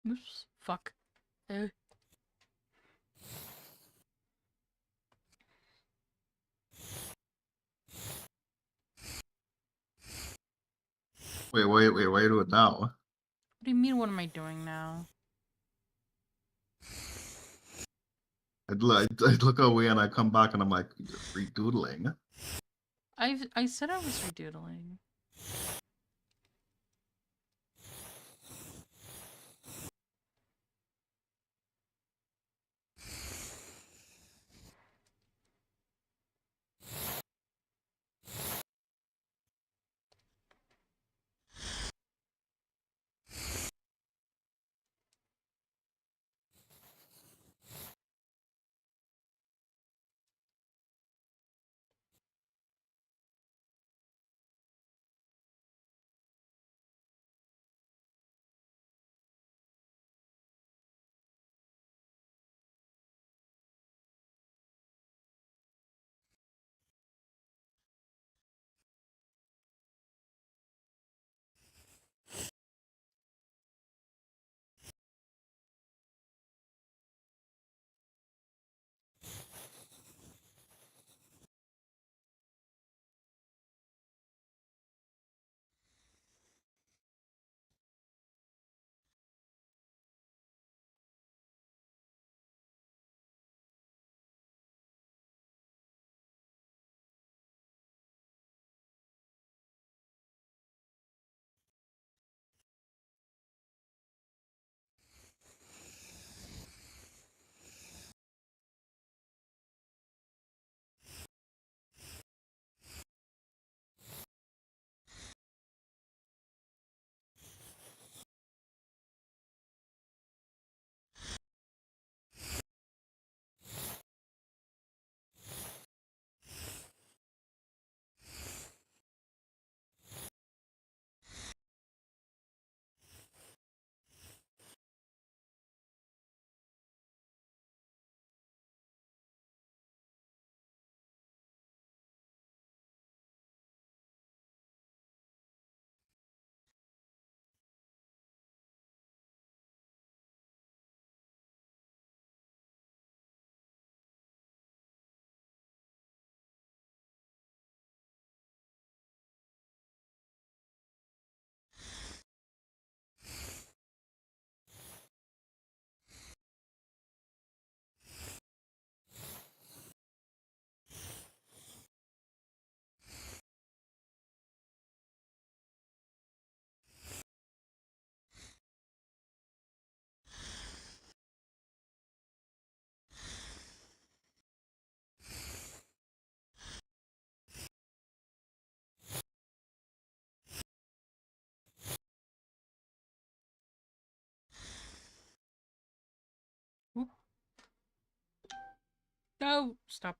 Oops. Fuck. Uh, Wait, why you do it now? what do you mean, what am I doing now? I'd look away and I come back and I'm like, you're redoodling. I said I was redoodling. Oop. No, stop.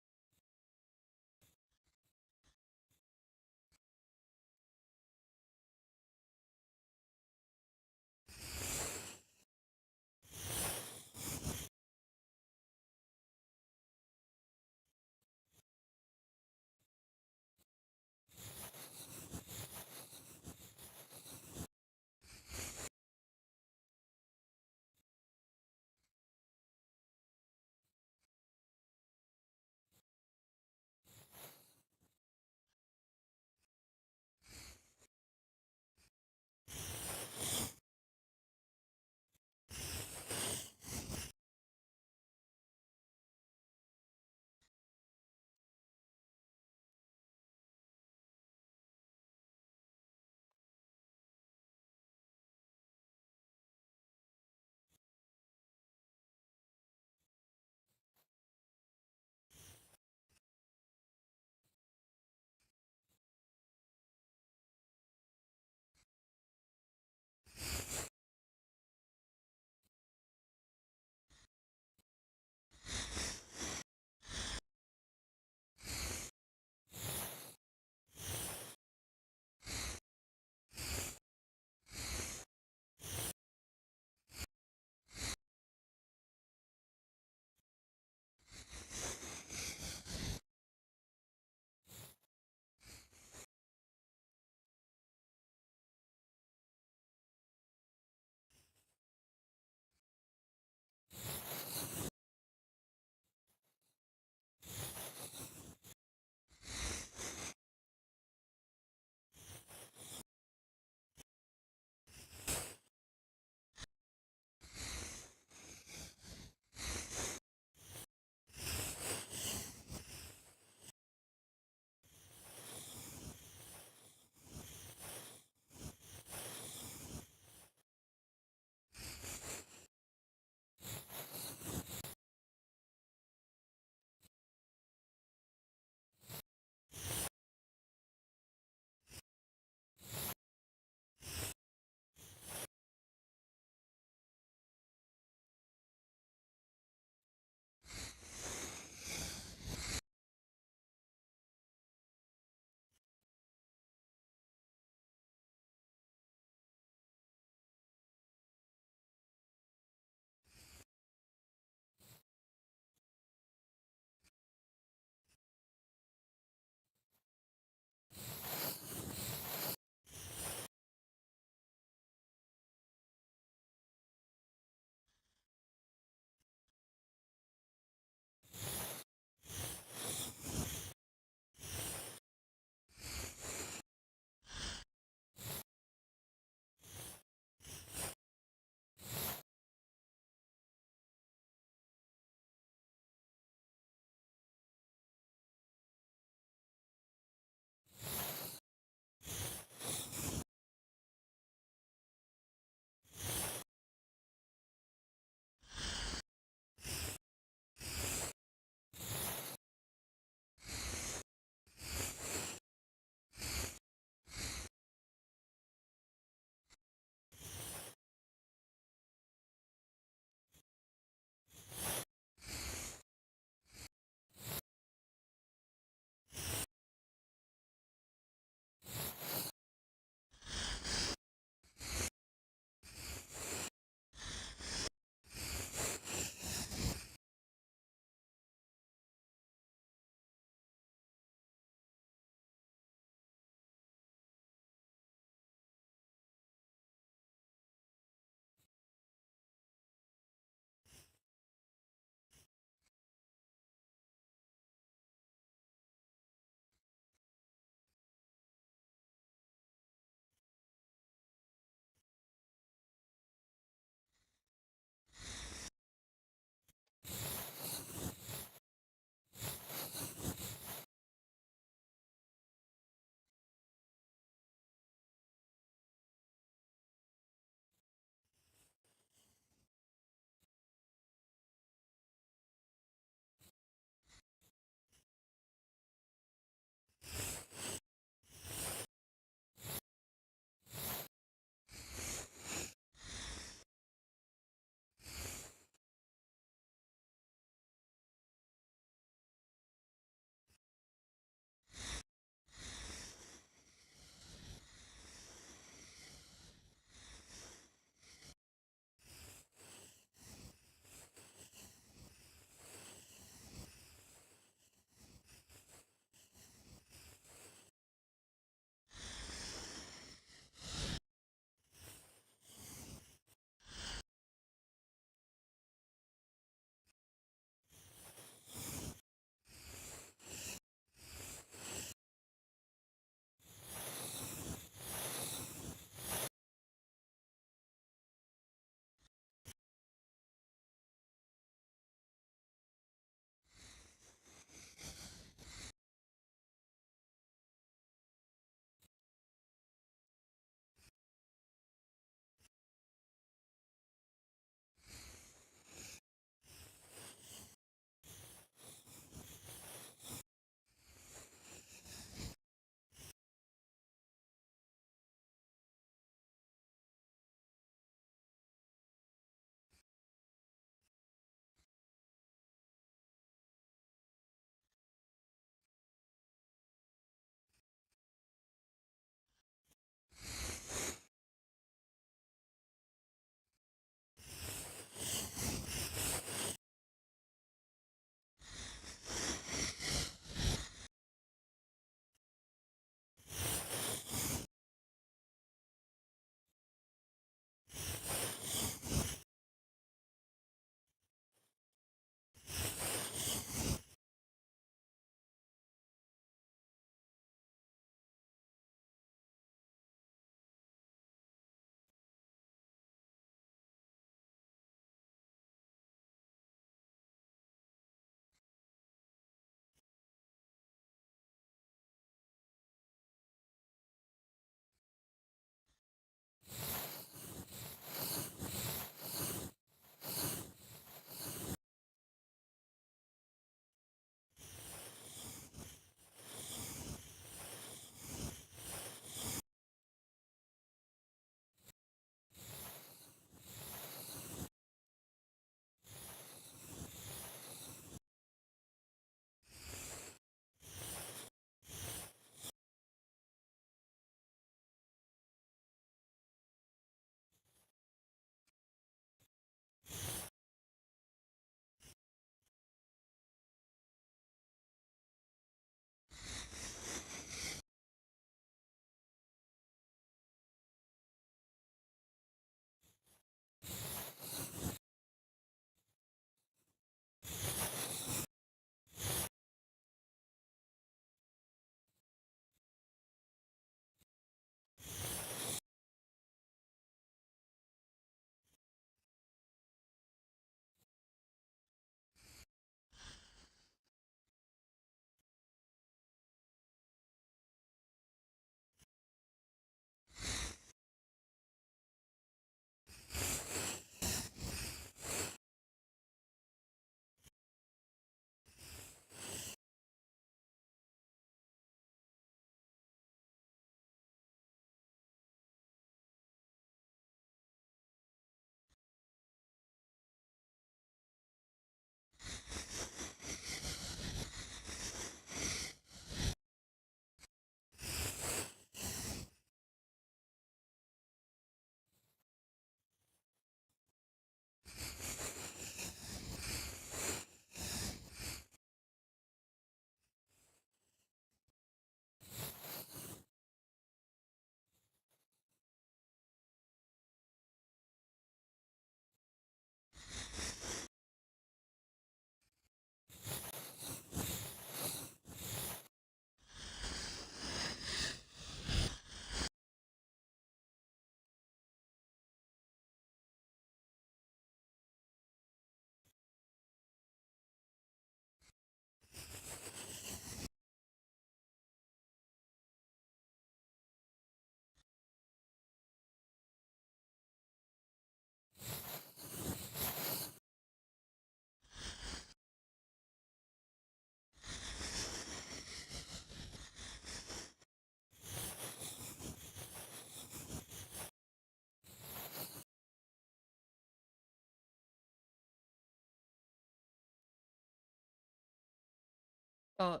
Oh,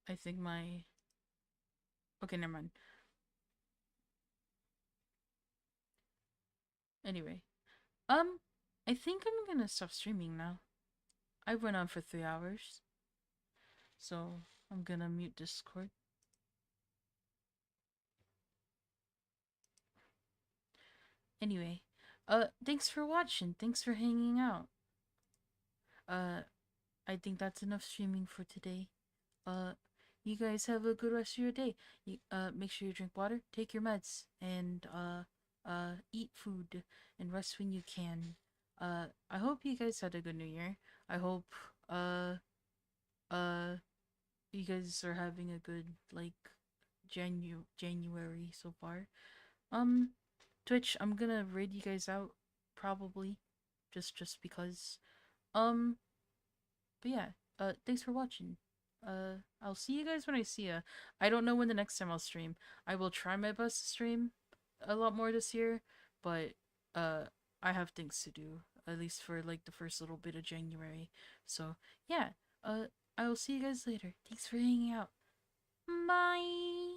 I think my. Okay, never mind. Anyway, I think I'm gonna stop streaming now. I went on for 3 hours, so I'm gonna mute Discord. Anyway, thanks for watching. Thanks for hanging out. Uh, I think that's enough streaming for today. Uh, you guys have a good rest of your day. Make sure you drink water, take your meds, and eat food and rest when you can. I hope you guys had a good New Year. I hope uh uh you guys are having a good like January so far. Um, Twitch, I'm gonna raid you guys out probably, just because. Um, but yeah, thanks for watching. I'll see you guys when I see ya. I don't know when the next time I'll stream. I will try my best to stream a lot more this year, but uh, I have things to do, at least for like the first little bit of January. So yeah, I will see you guys later. Thanks for hanging out. Bye.